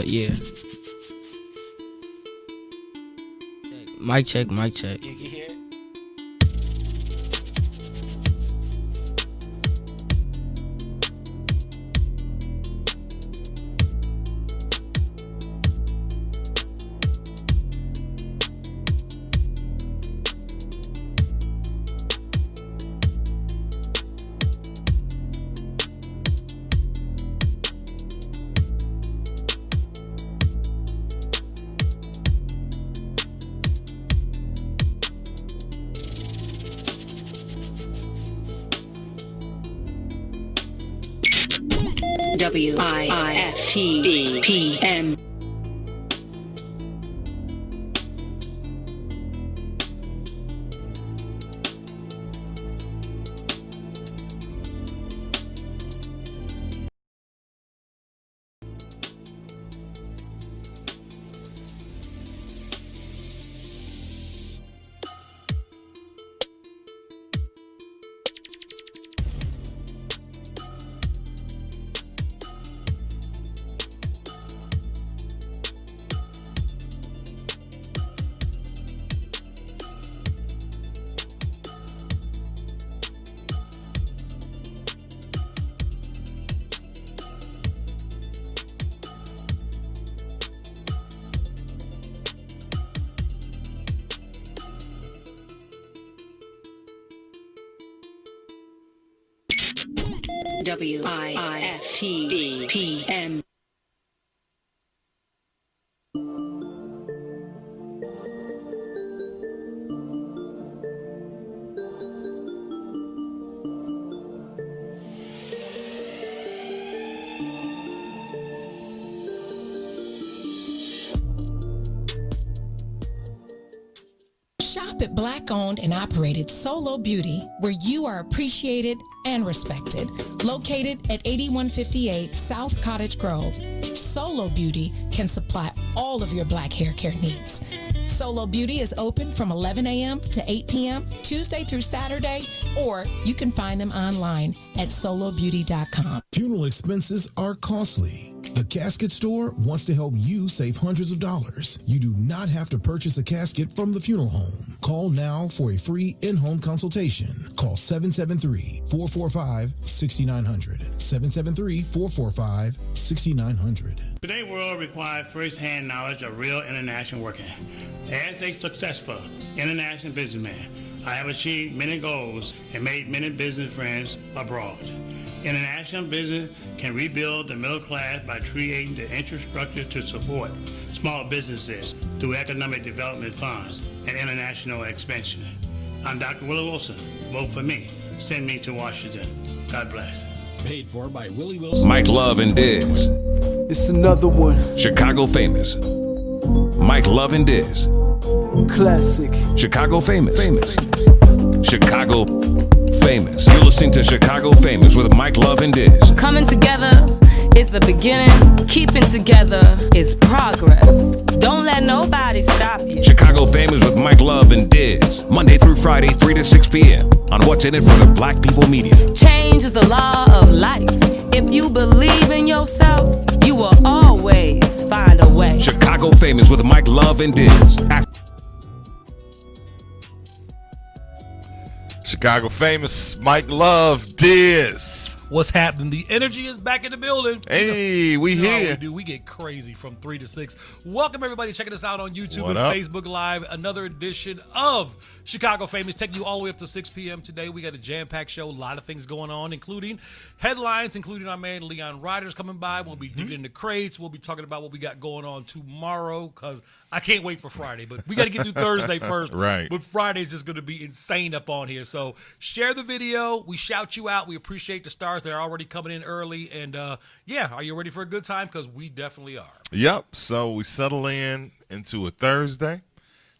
Yeah. Mic check, mic check. You can hear it? WIIFTBPM. WIIFTBPM. Shop at Black-owned and operated Solo Beauty, where you are appreciated and respected. Located at 8158 South Cottage Grove, Solo Beauty can supply all of your black hair care needs. Solo Beauty is open from 11 a.m. to 8 p.m. Tuesday through Saturday, or you can find them online at solobeauty.com. Funeral expenses are costly. The Casket Store wants to help you save hundreds of dollars. You do not have to purchase a casket from the funeral home. Call now for a free in-home consultation. Call 773-445-6900. 773-445-6900. Today's world requires first-hand knowledge of real international working. As a successful international businessman, I have achieved many goals and made many business friends abroad. International business can rebuild the middle class by creating the infrastructure to support small businesses through economic development funds and international expansion. I'm Dr. Willie Wilson. Vote for me. Send me to Washington. God bless. Paid for by Willie Wilson. Mike Love and Dizz. It's another one. Chicago Famous. Mike Love and Dizz. Classic. Chicago Famous. Chicago Famous. You're listening to Chicago Famous with Mike Love and Dizz. Coming together is the beginning. Keeping together is progress. Don't let nobody stop you. Chicago Famous with Mike Love and Dizz. Monday through Friday, 3 to 6 p.m. on What's in It for the Black People Media. Change is the law of life. If you believe in yourself, you will always find a way. Chicago Famous with Mike Love and Dizz. Chicago Famous, Mike Love, Dizz. What's happening? The energy is back in the building. Hey, we here. We get crazy from 3 to 6. Welcome, everybody, checking us out on YouTube What and up? Facebook Live. Another edition of Chicago Famous, taking you all the way up to 6 p.m. today. We got a jam-packed show, a lot of things going on, including headlines, including our man Leon Ryder's coming by. We'll be digging into crates. We'll be talking about what we got going on tomorrow, because I can't wait for Friday, but we got to get through Thursday first. Right. But Friday's just going to be insane up on here. So share the video. We shout you out. We appreciate the stars that are already coming in early. And, yeah, are you ready for a good time? Because we definitely are. Yep. So we settle into a Thursday.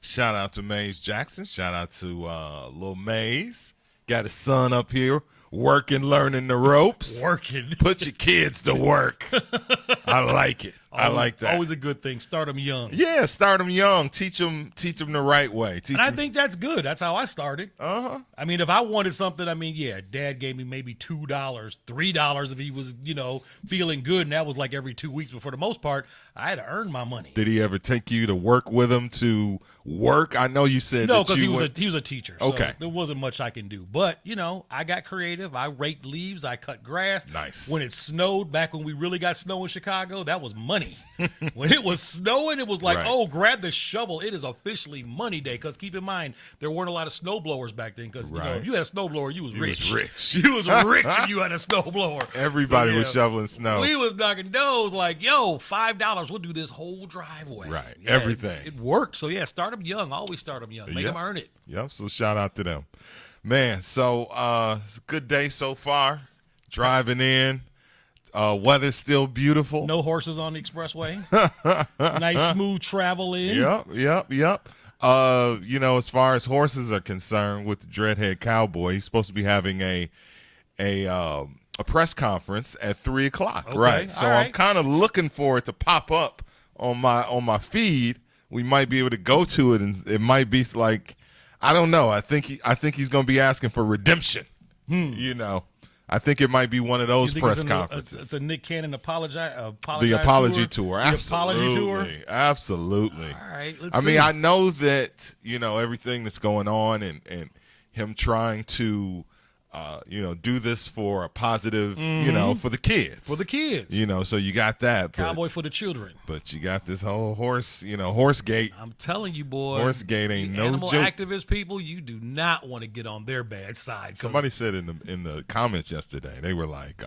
Shout out to Maze Jackson. Shout out to Lil Maze. Got his son up here working, learning the ropes. Working. Put your kids to work. I like it. I like that. Always a good thing. Start them young. Yeah, start them young. Teach them the right way. I think that's good. That's how I started. I mean, if I wanted something, Dad gave me maybe $2, $3 if he was, feeling good, and that was like every 2 weeks. But for the most part, I had to earn my money. Did he ever take you to work with him to work? I know you said no, because he was a teacher. So okay, there wasn't much I can do. But I got creative. I raked leaves. I cut grass. Nice. When it snowed, back when we really got snow in Chicago, that was money. When it was snowing, it was like, right. Oh, grab the shovel. It is officially money day. Because keep in mind, there weren't a lot of snow blowers back then. Because if you had a snow blower, you was rich. You was rich if you had a snow blower. Everybody was shoveling snow. We was knocking doors like, yo, $5, we'll do this whole driveway. Right, yeah, everything. It worked. So, start them young. Always start them young. Make them earn it. Yep, so shout out to them. Man, so it's a good day so far. Driving in. Weather's still beautiful. No horses on the expressway. Nice, smooth travel in. Yep. As far as horses are concerned, with the Dreadhead Cowboy, he's supposed to be having a press conference at 3:00. Okay, right? So right. I'm kind of looking for it to pop up on my feed. We might be able to go to it, and it might be like, I don't know. I think he's going to be asking for redemption. I think it might be one of those press conferences. It's a Nick Cannon apology the apology tour. Absolutely. The apology tour. Absolutely. All right. I mean, I know that everything that's going on and him trying to do this for a positive, for the kids. For the kids. So you got that. Cowboy for the children. But you got this whole horse gate. I'm telling you, boy. Horse gate ain't no animal joke. Activist people, you do not want to get on their bad side. Somebody said in the comments yesterday, they were like,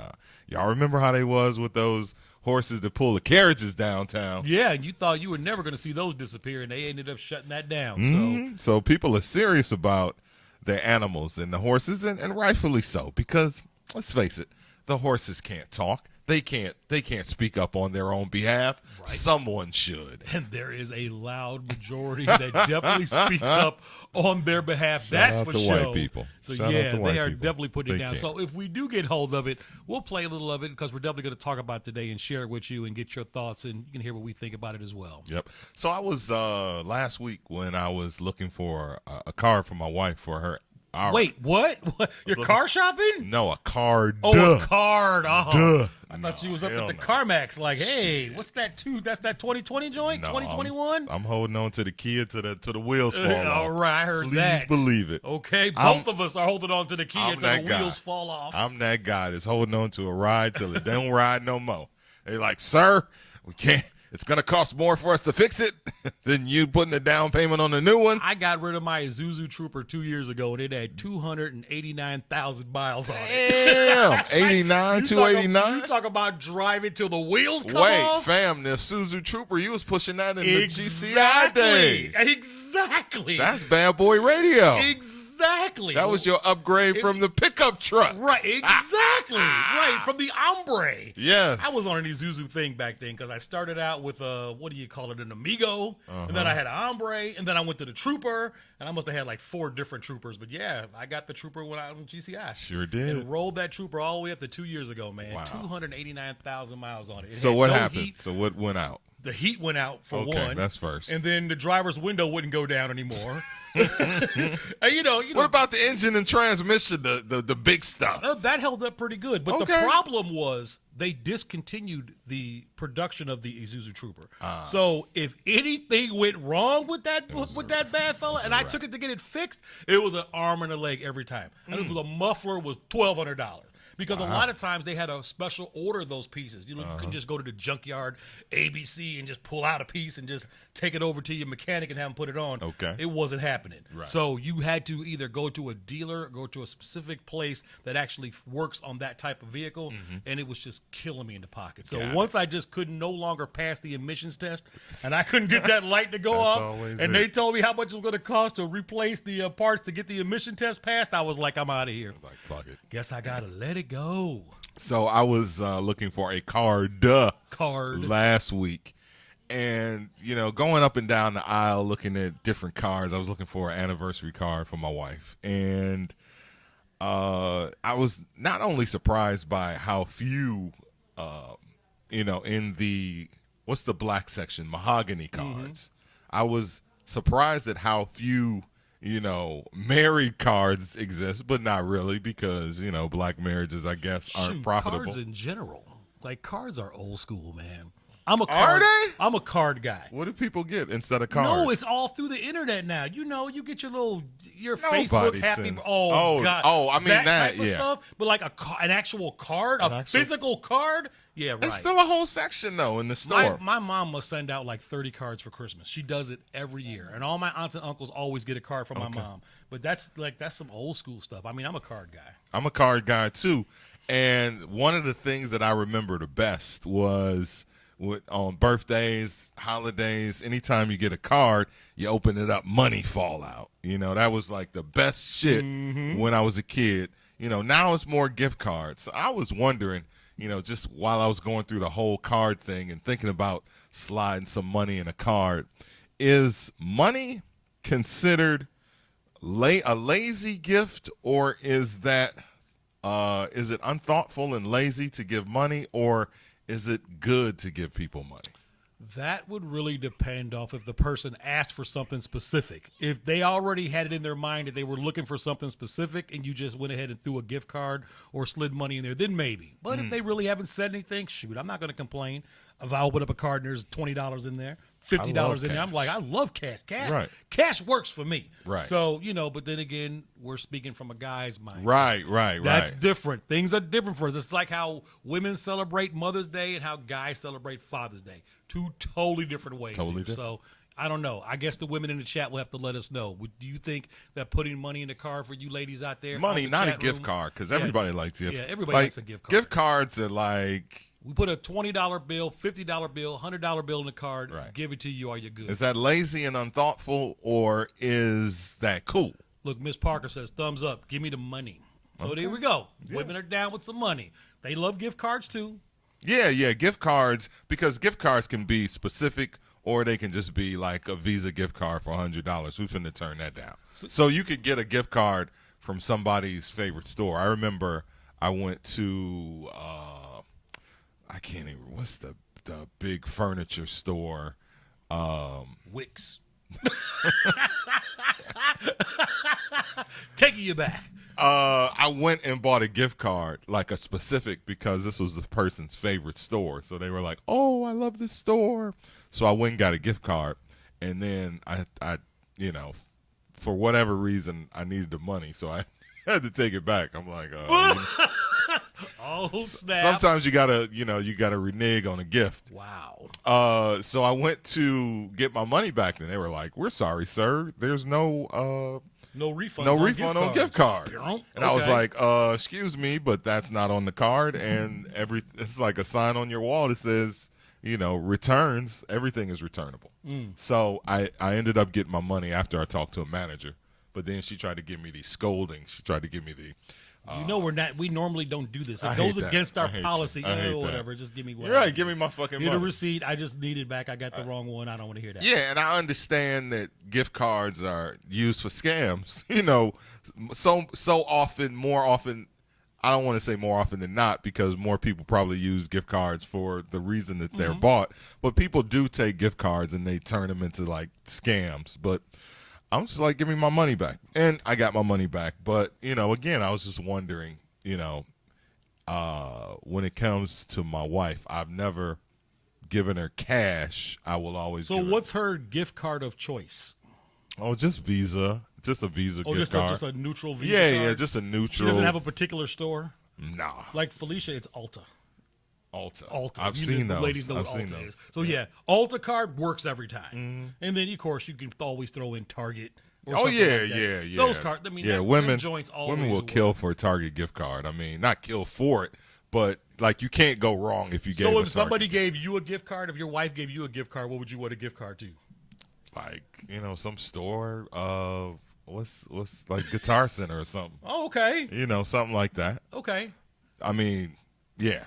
y'all remember how they was with those horses that pull the carriages downtown? Yeah, and you thought you were never going to see those disappear, and they ended up shutting that down. So people are serious about their animals and the horses, and rightfully so, because let's face it, the horses can't talk. They can't speak up on their own behalf. Right. Someone should. And there is a loud majority that definitely speaks up on their behalf. That's for sure. White people. So they are definitely putting it down. So if we do get hold of it, we'll play a little of it because we're definitely going to talk about it today and share it with you and get your thoughts, and you can hear what we think about it as well. Yep. So I was last week when I was looking for a car for my wife for her. Wait, what? You're car shopping? No, a card. Oh, a card. Duh. I thought you was up at the CarMax like, hey, what's that too? That's that 2020 joint? 2021? I'm holding on to the Kia to the wheels fall off. All right, I heard that. Please believe it. Okay, both of us are holding on to the Kia until the wheels fall off. I'm that guy that's holding on to a ride till it don't ride no more. They're like, sir, we can't. It's going to cost more for us to fix it than you putting a down payment on a new one. I got rid of my Isuzu Trooper 2 years ago, and it had 289,000 miles on it. Damn, 89, 289? You talk about driving till the wheels come off? Wait, fam, the Isuzu Trooper, you was pushing that in the GCI days. Exactly. That's bad boy radio. Exactly. That was your upgrade from the pickup truck. Right, exactly. Right, from the Ombre. Yes. I was on an Isuzu thing back then because I started out with an Amigo, and then I had an Ombre, and then I went to the Trooper, and I must have had like 4 different Troopers. But yeah, I got the Trooper when I was in GCI. Sure did. And rolled that Trooper all the way up to 2 years ago, man. Wow. 289,000 miles on it. So what happened? Heat. So what went out? The heat went out for one. Okay, that's first. And then the driver's window wouldn't go down anymore. What about the engine and transmission, the big stuff? That held up pretty good. But the problem was they discontinued the production of the Isuzu Trooper. So if anything went wrong with that bad fella, and I took it to get it fixed, it was an arm and a leg every time. And the muffler was $1,200. Because a lot of times they had a special order of those pieces. You couldn't just go to the junkyard ABC and just pull out a piece and just take it over to your mechanic and have him put it on. Okay. It wasn't happening. Right. So you had to either go to a dealer or go to a specific place that actually works on that type of vehicle, and it was just killing me in the pocket. So once I just could no longer pass the emissions test, and I couldn't get that light to go off, and they told me how much it was going to cost to replace the parts to get the emission test passed, I was like, I'm out of here. Like, fuck it. Guess I got to let it go. So I was looking for a card last week, and going up and down the aisle looking at different cars. I was looking for an anniversary card for my wife, and I was not only surprised by how few in the what's the black section? Mahogany cards. I was surprised at how few, married cards exist, but not really because, black marriages, I guess, aren't profitable. Cards in general. Like, cards are old school, man. I'm a card guy. What do people get instead of cards? No, it's all through the internet now. You get your Facebook happy. God. Oh, I mean that type of stuff. But like an actual card, physical card. Yeah, right. There's still a whole section though in the store. My mom must send out like 30 cards for Christmas. She does it every year, and all my aunts and uncles always get a card from my mom. But that's some old school stuff. I mean, I'm a card guy. I'm a card guy too, and one of the things that I remember the best was, on birthdays, holidays, anytime you get a card, you open it up, money fall out. That was like the best shit when I was a kid. Now it's more gift cards. So I was wondering, just while I was going through the whole card thing and thinking about sliding some money in a card, is money considered a lazy gift, or is it unthoughtful and lazy to give money, or is it good to give people money? That would really depend off if the person asked for something specific. If they already had it in their mind that they were looking for something specific and you just went ahead and threw a gift card or slid money in there, then maybe. But if they really haven't said anything, shoot, I'm not going to complain. If I open up a card and there's $20 in there, $50 in there, I'm like, I love cash. Cash works for me. Right. So, but then again, we're speaking from a guy's mind. Right. That's different. Things are different for us. It's like how women celebrate Mother's Day and how guys celebrate Father's Day. Two totally different ways. Totally different. So, I don't know. I guess the women in the chat will have to let us know. Do you think that putting money in the card for you ladies out there? Money, not a gift card, because everybody likes gifts. Yeah, everybody likes a gift card. Gift cards are like... We put a $20 bill, $50 bill, $100 bill in the card, give it to you, are you good? Is that lazy and unthoughtful, or is that cool? Look, Miss Parker says, thumbs up, give me the money. So there we go. Yeah. Women are down with some money. They love gift cards too. Yeah, gift cards, because gift cards can be specific, or they can just be like a Visa gift card for $100. Who's finna turn that down? So you could get a gift card from somebody's favorite store. I remember I went to... I can't even. What's the big furniture store? Wix. Taking you back. I went and bought a gift card, like a specific, because this was the person's favorite store. So they were like, "Oh, I love this store." So I went and got a gift card, and then I for whatever reason, I needed the money, so I had to take it back. I'm like, oh snap! Sometimes you gotta renege on a gift. Wow. So I went to get my money back, and they were like, "We're sorry, sir. There's no refund on gift cards." And I was like, "Excuse me, but that's not on the card, and it's like a sign on your wall that says, returns. Everything is returnable." So I ended up getting my money after I talked to a manager, but then she tried to give me these scoldings. She tried to give me the. We normally don't do this. It goes against our policy. Whatever. Just give me whatever. You're right. Give me my fucking money. Get a receipt. I just need it back. I got the wrong one. I don't want to hear that. Yeah, and I understand that gift cards are used for scams. So often, more often. I don't want to say more often than not, because more people probably use gift cards for the reason that they're bought. But people do take gift cards and they turn them into like scams. But I'm just like, give me my money back. And I got my money back. But, again, I was just wondering, when it comes to my wife, I've never given her cash. I will always So what's her gift card of choice? Oh, just Visa. Just a Visa gift card. Just a neutral Visa card? Yeah, just a neutral. She doesn't have a particular store? No. Like Felicia, it's Ulta. I've seen those. Ladies know what Ulta is. So yeah, Ulta card works every time. And then of course you can always throw in Target. Yeah. Those cards. I mean, women joints always women will kill for a Target gift card. I mean, not kill for it, but like you can't go wrong if you gave. So if somebody gave you a gift card, if your wife gave you a gift card, what would you want a gift card to? Like some store. What's like Guitar Center or something. Oh, okay. Something like that. Okay. I mean, yeah.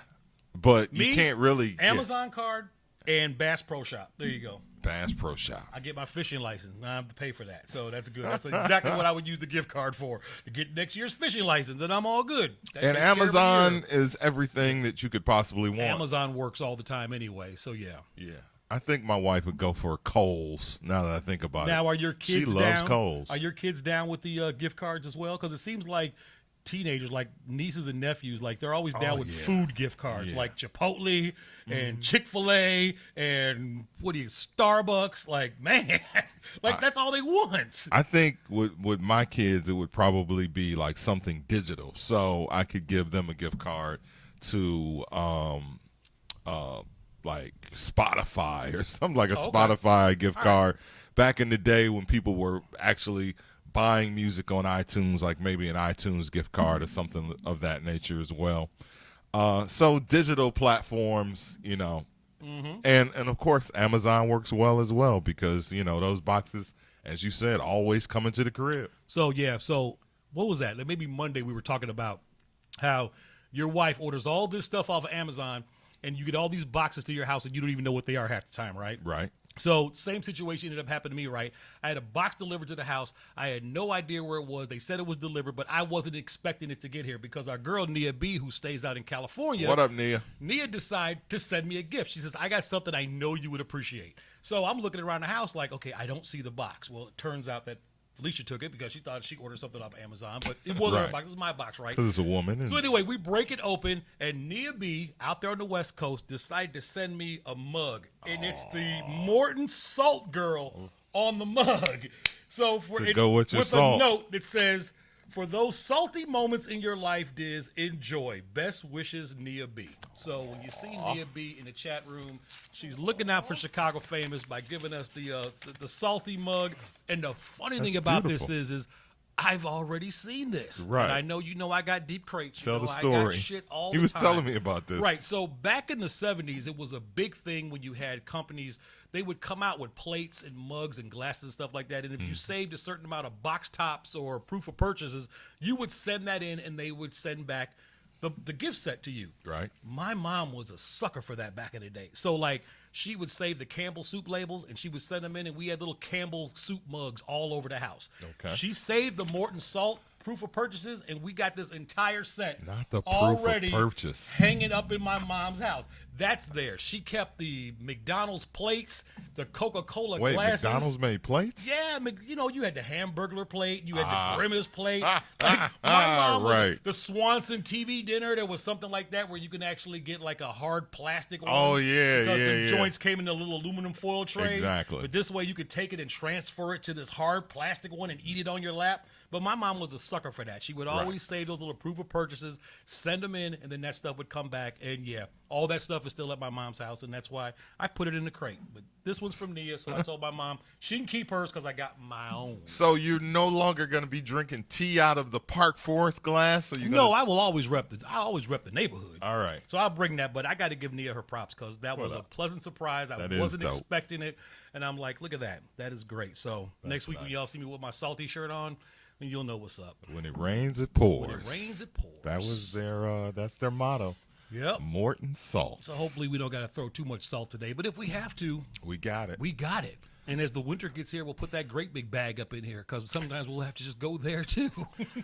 But you can't really Amazon card and Bass Pro Shop. There you go. Bass Pro Shop. I get my fishing license. Now I have to pay for that. So that's good. That's exactly what I would use the gift card for, to get next year's fishing license, and I'm all good. That And takes care of a Amazon year. is everything that you could possibly want. Amazon works all the time anyway, so yeah. Yeah. I think my wife would go for Kohl's, now that I think about it. Now, are your kids She down? loves Kohl's. Are your kids down with the gift cards as well? Because it seems like teenagers, like nieces and nephews, like they're always down with food gift cards, like Chipotle and Chick-fil-A and Starbucks. Like, man, like that's all they want. I think with my kids, it would probably be like something digital. So I could give them a gift card to like Spotify or something, like a Spotify gift card. Back in the day when people were actually buying music on iTunes, like maybe an iTunes gift card or something of that nature as well. So digital platforms, you know, and of course Amazon works well as well, because, you know, those boxes, as you said, always come into the crib. So, yeah. So what was that? Like maybe Monday we were talking about how your wife orders all this stuff off of Amazon, and you get all these boxes to your house, and you don't even know what they are half the time, right? Right. So same situation ended up happening to me, right? I had a box delivered to the house. I had no idea where it was. They said it was delivered, but I wasn't expecting it to get here because our girl, Nia B., who stays out in California. What up, Nia? Nia decided to send me a gift. She says, I got something I know you would appreciate. So I'm looking around the house like, okay, I don't see the box. Well, it turns out that Felicia took it because she thought she ordered something off Amazon, but it wasn't her box. It was my box, right? Because it's a woman. So anyway, we break it open, and Nia B, out there on the West Coast, decided to send me a mug, and it's the Morton Salt Girl on the mug. So go with your salt. A note that says, "For those salty moments in your life, Diz, enjoy. Best wishes, Nia B." So when you see Nia B in the chat room, she's looking out for Chicago Famous by giving us the salty mug. And the funny thing about this is I've already seen this. Right. And I know I got deep crates. Tell the I story. got shit all he the was time. telling me about this. Right. So back in the 70s, it was a big thing when you had companies. They would come out with plates and mugs and glasses and stuff like that. And if you saved a certain amount of box tops or proof of purchases, you would send that in, and they would send back the gift set to you. Right. My mom was a sucker for that back in the day. So, like, she would save the Campbell soup labels, and she would send them in, and we had little Campbell soup mugs all over the house. Okay. She saved the Morton Salt proof of purchases, and we got this entire set Not the proof already of purchase. hanging up in my mom's house. That's there. She kept the McDonald's plates, the Coca-Cola Wait, glasses. McDonald's made plates? Yeah, you had the Hamburglar plate, you had the Grimace plate. Like, my mom was the Swanson TV dinner. There was something like that where you can actually get like a hard plastic one. Oh, yeah, because the yeah. joints came in a little aluminum foil tray. Exactly. But this way you could take it and transfer it to this hard plastic one and eat it on your lap. But my mom was a sucker for that. She would always save those little proof of purchases, send them in, and then that stuff would come back. And, yeah, all that stuff is still at my mom's house, and that's why I put it in the crate. But this one's from Nia, so I told my mom she can keep hers because I got my own. So you're no longer going to be drinking tea out of the Park Forest glass? Or No, I will always rep the neighborhood. All right. So I'll bring that, but I got to give Nia her props because that was a pleasant surprise. I wasn't expecting it, and I'm like, look at that. That is great. So next week when y'all see me with my salty shirt on, then you'll know what's up. When it rains, it pours. When it rains, it pours. That was that's their motto. Yep. Morton Salt. So hopefully we don't got to throw too much salt today, but if we have to, we got it. We got it. And as the winter gets here, we'll put that great big bag up in here because sometimes we'll have to just go there too.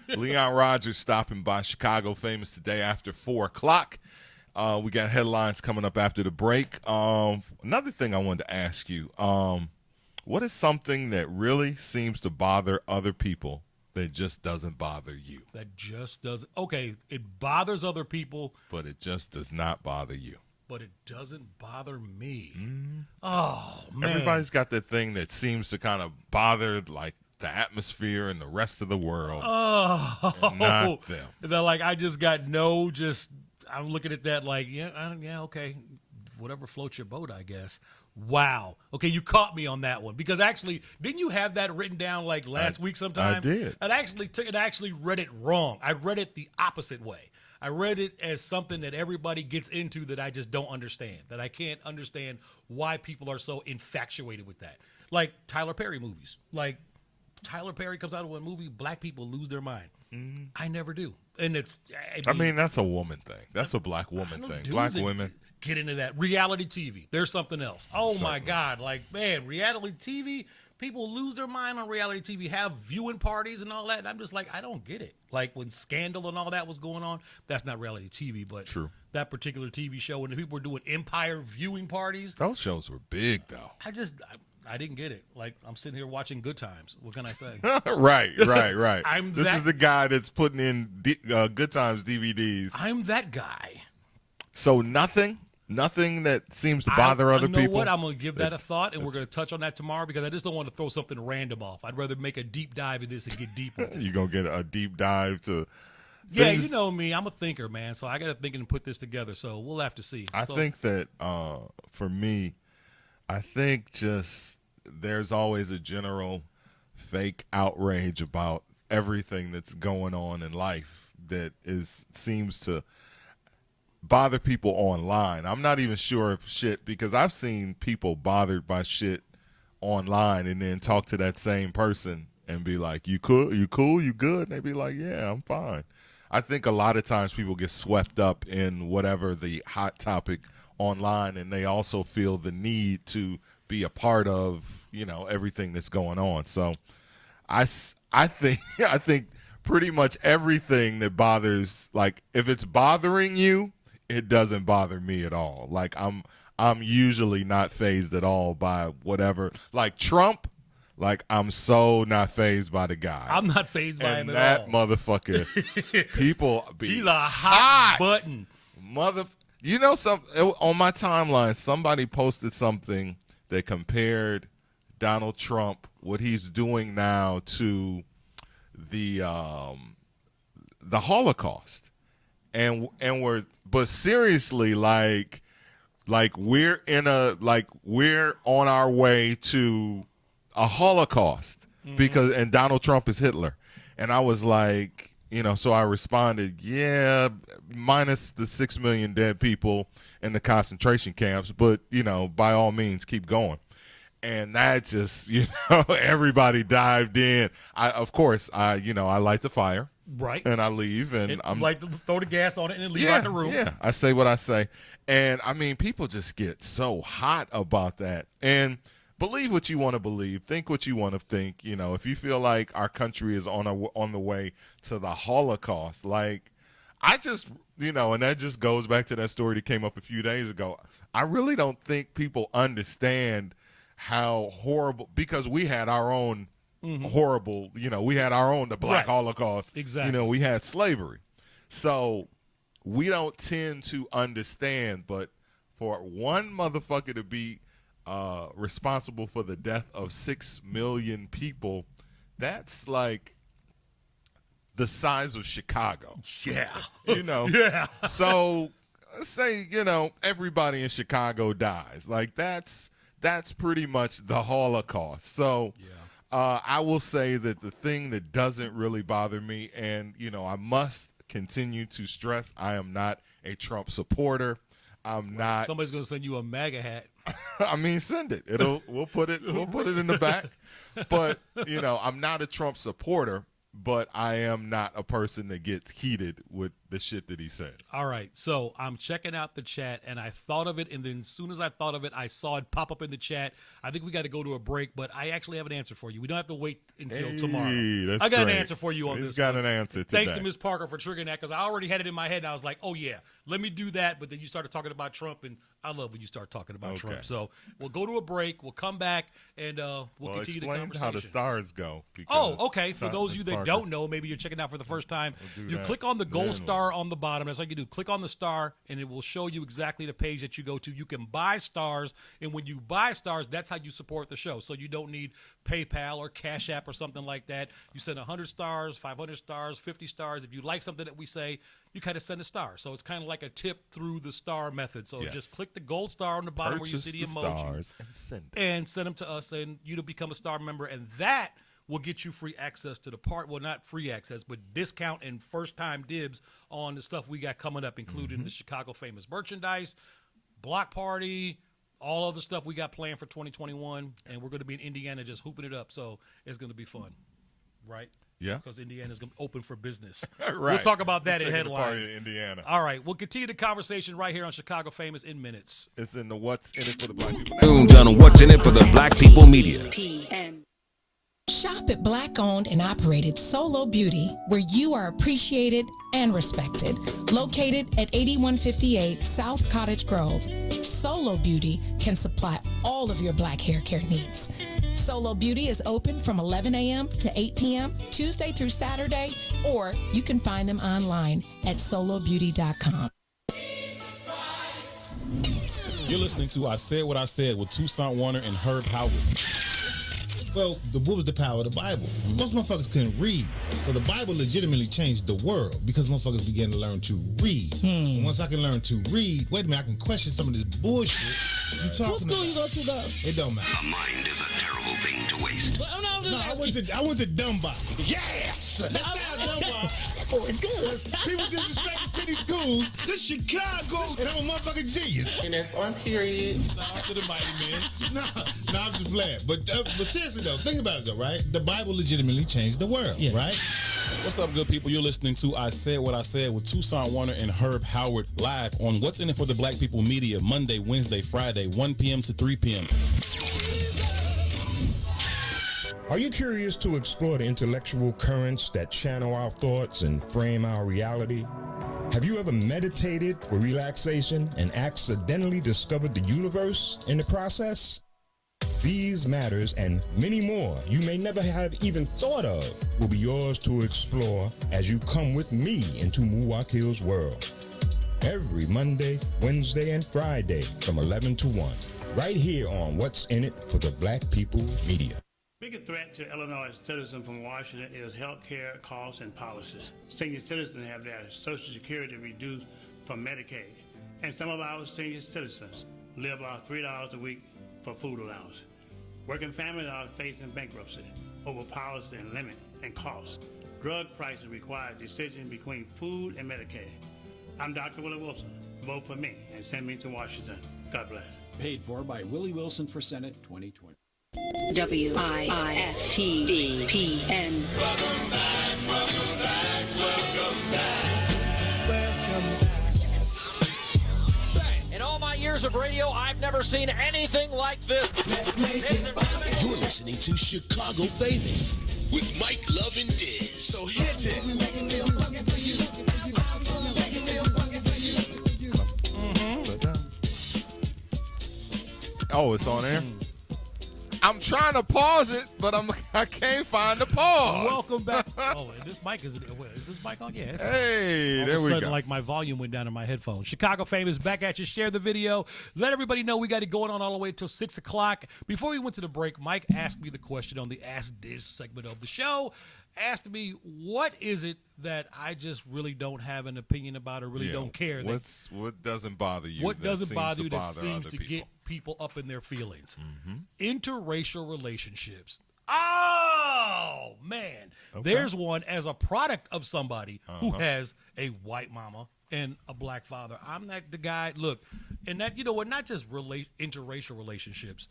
Leon Rogers stopping by Chicago Famous today after 4 o'clock. We got headlines coming up after the break. Another thing I wanted to ask you, what is something that really seems to bother other people that just doesn't bother you? That just doesn't. Okay, it bothers other people. But it just does not bother you. But it doesn't bother me. Mm-hmm. Oh, man. Everybody's got that thing that seems to kind of bother, like, the atmosphere and the rest of the world. Oh. And not them. They're like, I'm looking at that like, yeah, okay. Whatever floats your boat, I guess. Wow. Okay, you caught me on that one. Because actually, didn't you have that written down like last week sometime? I did. I actually read it wrong. I read it the opposite way. I read it as something that everybody gets into that I just don't understand. That I can't understand why people are so infatuated with that. Like Tyler Perry movies. Like Tyler Perry comes out with a movie, black people lose their mind. Mm-hmm. I never do. And that's a woman thing. That's a black woman thing. Black women. get into that. Reality TV. There's something else. Oh, my God. Like, man, reality TV, people lose their mind on reality TV, have viewing parties and all that. And I'm just like, I don't get it. Like when Scandal and all that was going on, that's not reality TV, but that particular TV show, when the people were doing Empire viewing parties. Those shows were big, though. I didn't get it. Like, I'm sitting here watching Good Times. What can I say? Right. This is the guy that's putting in Good Times DVDs. I'm that guy. So nothing that seems to bother other people? You know what? I'm going to give that a thought, and we're going to touch on that tomorrow because I just don't want to throw something random off. I'd rather make a deep dive in this and get deep with it. You're going to get a deep dive to Yeah, you know me. I'm a thinker, man, so I got to think and put this together, so we'll have to see. I think that, for me, I think just there's always a general fake outrage about everything that's going on in life that seems to bother people online. I'm not even sure if shit, because I've seen people bothered by shit online and then talk to that same person and be like, you cool, you good? And they be like, yeah, I'm fine. I think a lot of times people get swept up in whatever the hot topic online, and they also feel the need to be a part of, everything that's going on. So I think pretty much everything that bothers, like if it's bothering you, it doesn't bother me at all. Like I'm usually not fazed at all by whatever. Like Trump, like I'm so not fazed by the guy. I'm not fazed by him at all. And that motherfucker, people be he's a hot button. On my timeline, somebody posted something that compared Donald Trump, what he's doing now, to the Holocaust, but seriously, like we're on our way to a Holocaust and Donald Trump is Hitler, and I was like, so I responded, yeah, minus the 6 million dead people in the concentration camps, but by all means, keep going. And that just, everybody dived in. I light the fire. Right. And I leave, and I'm like to throw the gas on it and then leave out the room. Yeah, I say what I say. And I mean, people just get so hot about that. And believe what you want to believe, think what you want to think. If you feel like our country is on the way to the Holocaust, like I just, and that just goes back to that story that came up a few days ago. I really don't think people understand how horrible, because we had our own horrible, we had our own, the Black Holocaust. Exactly. We had slavery. So we don't tend to understand, but for one motherfucker to be responsible for the death of 6 million people, that's like the size of Chicago. Yeah. Yeah. So say, everybody in Chicago dies. Like that's pretty much the Holocaust. So I will say that the thing that doesn't really bother me, and, I must continue to stress, I am not a Trump supporter. I'm not. Somebody's going to send you a MAGA hat. I mean, send it. We'll put it in the back. But, I'm not a Trump supporter, but I am not a person that gets heated with the shit that he said. All right, so I'm checking out the chat, and I thought of it, and then as soon as I thought of it, I saw it pop up in the chat. I think we got to go to a break, but I actually have an answer for you. We don't have to wait until tomorrow. I got an answer for you on this. He's got an answer today. Thanks to Ms. Parker for triggering that, because I already had it in my head, and I was like, oh, yeah, let me do that, but then you started talking about Trump, and I love when you start talking about Trump. So we'll go to a break, we'll come back, and we'll continue the conversation. Explain how the stars go. Oh, okay. For those of you that don't know, maybe you're checking out for the first time, you click on the gold star on the bottom. That's all you do. Click on the star, and it will show you exactly the page that you go to. You can buy stars, and when you buy stars, that's how you support the show. So you don't need PayPal or Cash App or something like that. You send 100 stars, 500 stars, 50 stars. If you like something that we say, you kind of send a star. So it's kind of like a tip through the star method. So just click the gold star on the bottom where you see the emojis and send them to us, and you to become a star member, and that will get you free access to the part. Well, not free access, but discount and first-time dibs on the stuff we got coming up, including the Chicago Famous merchandise, block party, all of the stuff we got planned for 2021, and we're going to be in Indiana just hooping it up, so it's going to be fun, right? Yeah. Because Indiana's going to open for business. Right. We'll talk about that in Taking a headlines. party in Indiana. All right. We'll continue the conversation right here on Chicago Famous in minutes. It's in the What's in It for the Black People. Tunes on What's in It for the Black People Media. PM. Shop at Black-owned and operated Solo Beauty, where you are appreciated and respected. Located at 8158 South Cottage Grove, Solo Beauty can supply all of your black hair care needs. Solo Beauty is open from 11 a.m. to 8 p.m., Tuesday through Saturday, or you can find them online at solobeauty.com. You're listening to I Said What I Said with Toussaint Warner and Herb Howard. Well, what was the power of the Bible? Most motherfuckers couldn't read. So the Bible legitimately changed the world because motherfuckers began to learn to read. And once I can learn to read, wait a minute, I can question some of this bullshit you talking What school about. you go to, though? It don't matter. A mind is a terrible thing to waste. No, I went to Dunbar. Yes! That's how Dunbar. Oh, it's good. People disrespect the city schools. This Chicago. And I'm a motherfucking genius. And that's on period. Shout out to the mighty man. Nah, I'm just playing. But seriously though, think about it though, right? The Bible legitimately changed the world, right? What's up, good people? You're listening to I Said What I Said with Toussaint Warner and Herb Howard live on What's in It for the Black People Media, Monday, Wednesday, Friday, 1 p.m. to 3 p.m. Are you curious to explore the intellectual currents that channel our thoughts and frame our reality? Have you ever meditated for relaxation and accidentally discovered the universe in the process? These matters and many more you may never have even thought of will be yours to explore as you come with me into Muwakil's world. Every Monday, Wednesday, and Friday from 11 to 1, right here on What's in It for the Black People Media. Biggest threat to Illinois citizens from Washington is health care costs and policies. Senior citizens have their Social Security reduced from Medicaid, and some of our senior citizens live off $3 a week for food allowance. Working families are facing bankruptcy over policy and limit and costs. Drug prices require decision between food and Medicaid. I'm Dr. Willie Wilson. Vote for me and send me to Washington. God bless. Paid for by Willie Wilson for Senate 2020. WIFTV-PM. Welcome back, welcome back, welcome back. In all my years of radio, I've never seen anything like this. You're listening to Chicago Famous with Mike Love and Dizz. So hit it. Oh, it's on air? I'm trying to pause it, but I can't find the pause. Welcome back. Oh, and this mic is this mic on? Yeah. Hey, there we go. Like my volume went down in my headphones. Chicago Famous back at you. Share the video. Let everybody know we got it going on all the way until 6 o'clock. Before we went to the break, Mike asked me the question on the Ask Dizz segment of the show. Asked me, what is it that I just really don't have an opinion about or really don't care? What doesn't bother you? What doesn't bother you that seems other to people? get people up in their feelings? Interracial relationships. Oh, man. Okay. There's one as a product of somebody who has a white mama and a black father. I'm not the guy. Look, and that, you know what, not just interracial relationships,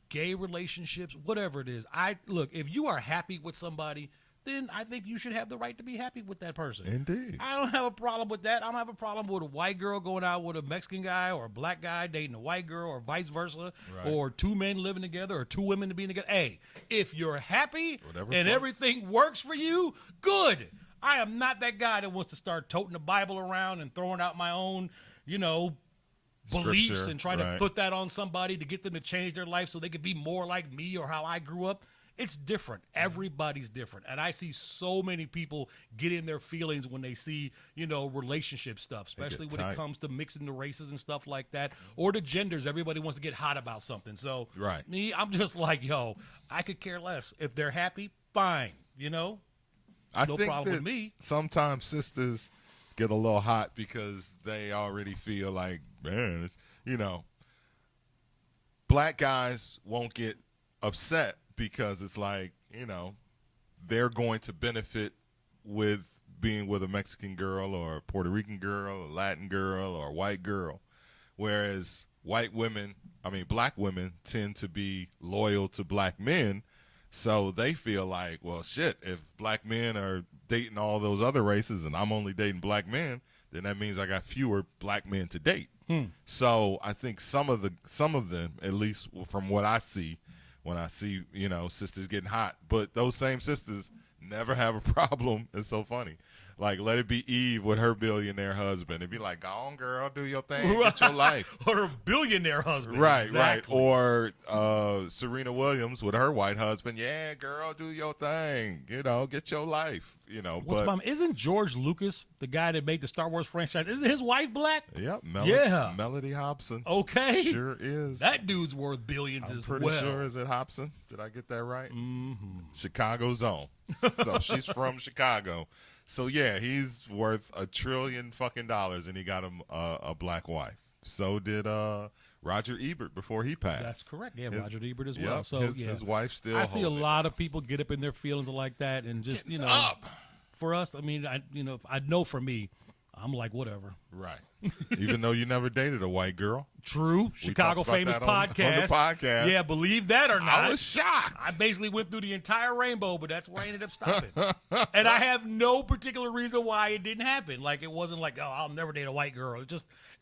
gay relationships, whatever it is. Look, if you are happy with somebody, then I think you should have the right to be happy with that person. Indeed. I don't have a problem with that. I don't have a problem with a white girl going out with a Mexican guy or a black guy dating a white girl or vice versa, or two men living together or two women being together. Hey, if you're happy and everything works for you, good. I am not that guy that wants to start toting the Bible around and throwing out my own, beliefs Scripture, and trying to put that on somebody to get them to change their life so they could be more like me or how I grew up. It's different. Everybody's different. And I see so many people get in their feelings when they see, relationship stuff, especially when it comes to mixing the races and stuff like that, or the genders. Everybody wants to get hot about something. So me, I'm just like, I could care less. If they're happy, fine, no problem with me. Sometimes sisters get a little hot because they already feel like, man, black guys won't get upset because it's like, they're going to benefit with being with a Mexican girl or a Puerto Rican girl, a Latin girl, or a white girl. Whereas black women tend to be loyal to black men So they feel like, well, shit, if black men are dating all those other races and I'm only dating black men, then that means I got fewer black men to date. So I think some of them, at least from what I see, when I see, sisters getting hot, but those same sisters never have a problem. It's so funny. Like, let it be Eve with her billionaire husband. It'd be like, go on, girl, do your thing, get your life. Or her billionaire husband. Right, exactly. right. Or Serena Williams with her white husband. Yeah, girl, do your thing. Get your life. Isn't George Lucas the guy that made the Star Wars franchise? Isn't his wife black? Yep. Melody Hobson. Okay. Sure is. That dude's worth billions as well. Pretty sure. Is it Hobson? Did I get that right? Mm-hmm. Chicago's own. So she's from Chicago. So yeah, he's worth $1 trillion and he got him a black wife. So did Roger Ebert before he passed. That's correct. Yeah, Roger Ebert as well. So his wife still. I see a lot of people get up in their feelings like that, and just for us, I mean, I know for me, I'm like whatever. Right. Even though you never dated a white girl. True. Chicagofamous podcast. On the podcast. Yeah, believe that or not. I was shocked. I basically went through the entire rainbow, but that's where I ended up stopping. And I have no particular reason why it didn't happen. Like, it wasn't like, oh, I'll never date a white girl. It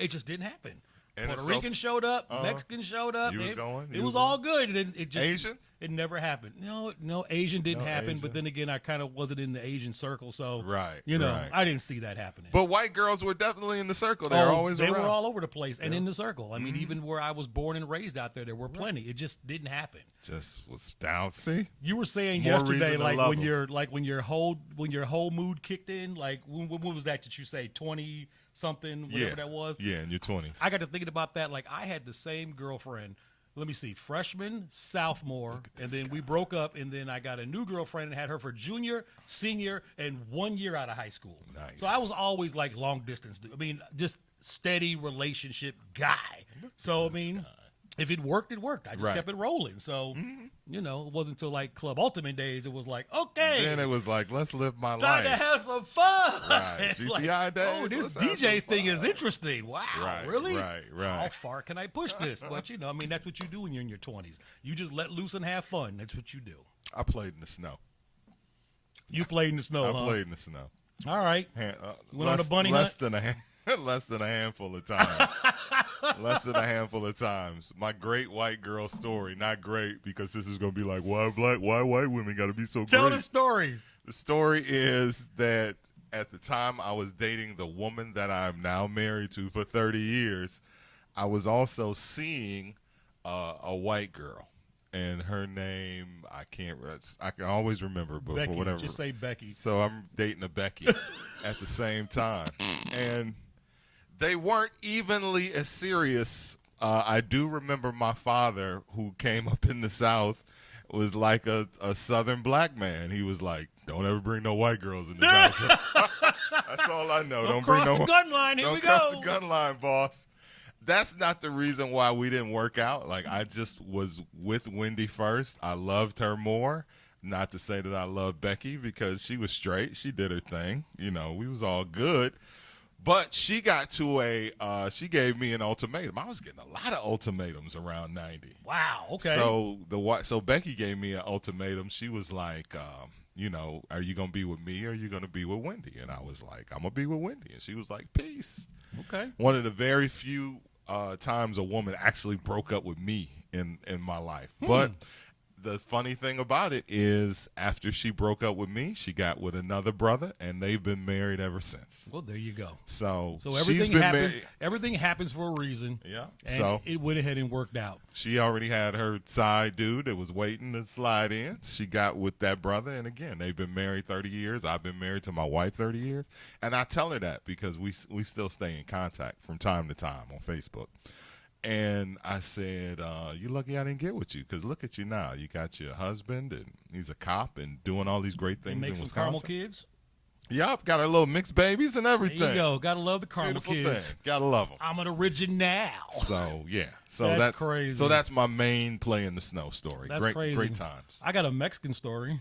just didn't happen. And Puerto Rican showed up, Mexican showed up. It was all good. And it just Asian? It never happened. No, Asian didn't happen. Asian. But then again, I kind of wasn't in the Asian circle, so right. I didn't see that happening. But white girls were definitely in the circle. They were always around. They were all over the place and in the circle. I mean, even where I was born and raised out there were plenty. It just didn't happen. Just was down. See, you were saying yesterday, like when your whole mood kicked in. Like when was that? Did you say 20 something? Whatever that was. Yeah, in your 20s. I got to thinking about that. Like I had the same girlfriend. Let me see, freshman, sophomore, and then we broke up, and then I got a new girlfriend and had her for junior, senior, and 1 year out of high school. Nice. So I was always like long distance. I mean, just steady relationship guy. So I mean, if it worked, it worked. I just kept it rolling. So it wasn't until like Club Ultimate days. It was like, okay. Then it was like, let's live my life. Time to have some fun. Right. GCI days. Oh, this DJ thing is interesting. Wow, right, really? Right. How far can I push this? But I mean, that's what you do when you're in your 20s. You just let loose and have fun. That's what you do. I played in the snow. You played in the snow, I played in the snow. All right. Went on a bunny hunt? Less than a handful of times. Less than a handful of times. My great white girl story. Not great because this is going to be like, why white women got to be so great? Tell the story. The story is that at the time I was dating the woman that I'm now married to for 30 years, I was also seeing a white girl. And her name, I can always remember, but Becky, for whatever. Just say Becky. So I'm dating a Becky at the same time. And they weren't evenly as serious. I do remember my father, who came up in the South, was like a Southern black man. He was like, don't ever bring no white girls in this house. That's all I know. Don't bring cross the gun line. Here we go. Don't cross the gun line, boss. That's not the reason why we didn't work out. Like, I just was with Wendy first. I loved her more. Not to say that I love Becky because she was straight. She did her thing. We was all good. But she got to she gave me an ultimatum. I was getting a lot of ultimatums around 90. Wow, okay. So Becky gave me an ultimatum. She was like, are you going to be with me or are you going to be with Wendy? And I was like, I'm going to be with Wendy. And she was like, peace. Okay. One of the very few times a woman actually broke up with me in my life. But the funny thing about it is after she broke up with me, she got with another brother, and they've been married ever since. Well, there you go. So everything happens for a reason. Yeah. And it went ahead and worked out. She already had her side dude that was waiting to slide in. She got with that brother, and again, they've been married 30 years. I've been married to my wife 30 years. And I tell her that because we still stay in contact from time to time on Facebook. And I said, you're lucky I didn't get with you because look at you now. You got your husband, and he's a cop and doing all these great things in Wisconsin. Some caramel kids? Yep, got our little mixed babies and everything. There you go. Got to love the caramel Beautiful kids. Thing. Got to love them. I'm an original. So, yeah. So that's crazy. So that's my main play in the snow story. That's crazy. Great times. I got a Mexican story.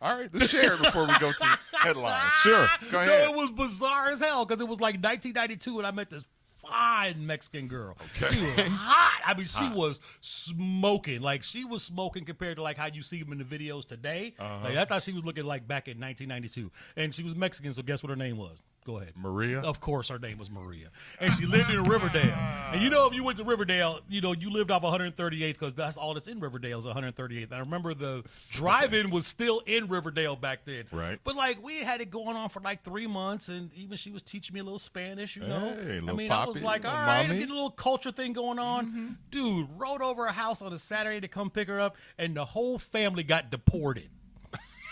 All right, let's share it before we go to headlines. Sure, go ahead. No, it was bizarre as hell because it was like 1992 and I met this fine Mexican girl. Okay. She was hot. I mean, she was smoking. Like, she was smoking compared to, like, how you see them in the videos today. Like, that's how she was looking like back in 1992. And she was Mexican, so guess what her name was? Go ahead. Maria? Of course her name was Maria. And she lived in Riverdale. And you know, if you went to Riverdale, you know, you lived off 138th because that's all that's in Riverdale is 138th. And I remember the drive-in was still in Riverdale back then. Right. But, like, we had it going on for, like, 3 months, and even she was teaching me a little Spanish, you know. Hey, I mean, Poppy, I was like, all right, I'm getting a little culture thing going on. Dude, rode over a house on a Saturday to come pick her up, and the whole family got deported.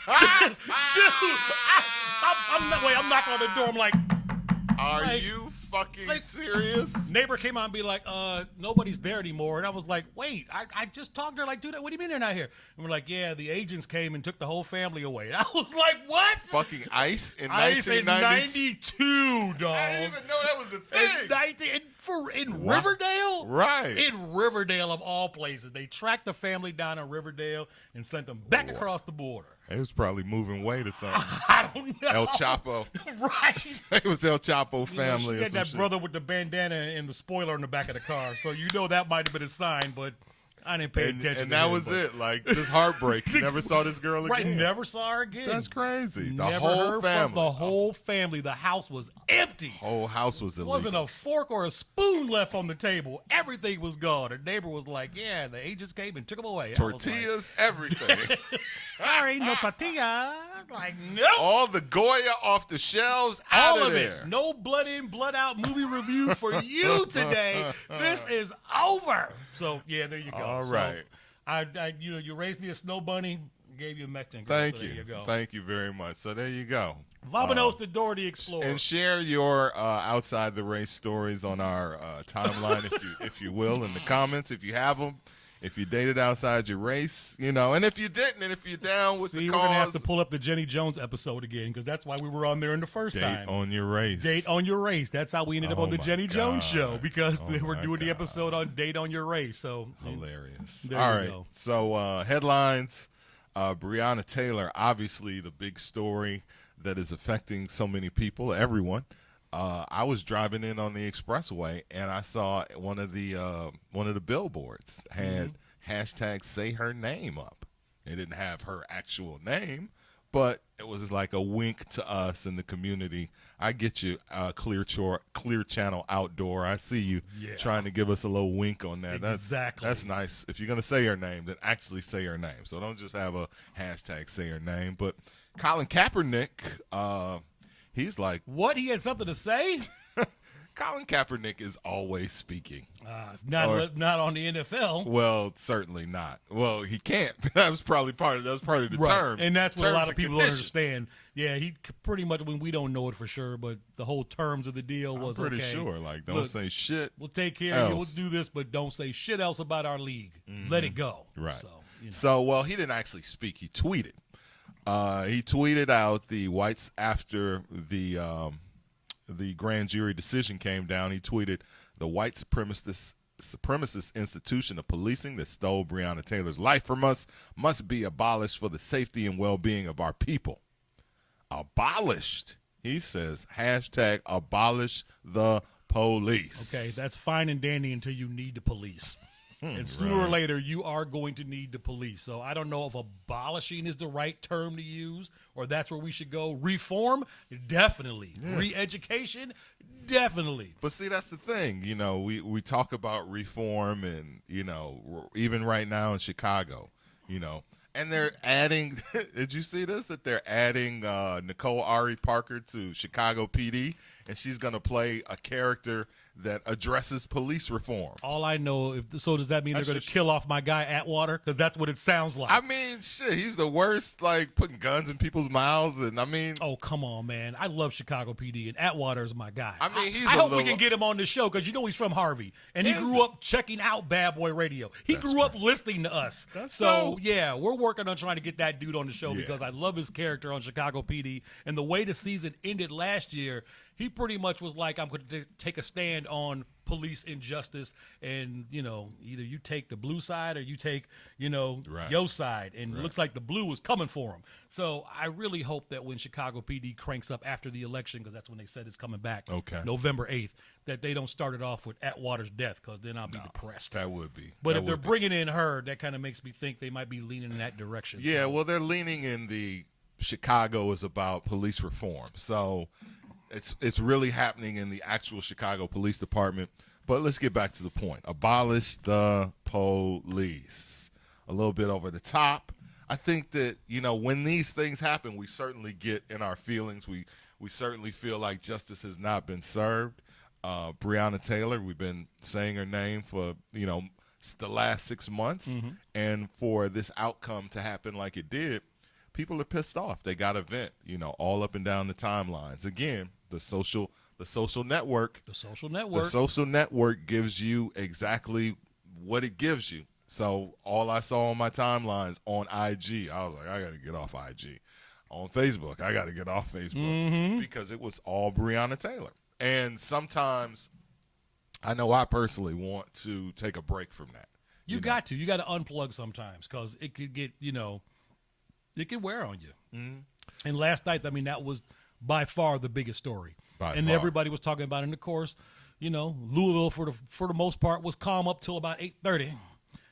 Dude, I'm knocking on the door. I'm like, are you fucking serious? Neighbor came out and be like, nobody's there anymore. And I was like, wait, I just talked to her like, dude, what do you mean they're not here? And we're like, yeah, the agents came and took the whole family away. And I was like, what? Fucking ICE in ICE 1992? in 92, dog. I didn't even know that was a thing. In Riverdale? Right. In Riverdale, of all places. They tracked the family down in Riverdale and sent them back across the border. It was probably moving weight or something. I don't know. El Chapo. Right. It was El Chapo family. You know, she or had some that shit. brother with the bandana and the spoiler in the back of the car. So you know that might have been a sign, but I didn't pay attention. And to that him, was but- it. Like, just heartbreak. You never saw this girl again. Right, never saw her again. That's crazy. The Never whole heard family. From the whole family. The house was empty. Whole house was There illegal. wasn't a fork or a spoon left on the table. Everything was gone. Her neighbor was like, yeah, the agents came and took them away. I was Tortillas, everything. like, sorry, no tortilla. Like, no. All the Goya off the shelves, out All of of there. it. No blood in, blood out movie review for you today. This is over. So, yeah, there you go. All So, right. you raised me a snow bunny, gave you a Mexican girl. Thank so you. There you go. Thank you very much. So there you go. Vamonos the Dorothy Explorer. And share your outside the race stories on our timeline, if you will, in the comments if you have them. If you dated outside your race, you know, and if you didn't, and if you're down with the we're cause, gonna have to pull up the Jenny Jones episode again because that's why we were on there in the first time. date on your race. Date on your race. That's how we ended up on the my Jenny Jones God. show because Oh they were my doing the episode on Date on Your Race. So Hilarious. There All you right. go. So headlines. Breonna Taylor, obviously the big story that is affecting so many people, everyone. I was driving in on the expressway and I saw one of the billboards had hashtag say her name up. It didn't have her actual name, but it was like a wink to us in the community. I get you, Clear Channel Outdoor. I see you trying to give us a little wink on that. Exactly. That's nice. If you're going to say her name, then actually say her name. So don't just have a hashtag say her name. But Colin Kaepernick, he's like, what? He had something to say? Colin Kaepernick is always speaking. Not on the NFL. Well, certainly not. Well, he can't. That was probably part of the terms. And that's what a Terms lot of and people don't conditions. understand. Yeah, he pretty much, when we don't know it for sure, but the whole terms of the deal was pretty okay. sure. Like, don't Look, say shit. We'll take care of you. We'll else. do this, but don't say shit else about our league. Let it go. Right. So, you know. So, well, he didn't actually speak. He tweeted. He tweeted out the whites after the grand jury decision came down. He tweeted, the white supremacist institution of policing that stole Breonna Taylor's life from us must be abolished for the safety and well-being of our people. Abolished, he says, hashtag abolish the police. Okay, that's fine and dandy until you need the police. And sooner or Right. later, you are going to need the police. So I don't know if abolishing is the right term to use or that's where we should go. Reform? Definitely. Yeah. Re-education? Definitely. But see, that's the thing. You know, we talk about reform and, you know, even right now in Chicago, you know, and they're adding, did you see this? That they're adding Nicole Ari Parker to Chicago PD, and she's going to play a character that addresses police reform. All I know, so does that mean they're going to kill off my guy Atwater? Because that's what it sounds like. I mean, shit, he's the worst, like, putting guns in people's mouths, and I mean... Oh, come on, man. I love Chicago PD, and Atwater is my guy. I mean, he's I a hope we little- can get him on the show, because you know he's from Harvey, and he grew up checking out Bad Boy Radio. He grew up listening to us. So, dope. yeah, we're working on trying to get that dude on the show, Yeah. because I love his character on Chicago PD, and the way the season ended last year, he pretty much was like, I'm going to take a stand on police injustice, and either you take the blue side or you take your side, and it looks like the blue was coming for him. So I really hope that when Chicago PD cranks up after the election, because that's when they said it's coming back, November 8th, that they don't start it off with Atwater's death, because then I'll be depressed. That would be. But if they're bringing in her, that kind of makes me think they might be leaning in that direction. Yeah, well, they're leaning in Chicago is about police reform. So it's really happening in the actual Chicago Police Department. But let's get back to the point. Abolish the police. A little bit over the top. I think that, when these things happen, we certainly get in our feelings. We certainly feel like justice has not been served. Breonna Taylor, we've been saying her name for, the last 6 months. Mm-hmm. And for this outcome to happen like it did, people are pissed off. They got a vent, all up and down the timelines. Again, the social network. The social network. The social network gives you exactly what it gives you. So all I saw on my timelines on IG, I was like, I got to get off IG. On Facebook, I got to get off Facebook because it was all Breonna Taylor. And sometimes I know I personally want to take a break from that. You got to unplug sometimes, because it could get, it can wear on you. Mm-hmm. And last night, that was by far the biggest story. Everybody was talking about it. And of course, Louisville for the most part was calm up till about 8:30.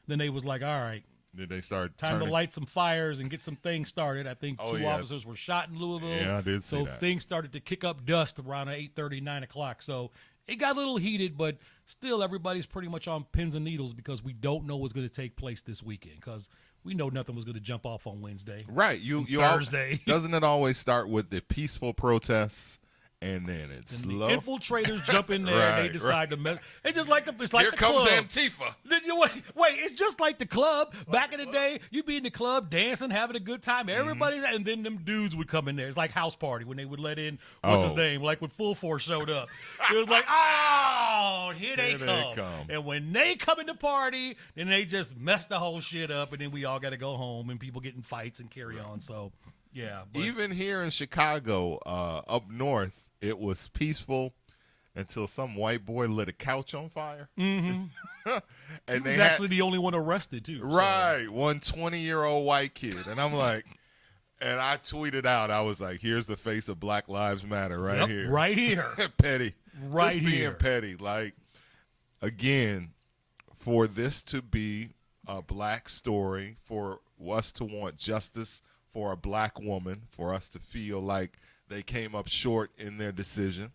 Then they was like, all right. Did they start time to light some fires and get some things started? I think two officers were shot in Louisville. Yeah, I did see that. So things started to kick up dust around 8:30, 9 o'clock. So it got a little heated, but still everybody's pretty much on pins and needles, because we don't know what's going to take place this weekend, because we know nothing was going to jump off on Wednesday. Right. You Thursday. Doesn't it always start with the peaceful protests, and then it's slow? The infiltrators jump in there and they decide to mess. It's just like it's like Here the comes club. Antifa. Wait, it's just like the club. Back in the day, you'd be in the club dancing, having a good time. Everybody, and then them dudes would come in there. It's like house party when they would let in, what's his name? Like when Full Force showed up. It was like, here they come. And when they come in the party, then they just mess the whole shit up, and then we all got to go home, and people get in fights and carry on. So, yeah. Even here in Chicago, up north, it was peaceful until some white boy lit a couch on fire. Mm-hmm. And he was actually the only one arrested, too. Right. So. One 20-year-old white kid. And I'm like, and I tweeted out, I was like, here's the face of Black Lives Matter here. Right here. Petty. Right Just here. being petty. Like, again, for this to be a black story, for us to want justice for a black woman, for us to feel like they came up short in their decision.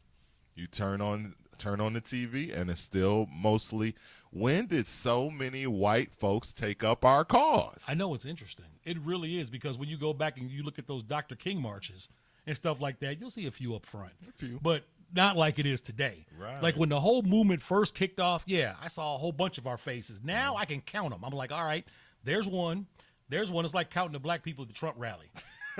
You turn on the TV, and it's still mostly, when did so many white folks take up our cause? I know, it's interesting. It really is, because when you go back and you look at those Dr. King marches and stuff like that, you'll see a few up front. A few. But not like it is today. Right. Like when the whole movement first kicked off, I saw a whole bunch of our faces. Now I can count them. I'm like, all right, there's one. There's one. It's like counting the black people at the Trump rally.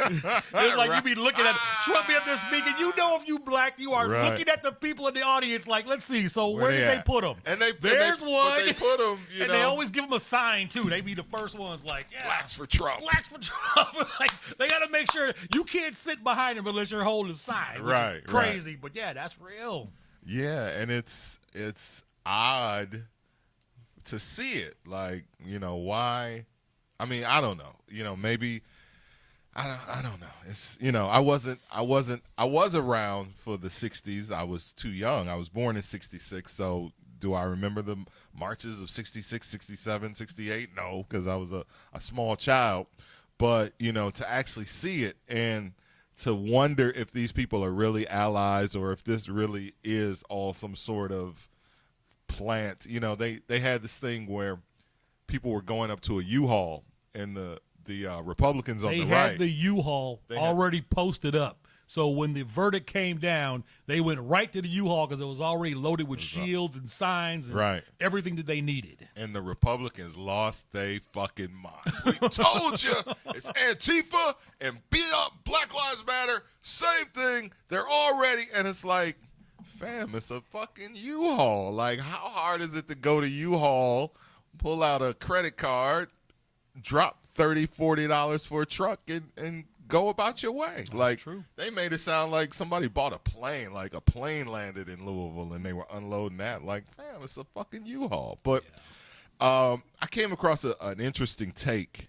It's like you be looking at Trump be up there speaking. You know, if you black, you are looking at the people in the audience like, let's see. So where did they put them? And there's one. They put them, and they always give them a sign too. They be the first ones like, blacks for Trump. Blacks for Trump. Like they got to make sure you can't sit behind them unless you're holding a sign. Right. Crazy, but that's real. Yeah, and it's odd to see it. Like, why? I mean, I don't know. Maybe. I don't know. It's I was around for the 60s. I was too young. I was born in 66. So do I remember the marches of 66, 67, 68? No, because I was a small child. But, to actually see it and to wonder if these people are really allies or if this really is all some sort of plant. They had this thing where people were going up to a U-Haul and the Republicans on the right. They had the U-Haul already posted up. So when the verdict came down, they went right to the U-Haul because it was already loaded with shields and signs and everything that they needed. And the Republicans lost their fucking minds. We told you it's Antifa and beat up Black Lives Matter. Same thing. They're already, and it's like, fam, it's a fucking U-Haul. Like, how hard is it to go to U-Haul, pull out a credit card, drop $30, $40 for a truck, and go about your way. Like true. They made it sound like somebody bought a plane, like a plane landed in Louisville and they were unloading that. Like, fam, it's a fucking U-Haul. But I came across an interesting take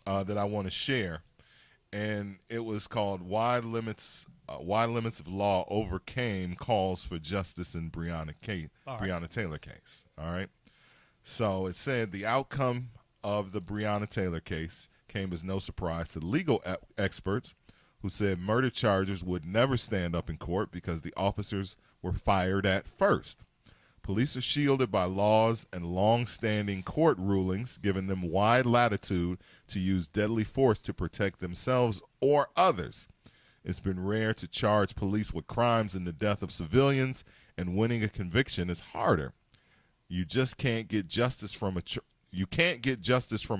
that I want to share, and it was called "Why Limits of Law Overcame Calls for Justice in Breonna Taylor Case." All right. So it said the outcome of the Breonna Taylor case came as no surprise to legal experts who said murder charges would never stand up in court because the officers were fired at first. Police are shielded by laws and long-standing court rulings, giving them wide latitude to use deadly force to protect themselves or others. It's been rare to charge police with crimes in the death of civilians, and winning a conviction is harder. You just can't get justice from a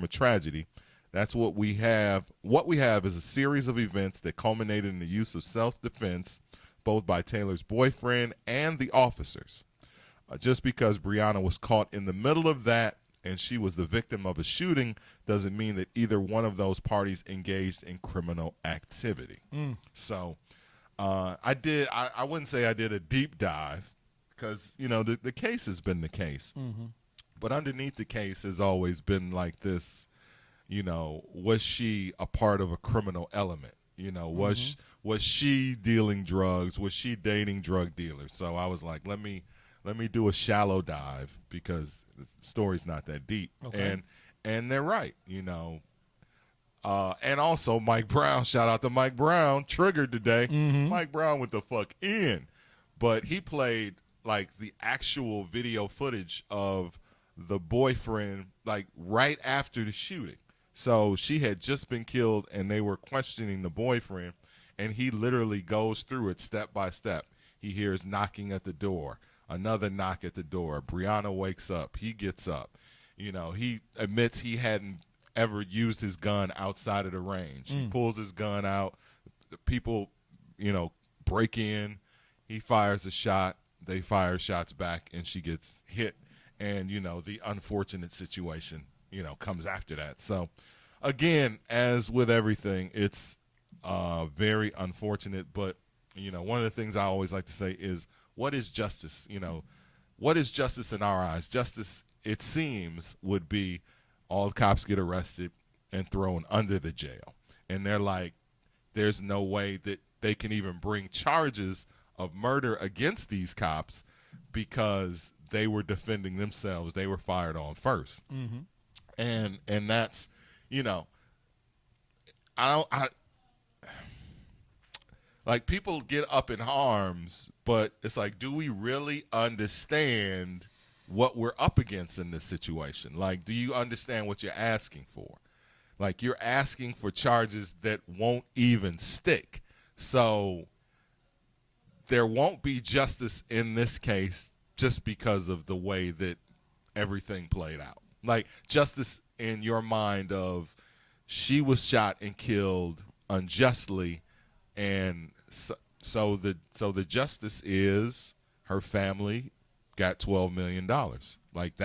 tragedy. That's what we have. What we have is a series of events that culminated in the use of self-defense, both by Taylor's boyfriend and the officers. Just because Breonna was caught in the middle of that and she was the victim of a shooting doesn't mean that either one of those parties engaged in criminal activity. So I wouldn't say I did a deep dive because, the case has been the case. But underneath the case has always been like this, was she a part of a criminal element? Was she dealing drugs? Was she dating drug dealers? So I was like, let me do a shallow dive because the story's not that deep. Okay. And they're right, and also Mike Brown, shout out to Mike Brown, triggered today. Mike Brown went the fuck in. But he played like the actual video footage of the boyfriend like right after the shooting. So she had just been killed and they were questioning the boyfriend, and he literally goes through it step by step. He hears knocking at the door. Another knock at the door. Breonna wakes up. He gets up. He admits he hadn't ever used his gun outside of the range. He pulls his gun out. The people, break in. He fires a shot. They fire shots back, and she gets hit. And, the unfortunate situation, comes after that. So, again, as with everything, it's very unfortunate. But, one of the things I always like to say is, what is justice? What is justice in our eyes? Justice, it seems, would be all cops get arrested and thrown under the jail. And they're like, there's no way that they can even bring charges of murder against these cops because they were defending themselves. They were fired on first. And that's, like, people get up in arms, but it's like, do we really understand what we're up against in this situation? Like, do you understand what you're asking for? Like, you're asking for charges that won't even stick. So there won't be justice in this case just because of the way that everything played out. Like, justice in your mind of she was shot and killed unjustly, and so the justice is her family got $12 million. Like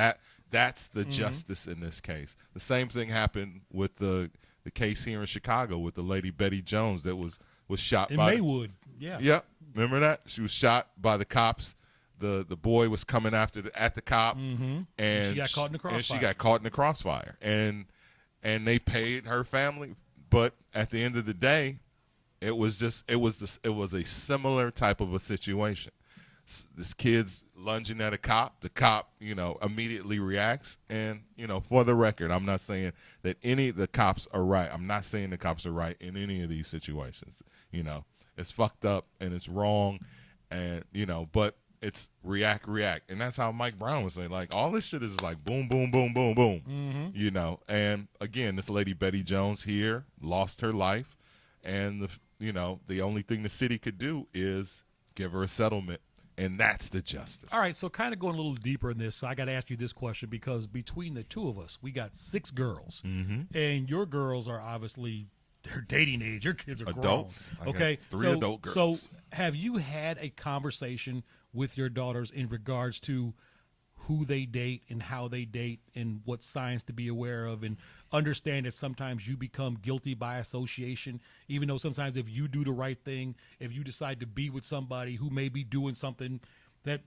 that's the justice in this case. The same thing happened with the case here in Chicago with the lady Betty Jones that was shot in by Maywood. Yeah. Remember that? She was shot by the cops. The boy was coming at the cop, and she got caught in the crossfire. And she got caught in the crossfire. And they paid her family, but at the end of the day, it was a similar type of a situation. This kid's lunging at a cop. The cop, immediately reacts. And, for the record, I'm not saying that any of the cops are right. I'm not saying the cops are right in any of these situations. It's fucked up and it's wrong, and but it's react, and that's how Mike Brown was saying. Like, all this shit is like boom, boom, boom, boom, boom. And again, this lady Betty Jones here lost her life, and the only thing the city could do is give her a settlement, and that's the justice. All right, so kind of going a little deeper in this, I got to ask you this question because between the two of us, we got 6 girls, and your girls are obviously. They're dating age. Your kids are adults. Grown. Okay, 3 adult girls. So, have you had a conversation with your daughters in regards to who they date and how they date and what signs to be aware of, and understand that sometimes you become guilty by association, even though sometimes if you do the right thing, if you decide to be with somebody who may be doing something that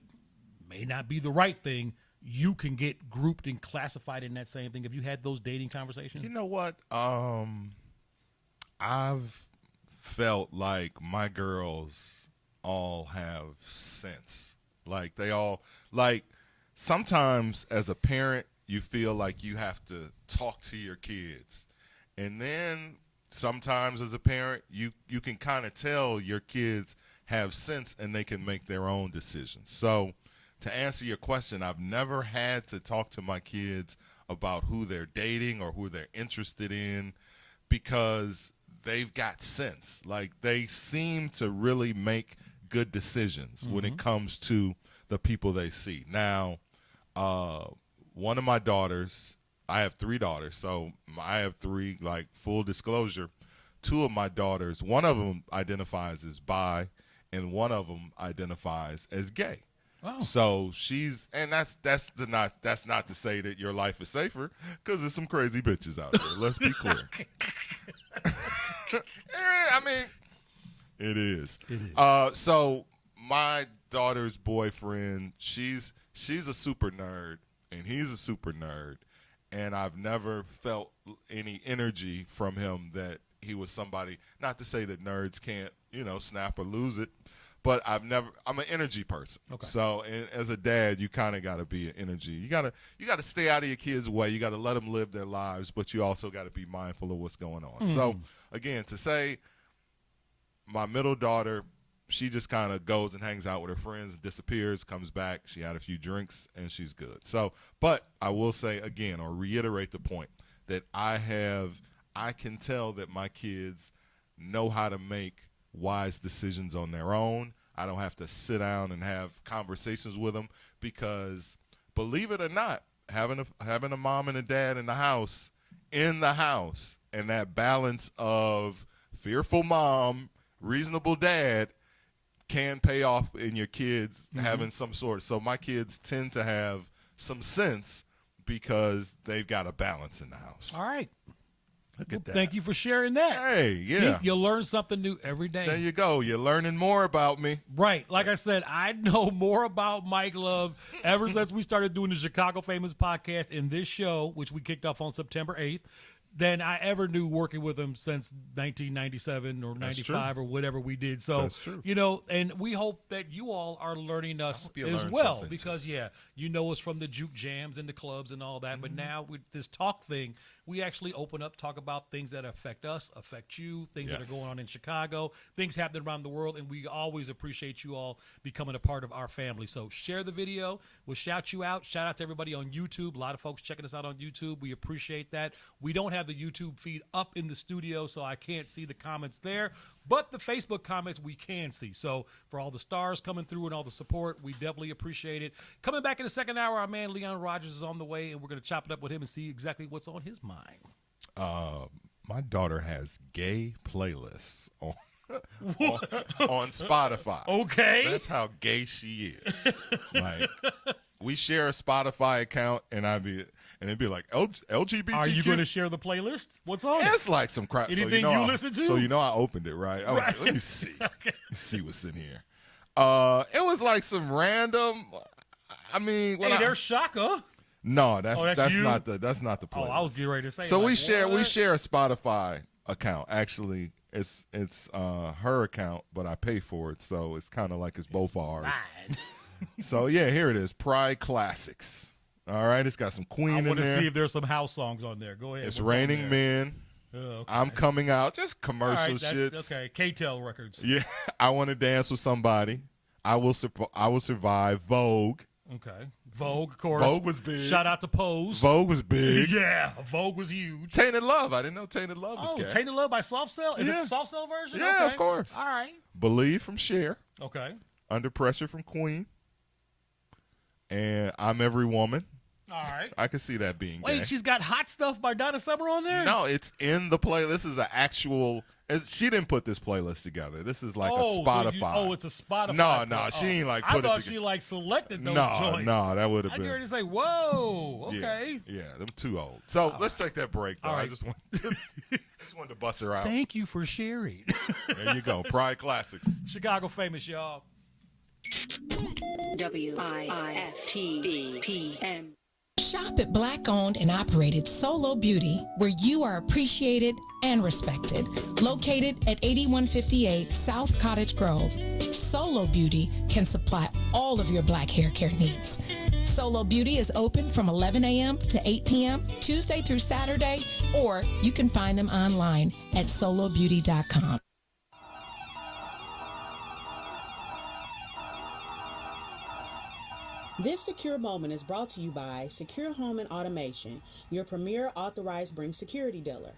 may not be the right thing, you can get grouped and classified in that same thing. Have you had those dating conversations? You know what? I've felt like my girls all have sense. Like they all, like sometimes as a parent, you feel like you have to talk to your kids. And then sometimes as a parent, you can kind of tell your kids have sense and they can make their own decisions. So to answer your question, I've never had to talk to my kids about who they're dating or who they're interested in because they've got sense. Like they seem to really make good decisions when it comes to the people they see. Now, one of my daughters, I have 3 daughters, so I have 3, like full disclosure. 2 of my daughters, one of them identifies as bi and one of them identifies as gay. Oh. So she's, and that's not to say that your life is safer, because there's some crazy bitches out there. Let's be clear. I mean, it is. It is. So my daughter's boyfriend, she's a super nerd and he's a super nerd, and I've never felt any energy from him that he was somebody. Not to say that nerds can't, snap or lose it. But I'm an energy person. Okay. So as a dad, you kind of got to be an energy. You got to stay out of your kids' way. You got to let them live their lives, but you also got to be mindful of what's going on. So again, to say my middle daughter, she just kind of goes and hangs out with her friends, disappears, comes back. She had a few drinks and she's good. So, but I will say again, or reiterate the point that I can tell that my kids know how to make wise decisions on their own. I don't have to sit down and have conversations with them because, believe it or not, having a mom and a dad in the house, and that balance of fearful mom, reasonable dad can pay off in your kids having some sort. So my kids tend to have some sense because they've got a balance in the house. All right. Look at that. Thank you for sharing that. Hey, yeah. See, you learn something new every day. There you go. You're learning more about me. Right. Like I said, I know more about Mike Love ever since we started doing the Chicago Famous podcast in this show, which we kicked off on September 8th, than I ever knew working with him since 1997 or 95 or whatever we did. So, That's true. And we hope that you all are learning us as learn well something, because, you know us from the juke jams and the clubs and all that. But now with this talk thing, we actually open up, talk about things that affect us, affect you, things that are going on in Chicago, things happening around the world, and we always appreciate you all becoming a part of our family. So share the video. We'll shout you out. Shout out to everybody on YouTube. A lot of folks checking us out on YouTube. We appreciate that. We don't have the YouTube feed up in the studio, so I can't see the comments there, but the Facebook comments we can see. So for all the stars coming through and all the support, we definitely appreciate it. Coming back in the second hour, our man Leon Rogers is on the way, and we're going to chop it up with him and see exactly what's on his mind. My daughter has gay playlists on Spotify. Okay. That's how gay she is. Like, we share a Spotify account, and it'd be like LGBTQ. Are you going to share the playlist? What's on it? It's like some crap. Anything you listen to? So I opened it, right? I was like, let me see. Okay. Let's see what's in here. It was like some random. I mean, there's Shaka. No, that's you? not the playlist. Oh, I was getting ready to say. So like, we share a Spotify account. Actually, it's her account, but I pay for it, so it's kind of like it's both ours. So here it is. Pride Classics. All right, it's got some Queen in there. I want to see if there's some house songs on there. Go ahead. It's Raining Men. Okay. I'm Coming Out. Just commercial shits. Okay, K-Tel Records. Yeah, I Want to Dance with Somebody. I Will Survive. Vogue. Okay. Vogue, of course. Vogue was big. Shout out to Pose. Vogue was big. Yeah, Vogue was huge. Tainted Love. I didn't know Tainted Love was gay. Tainted Love by Soft Cell? Is it the Soft Cell version? Yeah, okay. of course. All right. Believe from Cher. Okay. Under Pressure from Queen. And I'm Every Woman. All right. I could see that being Wait, gay. she's got Hot Stuff by Donna Summer on there? No, it's in the playlist. This is an actual. She didn't put this playlist together. This is like a Spotify. It's a Spotify. No, she ain't like put it I thought together. she like selected those No, joints. that would have I been. heard her say, "Whoa, okay." Yeah, them too old. So let's take that break, though. All right. I just wanted to bust her out. Thank you for sharing. There you go. Pride Classics. Chicago Famous, y'all. WIFTBPM. Shop at Black-owned and operated Solo Beauty, where you are appreciated and respected. Located at 8158 South Cottage Grove, Solo Beauty can supply all of your black hair care needs. Solo Beauty is open from 11 a.m. to 8 p.m. Tuesday through Saturday, or you can find them online at solobeauty.com. This secure moment is brought to you by Secure Home and Automation, your premier authorized Bring security dealer.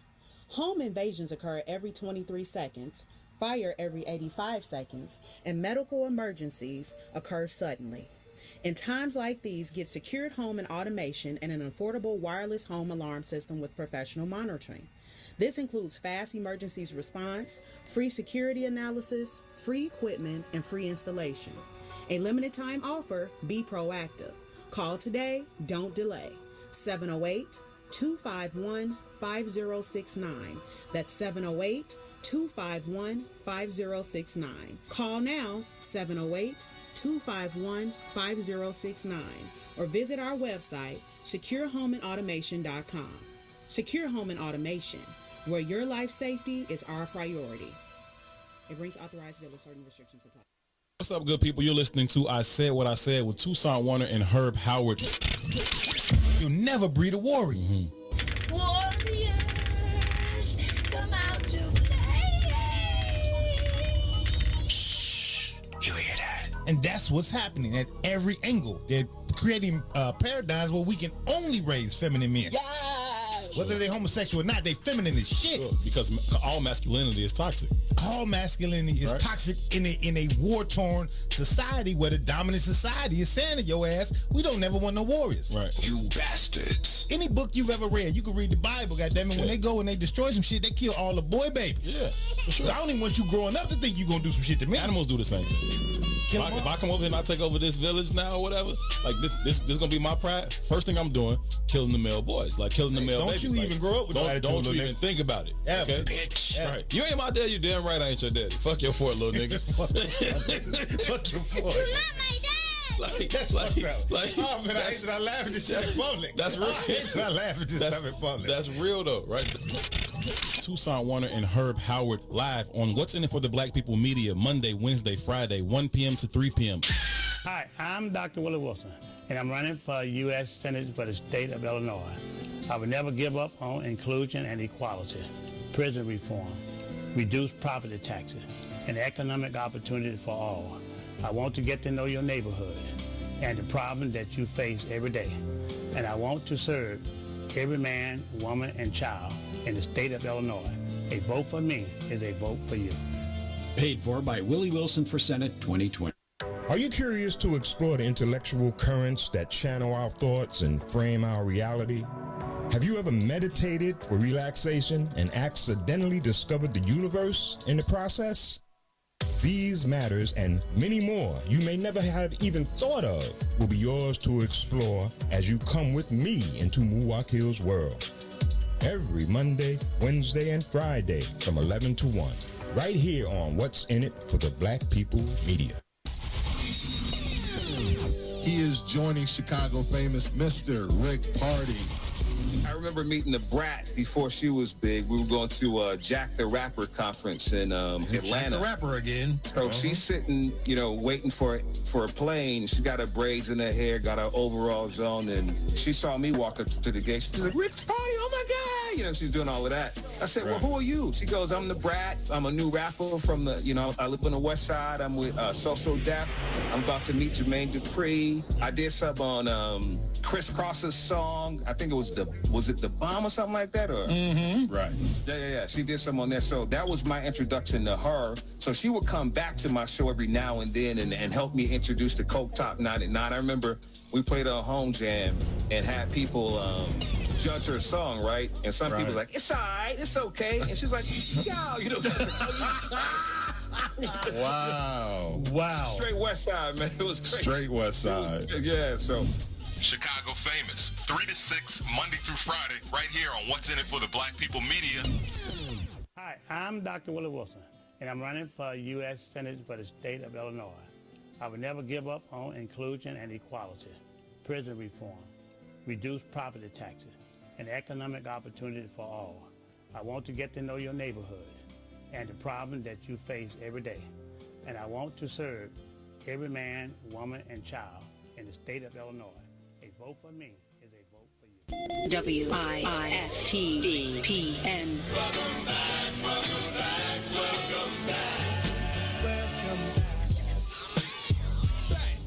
Home invasions occur every 23 seconds, fire every 85 seconds, and medical emergencies occur suddenly. In times like these, get secured home and automation and an affordable wireless home alarm system with professional monitoring. This includes fast emergencies response, free security analysis, free equipment, and free installation. A limited time offer, be proactive. Call today, don't delay. 708-251-5069. That's 708-251-5069. Call now, 708-251-5069. Or visit our website, securehomeandautomation.com. Secure Home and Automation, where your life safety is our priority. It brings authorized dealers, certain restrictions apply. What's up, good people? You're listening to I Said What I Said with Tucson Warner and Herb Howard. You'll never breed a warrior. Warriors, come out to play. Shh. You hear that? And that's what's happening at every angle. They're creating paradigms where we can only raise feminine men. Yes. Whether they're homosexual or not, they feminine as shit. Sure, because all masculinity is toxic. All masculinity is toxic in a war-torn society where the dominant society is saying to your ass, we don't never want no warriors. Right. You bastards. Any book you've ever read, you can read the Bible, goddammit. When they go and they destroy some shit, they kill all the boy babies. Yeah, for sure. I don't even want you growing up to think you're going to do some shit to me. Animals do the same thing. If I come over here and I take over this village now or whatever, like this gonna be my pride. First thing I'm doing, killing the male boys, like killing the male babies. Don't you even grow up with that Don't you little even think about it. Ever. Okay? Bitch. Right. You ain't my daddy, you damn right I ain't your daddy. Fuck your fort, little nigga. Fuck your fort. You're not my dad. Oh man, I hate that I laugh at this shit in public. That's real. I hate that I laugh at this stuff in public. That's real though, right? Tucson Warner and Herb Howard live on What's in It for the Black People Media, Monday, Wednesday, Friday, 1 p.m. to 3 p.m. Hi, I'm Dr. Willie Wilson, and I'm running for U.S. Senate for the state of Illinois. I will never give up on inclusion and equality, prison reform, reduced property taxes, and economic opportunity for all. I want to get to know your neighborhood and the problem that you face every day. And I want to serve every man, woman, and child in the state of Illinois. A vote for me is a vote for you. Paid for by Willie Wilson for Senate 2020. Are you curious to explore the intellectual currents that channel our thoughts and frame our reality? Have you ever meditated for relaxation and accidentally discovered the universe in the process? These matters and many more you may never have even thought of will be yours to explore as you come with me into Muwakil's world. Every Monday, Wednesday, and Friday from 11 to 1, right here on What's in It for the Black People Media. He is joining Chicago famous Mr. Rick Party. I remember meeting the Brat before she was big. We were going to Jack the Rapper conference in Atlanta. Jack the Rapper again. So she's sitting, waiting for a plane. She got her braids in her hair, got her overalls on, and she saw me walk up to the gate. She's like, Rick Party, oh my God! yeah, she's doing all of that. I said, well, who are you? She goes, I'm the Brat. I'm a new rapper from the, I live on the West Side. I'm with So Def. I'm about to meet Jermaine Dupri. I did some on Chris Cross's song. I think it was it The Bomb or something like that? Or Right. Yeah. She did some on there. So that was my introduction to her. So she would come back to my show every now and then and help me introduce the Coke Top 99. I remember we played a home jam and had people judge her song, right? And some people like, it's all right, it's okay. And she's like, yo, Wow. Straight West Side, man. It was crazy. Straight West Side. Yeah, so. Chicago Famous, 3 to 6, Monday through Friday, right here on What's in It for the Black People Media. Hi, I'm Dr. Willie Wilson, and I'm running for U.S. Senate for the state of Illinois. I will never give up on inclusion and equality, prison reform, reduced property taxes, and economic opportunity for all. I want to get to know your neighborhood and the problem that you face every day. And I want to serve every man, woman, and child in the state of Illinois. A vote for me is a vote for you. WIFTDPN. Welcome back, welcome back, welcome back.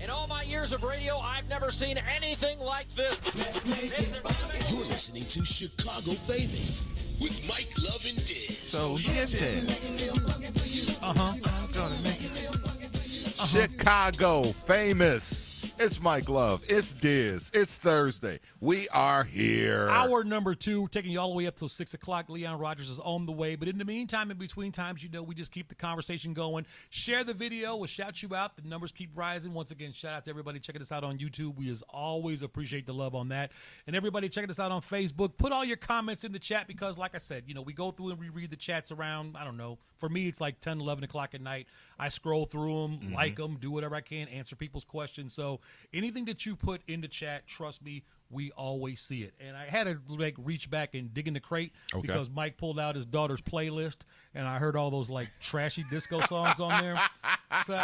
In all my years of radio, I've never seen anything like this. You're listening to Chicago Famous with Mike Love and Dizz. So hit it. Gonna make it. Chicago Famous. It's Mike Love. It's Dizz. It's Thursday. We are here. Hour number 2, taking you all the way up till 6 o'clock. Leon Rogers is on the way. But in the meantime, in between times, we just keep the conversation going. Share the video. We'll shout you out. The numbers keep rising. Once again, shout out to everybody checking us out on YouTube. We as always appreciate the love on that. And everybody checking us out on Facebook. Put all your comments in the chat because, like I said, we go through and we read the chats around, I don't know. For me, it's like 10, 11 o'clock at night. I scroll through them, like them, do whatever I can, answer people's questions. So anything that you put in the chat, trust me, we always see it. And I had to reach back and dig in the crate because Mike pulled out his daughter's playlist, and I heard all those trashy disco songs on there. So,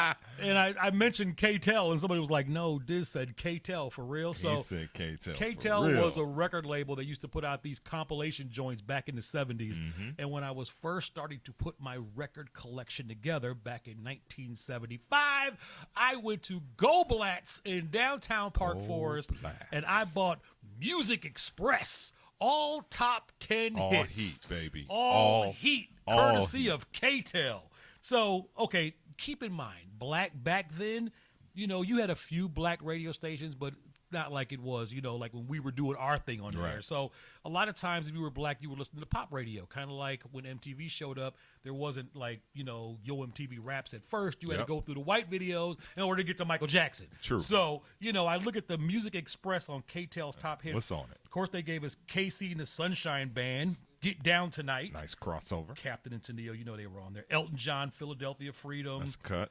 and I mentioned K-Tel, and somebody was like, "No, Dizz said K-Tel for real." So he said K-Tel. K-Tel was a record label that used to put out these compilation joints back in the 70s. And when I was first starting to put my record collection together back in 1975, I went to Goblat's in downtown Park Forest, and I bought Music Express, all top 10 hits. All heat, baby. All heat, courtesy of K-Tel. So, okay, keep in mind, back then, you had a few black radio stations, but not like it was, like when we were doing our thing on there. So a lot of times if you were black, you would listen to pop radio, kind of like when MTV showed up. There wasn't Yo MTV Raps at first. You had to go through the white videos in order to get to Michael Jackson. True. So, I look at the Music Express on K-Tel's top hits. What's on it? Of course, they gave us KC and the Sunshine Band, Get Down Tonight. Nice crossover. Captain and Tennille, they were on there. Elton John, Philadelphia Freedom. That's a cut.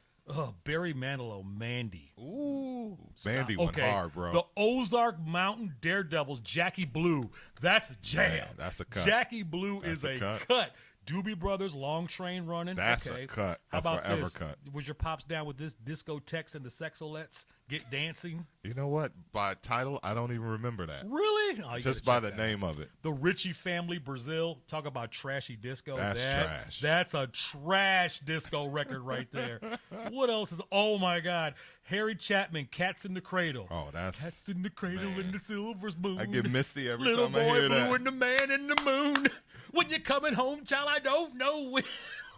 Barry Manilow, Mandy. Ooh, Mandy went hard, bro. The Ozark Mountain Daredevils, Jackie Blue. That's a jam. Yeah, that's a cut. Jackie Blue is a cut. Doobie Brothers, Long Train Running. That's a cut. How about forever this? Cut. Was your pops down with this? Discotheques and the Sexolettes, Get Dancing? You know what? By title, I don't even remember that. Really? Oh, just by the name of it. The Ritchie Family, Brazil. Talk about trashy disco. That's trash. That's a trash disco record right there. What else is? Oh my God, Harry Chapman, Cats in the Cradle. Oh, that's Cats in the Cradle in the silver spoon. I get misty every Little time I hear boy blue that. and the man in the moon. When you're coming home, child, I don't know when.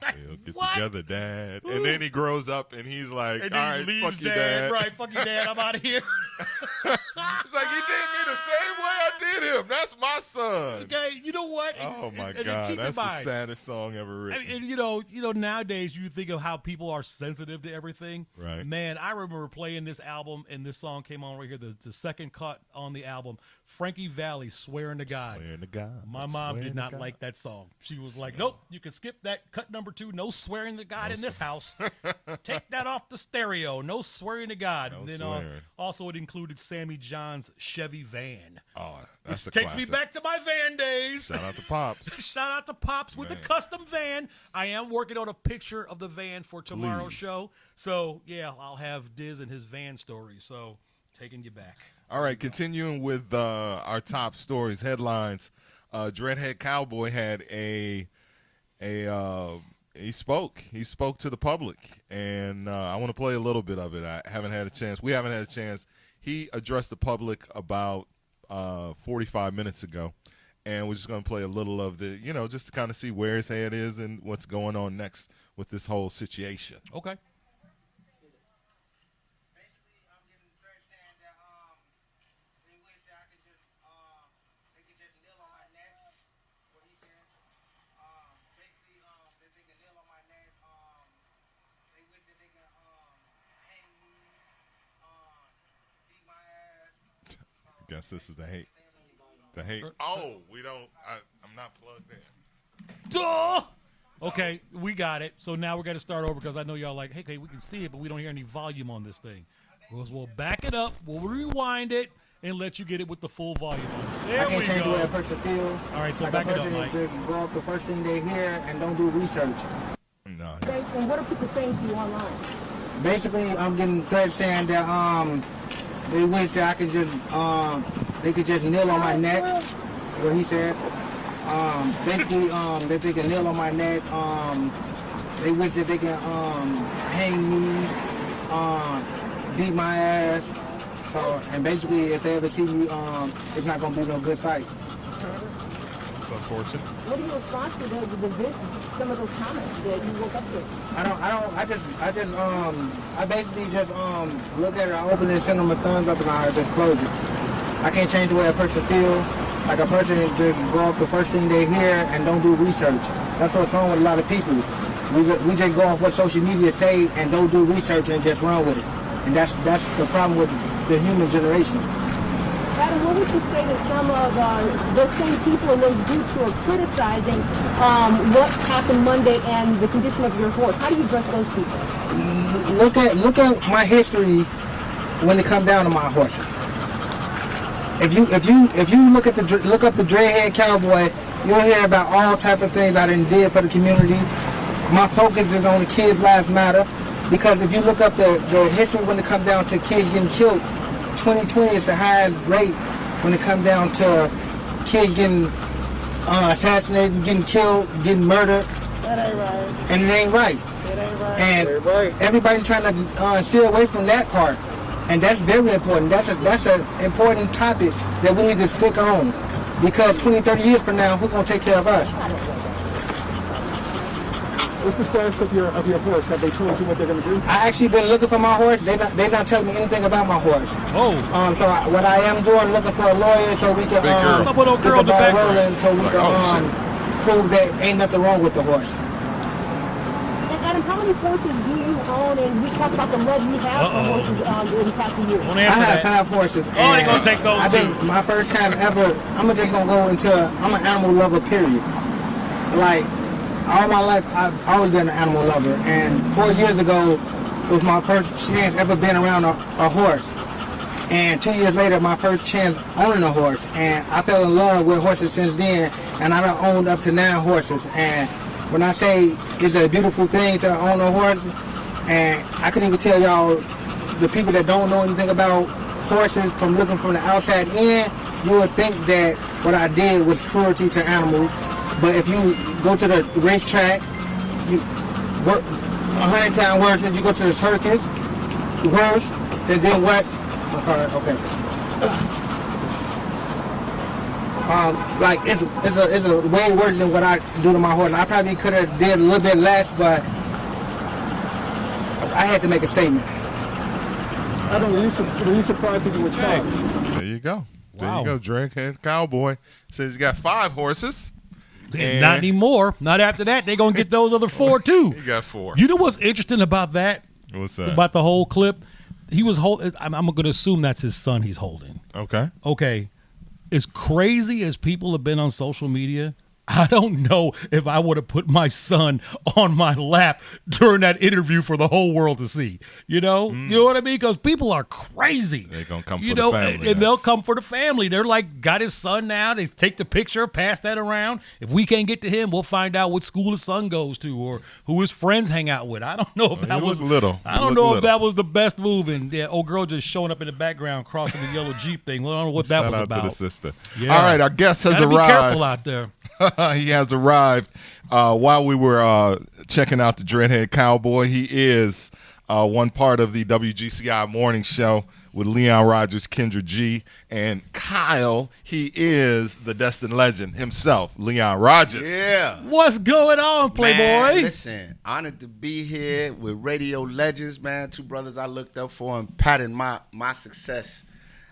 We'll get together, Dad. And then he grows up and he's like, and all then right, he leaves fuck you, Dad. Right, fuck you, Dad. I'm out of here. It's like, he did me the same way I did him. That's my son. Okay, you know what? Oh, my and God. keep That's in the mind, saddest song ever written. And nowadays you think of how people are sensitive to everything. Right. Man, I remember playing this album, and this song came on right here, the second cut on the album, Frankie Valli, Swearing to God. Swearing to God. My mom did not like that song. She was like, nope, you can skip that cut number 2. No swearing to God in this house. Take that off the stereo. No swearing to God. No and then swearing. also it included Sammy John's Chevy van. Oh, that's a Takes classic. me back to my van days. Shout out to Pops. Shout out to Pops with the custom van. I am working on a picture of the van for tomorrow's Please. show. So, yeah, I'll have Dizz and his van story. So, taking you back. All right, continuing with our top stories, headlines. Dreadhead Cowboy had he spoke to the public, and I want to play a little bit of it. We haven't had a chance. He addressed the public about 45 minutes ago, and we're just going to play a little of the, just to kind of see where his head is and what's going on next with this whole situation. Okay. Guess this is the hate. The hate. Oh, I'm not plugged in. Duh! Okay, we got it. So now we're going to start over because I know y'all like, hey, we can see it, but we don't hear any volume on this thing. We'll back it up, we'll rewind it, and let you get it with the full volume on it. There we go. I can't change the way a person feels. All right, so like back it up, Mike. Just go off the first thing they hear and don't do research. No. And what are people saying to you online? Basically, I'm getting threats saying that they wish that I could just they could just kneel on my neck. What he said. Basically, that they can kneel on my neck. They wish that they can hang me, beat my ass. So, and basically, if they ever see me, it's not gonna be no good sight. It's unfortunate. What do you respond to some of those comments that you woke up to? I basically just look at it, I open it, and send them a thumbs up, and I just close it. I can't change the way a person feels. Like a person just go off the first thing they hear and don't do research. That's what's wrong with a lot of people. We just go off what social media say and don't do research and just run with it. And that's the problem with the human generation. Adam, what would you say to some of those same people in those groups who are criticizing what happened Monday and the condition of your horse? How do you address those people? Look at my history when it comes down to my horses. If you look up the Dreadhead Cowboy, you'll hear about all types of things I done did for the community. My focus is on the kids' lives matter, because if you look up the history when it comes down to kids getting killed, 2020 is the highest rate when it comes down to kids getting assassinated, getting killed, getting murdered. That ain't right. And it ain't right. It ain't right. And everybody's trying to steer away from that part. And that's very important. That's an important topic that we need to stick on. Because 20, 30 years from now, who's going to take care of us? What's the status of your horse? Have they told you what they're going to do? I actually been looking for my horse. They're not telling me anything about my horse. Oh. What I am doing, looking for a lawyer so we can get the ball rolling, so we can prove that ain't nothing wrong with the horse. Adam, how many horses do you own? And we talked about the love you have for horses in the past few years. I have 5 horses. Oh, they're going to take those too. My first time ever, I'm just going to go into, I'm an animal lover, period. Like, all my life, I've always been an animal lover. And 4 years ago, it was my first chance ever being around a horse. And 2 years later, my first chance owning a horse. And I fell in love with horses since then. And I done owned up to 9 horses. And when I say it's a beautiful thing to own a horse, and I couldn't even tell y'all, the people that don't know anything about horses, from looking from the outside in, you would think that what I did was cruelty to animals. But if you go to the racetrack, you work 100 times worse. If you go to the circus, worse. And then what? Okay. Like it's a way worse than what I do to my horse. I probably could have did a little bit less, but I had to make a statement. Adam, were you surprised that you were charged? There you go. There Wow. you go. Dreadhead Cowboy says he's got 5 horses. And not anymore. Not after that. They're going to get those other 4 too. He got 4. You know what's interesting about that? What's that? About the whole clip? He was holding. I'm going to assume that's his son he's holding. Okay. Okay. As crazy as people have been on social media, I don't know if I would have put my son on my lap during that interview for the whole world to see. You know what I mean? Because people are crazy. They're gonna come for the family, and they'll come for the family. They're like, got his son now. They take the picture, pass that around. If we can't get to him, we'll find out what school his son goes to or who his friends hang out with. I don't know if that was little. I don't know if that was the best move. And old girl just showing up in the background, crossing the yellow Jeep thing. Well, I don't know what that was about. Shout out to the sister. Yeah. All right, our guest has Gotta arrived. Be careful out there. He has arrived. While we were checking out the Dreadhead Cowboy, he is one part of the WGCI Morning Show with Leon Rogers, Kendra G, and Kyle. He is the Destined Legend himself, Leon Rogers. Yeah. What's going on, Playboy? Man, listen, honored to be here with radio legends, man. Two brothers I looked up for and patting my success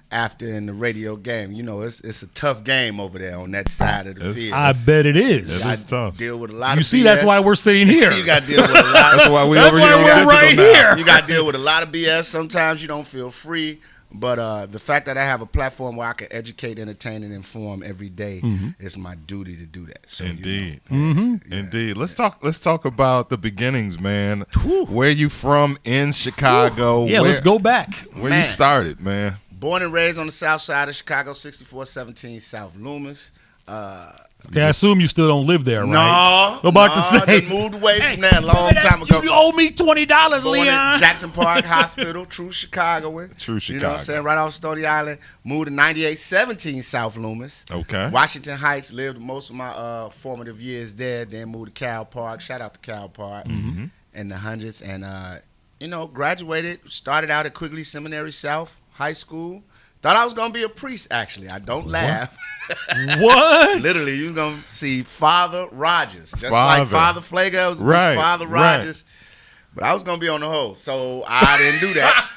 after in the radio game. You know, it's a tough game over there on that side of the field. I bet it is. It's tough. Deal with a lot of You see, BS. that's why we're sitting here. You got to deal with a lot. That's why we That's over why here. we're right here. You got to deal with a lot of BS. Sometimes you don't feel free. But the fact that I have a platform where I can educate, entertain, and inform every day, it's my duty to do that. So, Indeed. You know, yeah. Indeed. Let's talk about the beginnings, man. Where you from in Chicago? Yeah, let's go back. Where you started, man. Born and raised on the south side of Chicago, 6417 South Loomis. Okay, I assume you still don't live there, right? No. I'm about to say. They moved away from that a long time ago. You owe me $20, Born Leon. in Jackson Park Hospital, true Chicagoan. True Chicago. You know what I'm saying? Right off Stony Island. Moved to 9817 South Loomis. Okay. Washington Heights, lived most of my formative years there. Then moved to Cal Park. Shout out to Cal Park in the hundreds. And, graduated, started out at Quigley Seminary South High School. Thought I was going to be a priest, actually. I don't laugh. What? Literally, you was going to see Father Rogers. Just like Father Flager was Father Rogers. But I was going to be on the hole, so I didn't do that.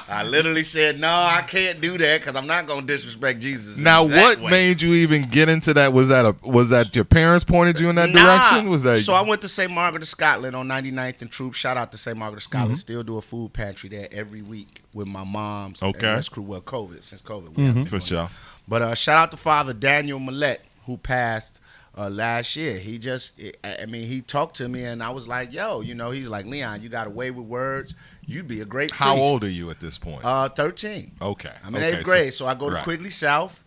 I literally said, no, I can't do that because I'm not going to disrespect Jesus. Now, what made you even get into that? Was that your parents pointed you in that direction? Was that So I went to St. Margaret of Scotland on 99th and Troop. Shout out to St. Margaret of Scotland. Still do a food pantry there every week with my mom's crew. Well, since COVID. For sure. But shout out to Father Daniel Millette, who passed last year. He he talked to me and I was like, yo, he's like, Leon, you got a way with words. You'd be a great priest. How old are you at this point? 13. Okay. I'm in 8th grade, so I go to Quigley South.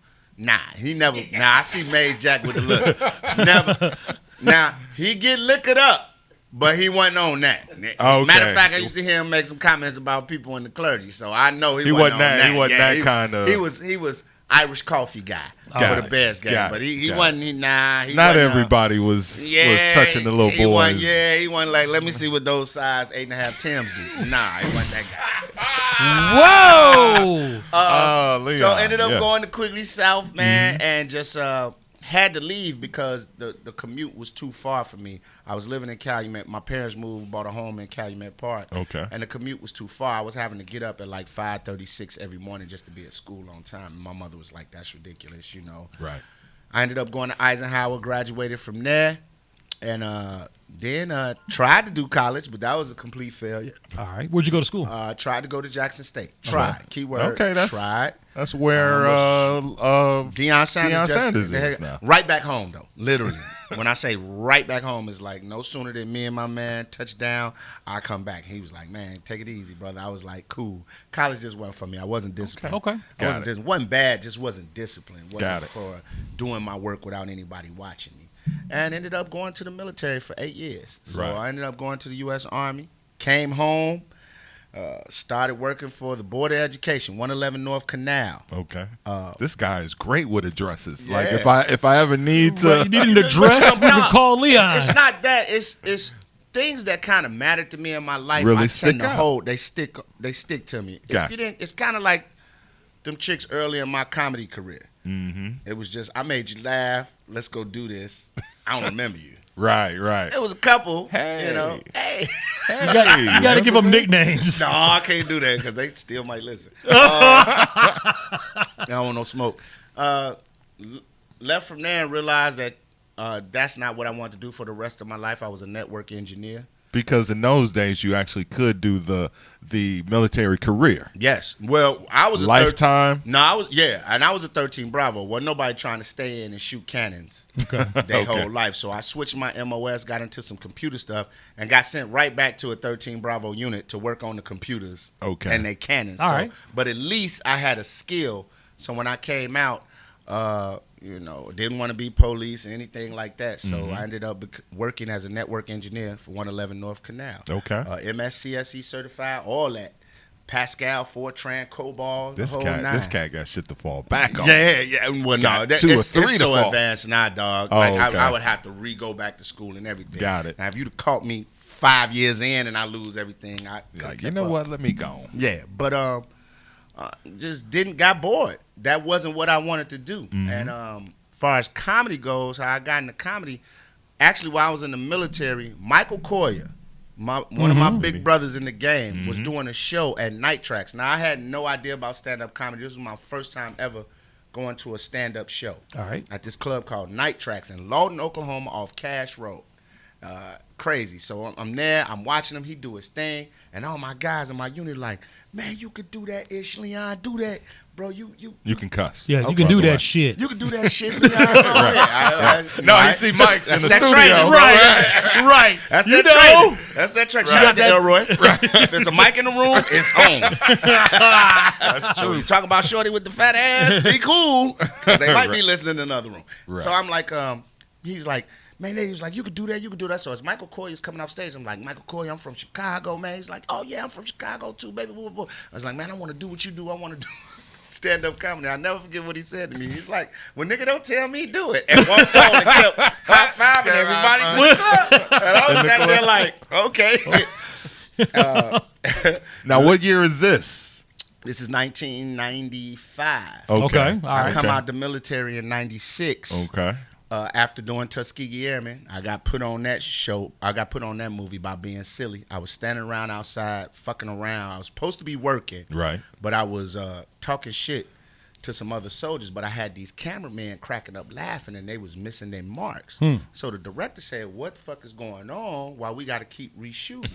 He never. I see Maze Jack with the look. Never. Now, he get liquored up, but he wasn't on that. Okay. Matter of fact, I used to hear him make some comments about people in the clergy, so I know he wasn't on that. He wasn't that kind of. He was Irish coffee guy for the Bears game, but he wasn't. Not everybody was touching the little boys. He wasn't like, let me see what those size 8.5 Tims do. Nah, he wasn't that guy. Whoa! So I ended up going to Quigley South, man, and just had to leave because the commute was too far for me. I was living in Calumet. My parents moved, bought a home in Calumet Park. Okay. And the commute was too far. I was having to get up at like 5:36 every morning just to be at school on time. And my mother was like, that's ridiculous, Right. I ended up going to Eisenhower, graduated from there, and then tried to do college, but that was a complete failure. All right. Where'd you go to school? Tried to go to Jackson State. Tried. Keyword. Okay, tried. That's where Deion Sanders is now. Right back home, though. Literally. When I say right back home, it's like no sooner than me and my man touched down, I come back. He was like, man, take it easy, brother. I was like, cool. College just wasn't for me. I wasn't disciplined. Okay. Wasn't bad, just wasn't disciplined. Got it. For doing my work without anybody watching me. And ended up going to the military for 8 years. So I ended up going to the U.S. Army, came home, started working for the Board of Education, 111 North Canal. Okay. This guy is great with addresses. Yeah. Like if I ever need to, you need an address, we can call Leon. It's not that. It's things that kind of matter to me in my life. Really I stick tend to out. hold. They stick to me. If you didn't, it's kind of like them chicks early in my comedy career. It was just, I made you laugh. Let's go do this. I don't remember you. Right. It was a couple. Hey. Hey. You got to give them nicknames. No, I can't do that because they still might listen. I don't want no smoke. Left from there and realized that that's not what I wanted to do for the rest of my life. I was a network engineer. Because in those days, you actually could do the military career. Yes. Well, I was lifetime. I was a 13 Bravo. Wasn't nobody trying to stay in and shoot cannons their whole life. So I switched my MOS, got into some computer stuff, and got sent right back to a 13 Bravo unit to work on the computers and their cannons. All right. But at least I had a skill. So when I came out, didn't want to be police or anything like that. So I ended up working as a network engineer for 111 North Canal. Okay. MSCSE certified, all that. Pascal, Fortran, COBOL, This the whole nine. This cat got shit to fall back on. Yeah. Well, Got no, 2 or it's 3 to so fall. advanced now, dog. Oh, like okay. I would have to go back to school and everything. Got it. Now, if you'd caught me 5 years in and I lose everything, you know what? Let me go. Yeah, but just got bored. That wasn't what I wanted to do. And as far as comedy goes, how I got into comedy, actually while I was in the military, Michael Coyer, one of my big brothers in the game, was doing a show at Night Tracks. Now, I had no idea about stand-up comedy. This was my first time ever going to a stand-up show. All right. At this club called Night Tracks in Lawton, Oklahoma, off Cash Road. Crazy. So I'm there, I'm watching him, he do his thing, and all my guys in my unit like, man, you could do that, Ish Leon, do that. Bro, you can cuss. Yeah, you can do that shit. You can do that shit, Leon. No, you see Mike's in the studio. Training, right. That's You that know. training. That's that trick. Shout out to Elroy. If there's a mic in the room, it's on. That's true. You talk about Shorty with the fat ass, be cool. They might be listening in another room. Right. So I'm like, he's like, man, he was like, you could do that. So as Michael Coyer's coming off stage, I'm like, Michael Coyer, I'm from Chicago, man. He's like, oh, yeah, I'm from Chicago, too, baby. I was like, man, I want to do what you do. I want to do stand-up comedy. I'll never forget what he said to me. He's like, well, nigga, don't tell me, do it. And one phone and kept high-fiving everybody in the club. And I was standing there like, okay. Now, what year is this? This is 1995. Okay. All right. I come out the military in 96. Okay. After doing Tuskegee Airmen, I got put on that show. I got put on that movie by being silly. I was standing around outside, fucking around. I was supposed to be working. Right. But I was talking shit to some other soldiers. But I had these cameramen cracking up laughing, and they was missing their marks. So the director said, what the fuck is going on while we got to keep reshooting?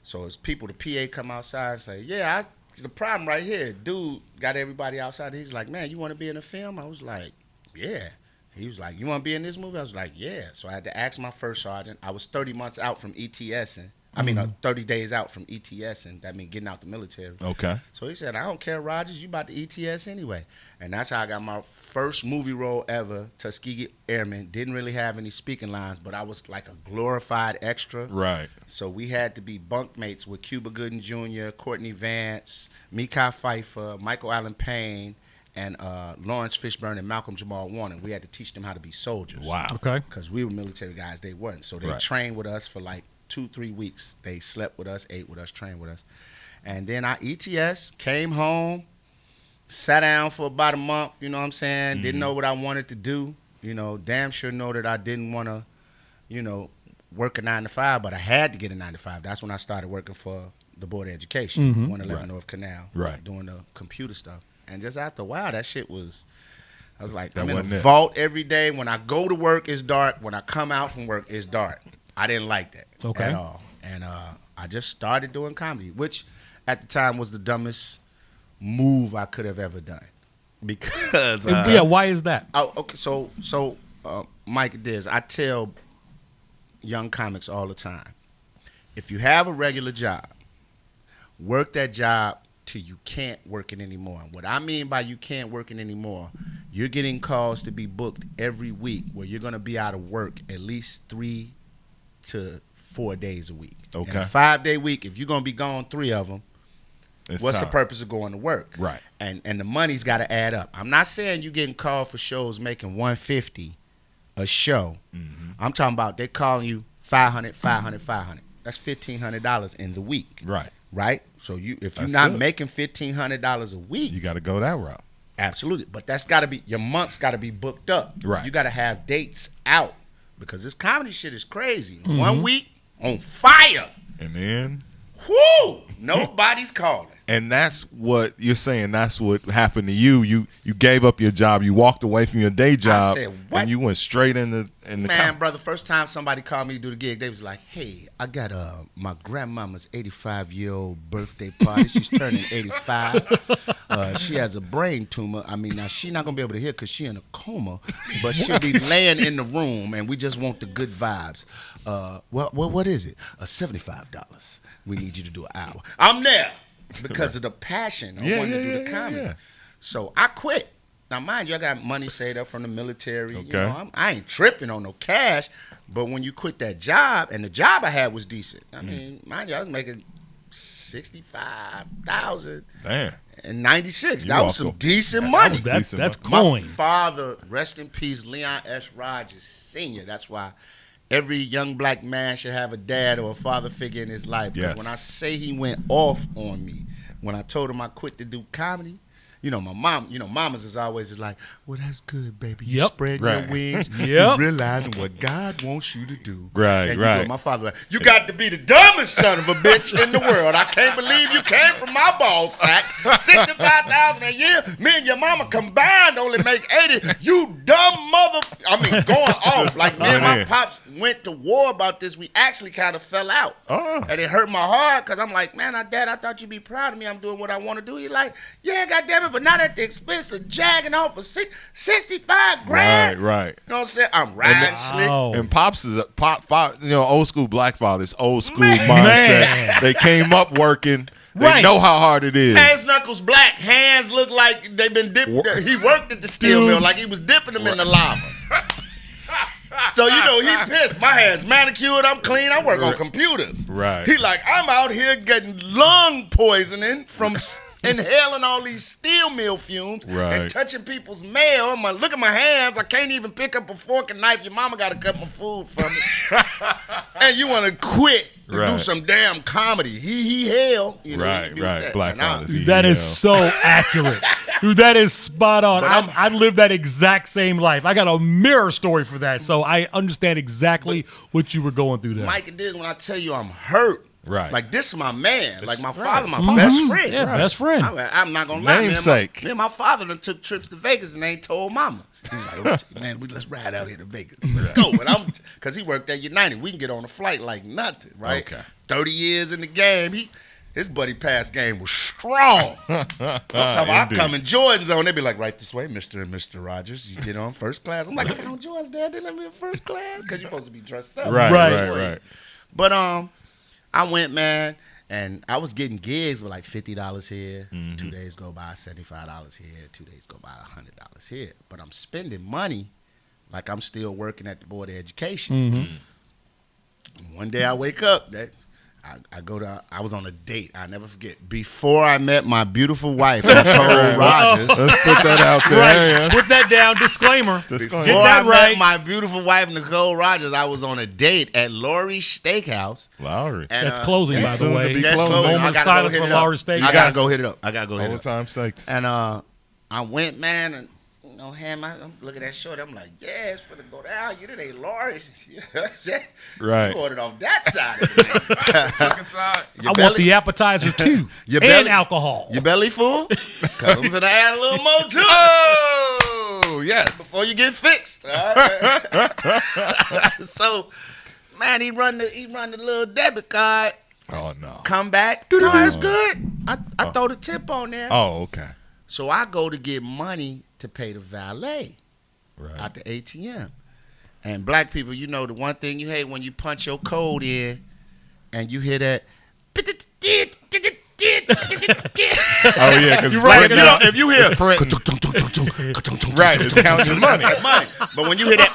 So as people, the PA come outside and say, yeah, the problem right here. Dude got everybody outside. He's like, man, you want to be in a film? I was like, yeah. He was like, you want to be in this movie? I was like, yeah. So I had to ask my first sergeant. I was 30 months out from ETSing. 30 days out from ETSing. That means getting out the military. Okay. So he said, I don't care, Rogers. You about to ETS anyway. And that's how I got my first movie role ever, Tuskegee Airmen. Didn't really have any speaking lines, but I was like a glorified extra. Right. So we had to be bunkmates with Cuba Gooding Jr., Courtney Vance, Mekhi Phifer, Michael Allen Payne, and Lawrence Fishburne and Malcolm Jamal Warner. We had to teach them how to be soldiers. Wow. Okay. Because we were military guys, they weren't. So they trained with us for like 2-3 weeks. They slept with us, ate with us, trained with us. And then I ETS, came home, sat down for about a month, you know what I'm saying? Didn't know what I wanted to do. You know, damn sure know that I didn't want to, work a 9 to 5, but I had to get a 9 to 5. That's when I started working for the Board of Education, 111 North Canal, doing the computer stuff. And just after a while, that shit was, I was like, I'm in the vault every day. When I go to work, it's dark. When I come out from work, it's dark. I didn't like that at all. And I just started doing comedy, which at the time was the dumbest move I could have ever done. Because why is that? Oh, okay. So Mike Dizz, I tell young comics all the time, if you have a regular job, work that job till you can't work it anymore. What I mean by you can't work it anymore, you're getting calls to be booked every week where you're going to be out of work at least 3 to 4 days a week. Okay. In a 5-day week, if you're going to be gone 3 of them, what's the purpose of going to work? Right. And the money's got to add up. I'm not saying you're getting called for shows making $150 a show. I'm talking about they calling you $500. That's $1,500 in the week. Right? So if you're not making $1,500 a week, you got to go that route. Absolutely. But that's got to be, your month's got to be booked up. Right. You got to have dates out because this comedy shit is crazy. 1 week on fire. And then? Whoo! Nobody's calling. And that's what you're saying. That's what happened to you. You gave up your job. You walked away from your day job, and you went straight in the Man, brother, first time somebody called me to do the gig, they was like, hey, I got my grandmama's 85-year-old birthday party. She's turning 85. She has a brain tumor. I mean, now she's not going to be able to hear because she's in a coma, but she'll be laying in the room, and we just want the good vibes. What is it? $75. We need you to do an hour. I'm there because of the passion of wanting to do the comedy. Yeah. So I quit. Now, mind you, I got money saved up from the military. Okay. You know, I ain't tripping on no cash. But when you quit that job, and the job I had was decent. I mean, mind you, I was making $65,000 in '96. That was some decent money. That's coin. My father, rest in peace, Leon S. Rogers Sr. That's why every young black man should have a dad or a father figure in his life. Yes. When I say he went off on me, when I told him I quit to do comedy, you know, my mom, mamas is always like, well, that's good, baby. You spread your wings. You realizing what God wants you to do. Right. My father like, you got to be the dumbest son of a bitch in the world. I can't believe you came from my ball sack. $65,000 a year. Me and your mama combined only make 80. You dumb mother. I mean, going off. Like, me and my pops went to war about this. We actually kind of fell out. Oh. And it hurt my heart because I'm like, man, Dad, I thought you'd be proud of me. I'm doing what I want to do. He's like, yeah, goddamn it. But not at the expense of jagging off for $65,000. Right. You know what I'm saying? I'm riding slick. And Pops is old school black fathers, old school mindset. They came up working. They know how hard it is. Ass knuckles black, hands look like they've been dipped. He worked at the steel mill like he was dipping them in the lava. So, he pissed. My hair's manicured. I'm clean. I work on computers. Right. He like, I'm out here getting lung poisoning from inhaling all these steel mill fumes and touching people's mail. Look at my hands. I can't even pick up a fork and knife. Your mama got to cut my food for me. And you want to quit to do some damn comedy. He hell. Right. Black fathers. That is so accurate. Dude, that is spot on. I lived that exact same life. I got a mirror story for that, so I understand exactly what you were going through there. Mike and Dizz, when I tell you I'm hurt, right? Like, this is my man. Like, my father, my best friend. Yeah, best friend. I'm not going to lie. Namesake. Me and my father done took trips to Vegas and they ain't told mama. He's like, man, let's ride out here to Vegas. Let's go. Because he worked at United. We can get on a flight like nothing, right? Okay. 30 years in the game. His buddy pass game was strong. I come in Jordans on. They be like, right this way, Mr. and Mr. Rogers. You get on first class. I'm like, I get on Jordans, Dad. They let me in first class because you're supposed to be dressed up. Right. But I went, man, and I was getting gigs with like $50 here. 2 days go by, $75 here. 2 days go by, $100 here. But I'm spending money like I'm still working at the Board of Education. One day I wake up, I was on a date. I'll never forget. Before I met my beautiful wife, Nicole Rogers. Let's put that out there. Right. Put that down. Disclaimer. Before I met my beautiful wife, Nicole Rogers, I was on a date at Lowry's Steakhouse. Lowry. That's closing, by the way. That's closing. Moment of silence for Lowry's Steakhouse. I got to go hit it up. All the time sake. And I went, man, and I'm looking at short. I'm like, yeah, it's for to go down. You today, Lawrence. Right. You ordered off that side of the day. I want the appetizer too, and alcohol. Your belly full? Because I'm gonna add a little more to it. Oh, yes. Before you get fixed. So, man, he run the little debit card. Oh no. Come back. No, it's good. I throw the tip on there. Oh, okay. So I go to get money to pay the valet at the ATM. And black people, the one thing you hate when you punch your code in and you hear that. Oh, yeah, because if you hear right, it's counting money. But when you hear that,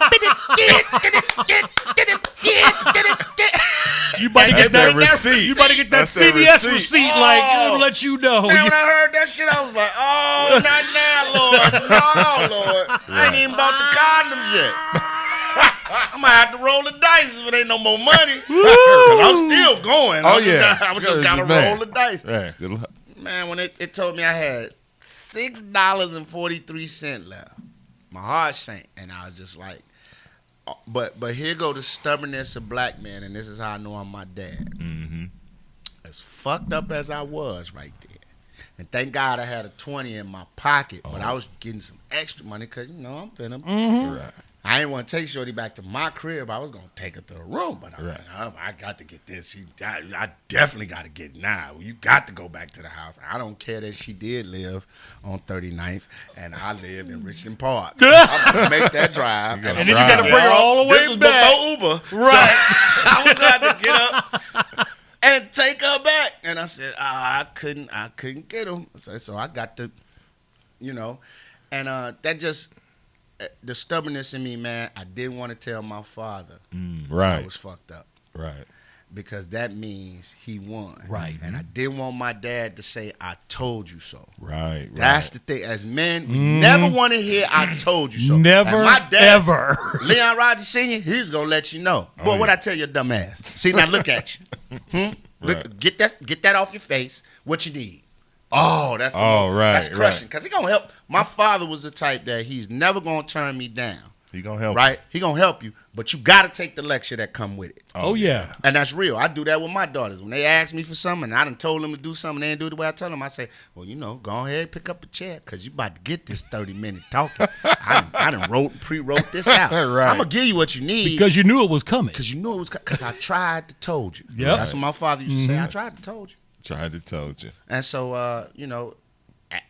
you better get that receipt. You better get that CVS receipt. Like, it'll let you know. Man, when I heard that shit, I was like, oh, not now, Lord. No, Lord. I ain't even bought the condoms yet. I might have to roll the dice if it ain't no more money. Because I'm still going. Oh, I just got to roll the dice. Yeah, good luck. Man, when it told me I had $6.43 left, my heart sank. And I was just like, but here go the stubbornness of black men, and this is how I know I'm my dad. As fucked up as I was right there, And thank God I had a 20 in my pocket, but I was getting some extra money because, I'm finna. Right. I didn't want to take Shorty back to my crib. I was going to take her to the room, but I got to get this. I definitely got to get it now. You got to go back to the house. I don't care that she did live on 39th, and I lived in Richmond Park. I'm going to make that drive. And then you got to bring her all the way this was back. before Uber. Right. So I was going to have to get up and take her back. And I said, I couldn't get him. So I got to, and that just... the stubbornness in me, man, I didn't want to tell my father right. I was fucked up. Right. Because that means he won. Right. And I didn't want my dad to say, I told you so. Right. That's the thing. As men, we never want to hear, I told you so. Never, and my dad, ever. Leon Rogers Sr., he was going to let you know. Boy, what I tell your dumb ass? See, now look at you. Look, get that off your face. What you need? Oh, that's that's crushing. Because he going to help. My father was the type that he's never going to turn me down. He going to help you. He going to help you, but you got to take the lecture that come with it. Oh, yeah. And that's real. I do that with my daughters. When they ask me for something and I done told them to do something, they didn't do it the way I told them, I say, well, go ahead, pick up a chair because you about to get this 30-minute talking. I done pre-wrote this out. Right. I'm going to give you what you need. Because you knew it was coming. Because you knew it was coming. Because I tried to told you. Yep. That's what my father used to say. I tried to told you. Tried to told you. And so,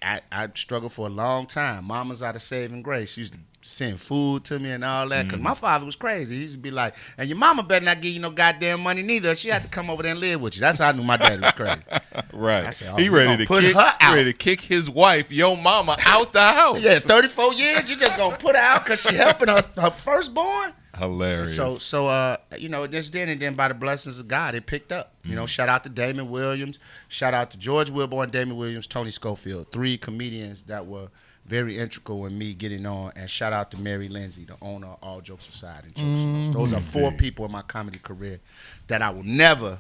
I struggled for a long time. Mama's out of saving grace. She used to send food to me and all that. Because my father was crazy. He used to be like, and your mama better not give you no goddamn money neither. She had to come over there and live with you. That's how I knew my daddy was crazy. Right. I said, he ready to kick his wife, your mama, out the house. Yeah, 34 years, you just going to put her out because she helping her firstborn? Hilarious. So just then and then by the blessings of God, it picked up. Shout out to Damon Williams. Shout out to George Wilborn, Damon Williams, Tony Schofield. 3 comedians that were very integral in me getting on. And shout out to Mary Lindsay, the owner of All Jokes Aside and Jokes Amongst. Those are 4 people in my comedy career that I will never,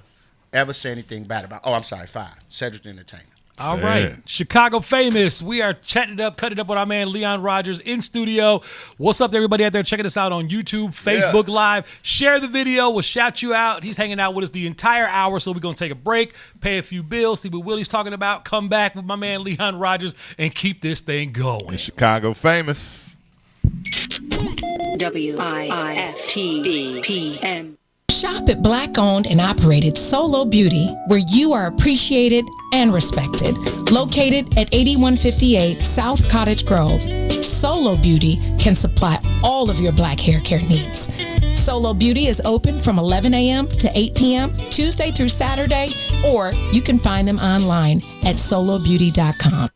ever say anything bad about. Oh, I'm sorry, 5. Cedric the Entertainer. All right. Chicago Famous. We are chatting it up, cutting it up with our man Leon Rogers in studio. What's up to everybody out there checking us out on YouTube, Facebook Live. Share the video. We'll shout you out. He's hanging out with us the entire hour, so we're going to take a break, pay a few bills, see what Willie's talking about, come back with my man Leon Rogers, and keep this thing going. In Chicago Famous. WIFTBPN. Shop at Black-owned and operated Solo Beauty, where you are appreciated and respected. Located at 8158 South Cottage Grove, Solo Beauty can supply all of your black hair care needs. Solo Beauty is open from 11 a.m. to 8 p.m., Tuesday through Saturday, or you can find them online at solobeauty.com.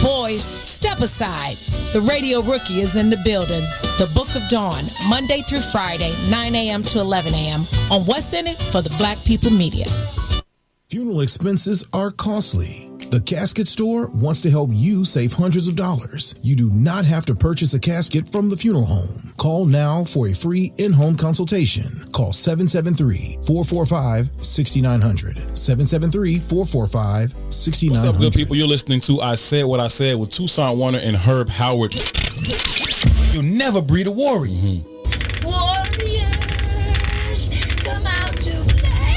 Boys, step aside. The Radio Rookie is in the building. The Book of Dawn, Monday through Friday, 9 a.m. to 11 a.m. on What's In It for the Black People Media. Funeral expenses are costly. The Casket Store wants to help you save hundreds of dollars. You do not have to purchase a casket from the funeral home. Call now for a free in-home consultation. Call 773-445-6900. 773-445-6900. What's up, good people? You're listening to I Said What I Said with Toussaint Warner and Herb Howard. You'll never breed a warrior. Warriors, come out to play.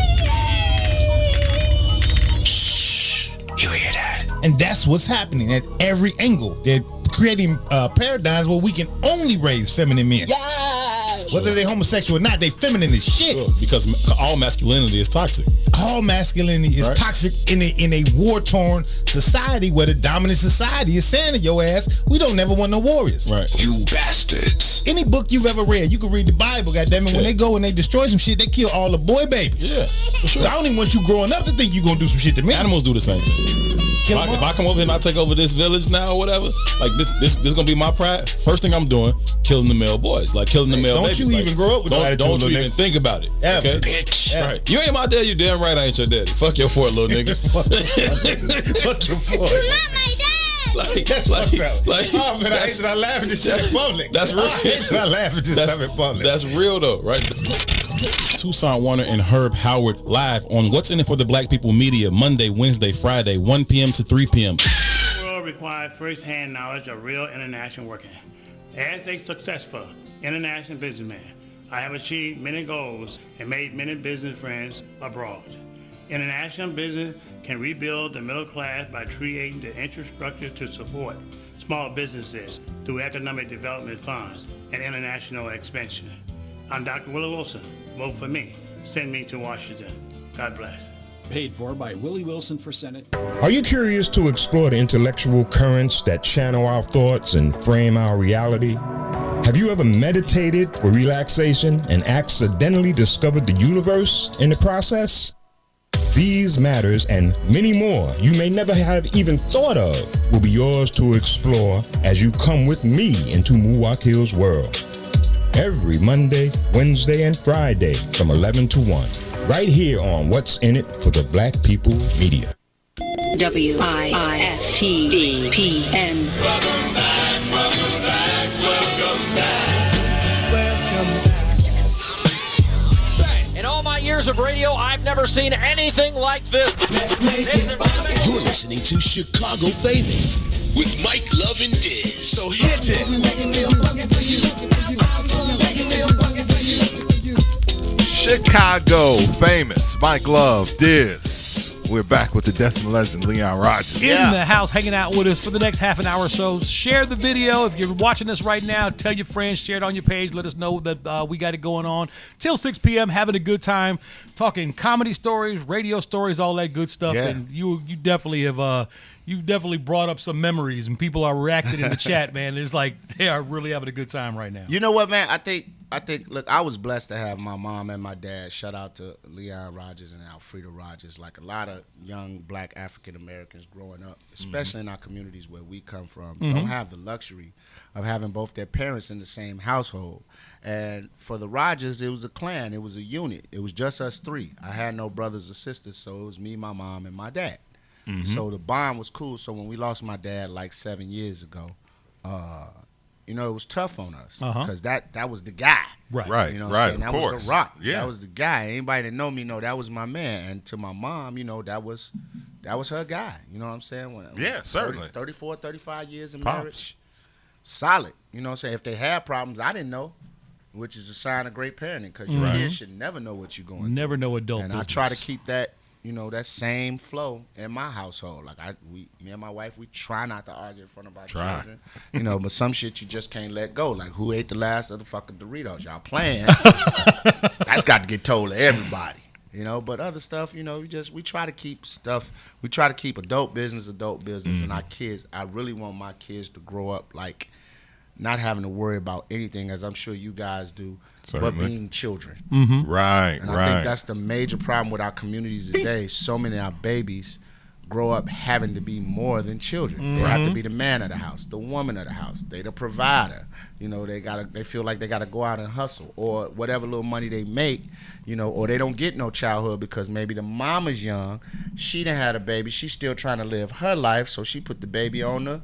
You hear that? And that's what's happening at every angle. They're creating paradigms where we can only raise feminine men. Yes. Whether they're homosexual or not, they feminine as shit. Sure, because all masculinity is toxic. All masculinity is toxic in a war-torn society where the dominant society is saying to your ass, we don't never want no warriors. Right. You bastards. Any book you've ever read, you can read the Bible, goddammit. When they go and they destroy some shit, they kill all the boy babies. Yeah, for sure. I don't even want you growing up to think you're going to do some shit to me. Animals do the same thing. If I come over here and I take over this village now or whatever, like this gonna be my pride. First thing I'm doing, killing the male boys, like killing the male babies. Don't you even grow up with that attitude, Don't you even think about it. Ever. Okay? Bitch. Right. You ain't my daddy, you damn right I ain't your daddy. Fuck your fort, little nigga. Fuck your fort. You're not my dad. Oh man, I hate that I laugh at this shit in public. That's real. I hate that I laugh at this stuff in public. That's real though, right? Toussaint Warner and Herb Howard live on What's In It for the Black People Media, Monday, Wednesday, Friday, 1 p.m. to 3 p.m. The world requires first-hand knowledge of real international working. As a successful international businessman, I have achieved many goals and made many business friends abroad. International business can rebuild the middle class by creating the infrastructure to support small businesses through economic development funds and international expansion. I'm Dr. Willie Wilson. Vote for me. Send me to Washington. God bless. Paid for by Willie Wilson for Senate. Are you curious to explore the intellectual currents that channel our thoughts and frame our reality? Have you ever meditated for relaxation and accidentally discovered the universe in the process? These matters and many more you may never have even thought of will be yours to explore as you come with me into Muwakil's world. Every Monday, Wednesday, and Friday from 11 to 1. Right here on What's in It for the Black People Media. WIFTVPN. Welcome back, welcome back, welcome back. In all my years of radio, I've never seen anything like this. You're listening to Chicago Famous with Mike Love and Dizz. So hit it. Chicago Famous, Mike Love, Dizz. We're back with the Destin legend, Leon Rogers. In the house, hanging out with us for the next half an hour or so. Share the video. If you're watching this right now, tell your friends, share it on your page. Let us know that we got it going on. Till 6 p.m., having a good time, talking comedy stories, radio stories, all that good stuff. Yeah. And you definitely have... You've definitely brought up some memories, and people are reacting in the chat, man. It's like they are really having a good time right now. You know what, man? I think. Look, I was blessed to have my mom and my dad. Shout out to Leon Rogers and Alfreda Rogers. Like a lot of young Black African Americans growing up, especially in our communities where we come from, don't have the luxury of having both their parents in the same household. And for the Rogers, it was a clan. It was a unit. It was just us three. I had no brothers or sisters, so it was me, my mom, and my dad. So the bond was cool. So when we lost my dad like 7 years ago, it was tough on us because that was the guy. Right. You know what right. I'm saying? That was the rock. Yeah. That was the guy. Anybody that know me know that was my man. And to my mom, that was her guy. You know what I'm saying? Yeah, certainly. 34, 35 years of marriage. Solid. You know what I'm saying? If they had problems, I didn't know, which is a sign of great parenting because your kids should never know what you're going through. Never know adult business. I try to keep that, that same flow in my household. Like me and my wife, we try not to argue in front of our children. But some shit you just can't let go. Like who ate the last of the fucking Doritos? Y'all playing. That's got to get told to everybody. But other stuff, we try to keep stuff. We try to keep adult business. And our kids, I really want my kids to grow up like not having to worry about anything, as I'm sure you guys do, but being children. Right, and I think that's the major problem with our communities today. So many of our babies grow up having to be more than children. They have to be the man of the house, the woman of the house. They the provider. They feel like they gotta go out and hustle, or whatever little money they make, or they don't get no childhood because maybe the mama's young, she done had a baby, she's still trying to live her life, so she put the baby on the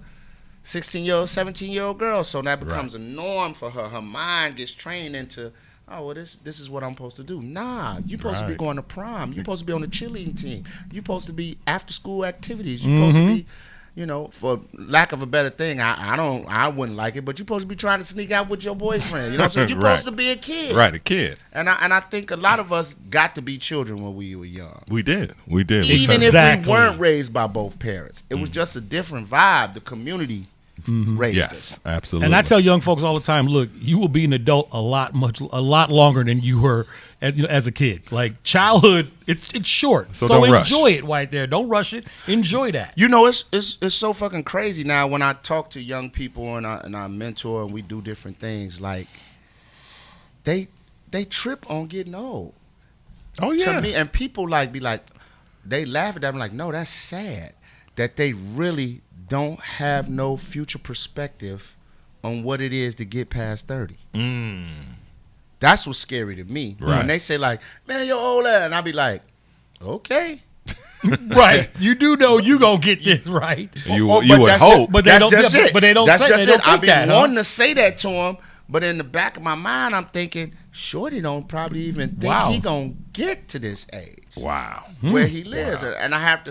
16-year-old, 17-year-old girl, so that becomes a norm for her. Her mind gets trained into, this is what I'm supposed to do. Nah, you're supposed to be going to prom. You're supposed to be on the cheerleading team. You're supposed to be after-school activities. You're supposed to be, for lack of a better thing, I wouldn't like it, but you're supposed to be trying to sneak out with your boyfriend. You know what I'm saying? You're supposed to be a kid. Right, a kid. And I think a lot of us got to be children when we were young. We did. Even if we weren't raised by both parents. It was just a different vibe. The community raised us. Absolutely. And I tell young folks all the time, look, you will be an adult a lot longer than you were as a kid. Like childhood, it's short. So don't enjoy rush it right there. Don't rush it. Enjoy that. It's so fucking crazy now when I talk to young people and I mentor and we do different things. Like they trip on getting old. Oh yeah. To me, and people be like, they laugh at that. I'm like, no, that's sad that they really don't have no future perspective on what it is to get past 30. That's what's scary to me. When they say like, man, you're older, and I be like, okay. Right. You do know you gonna get this right. You would hope. But they don't. That's just it. But they don't. That's say, just they it. don't I think be that, wanting to say that to him, but in the back of my mind, I'm thinking, Shorty don't probably even think he gonna get to this age. Wow. Where he lives, and I had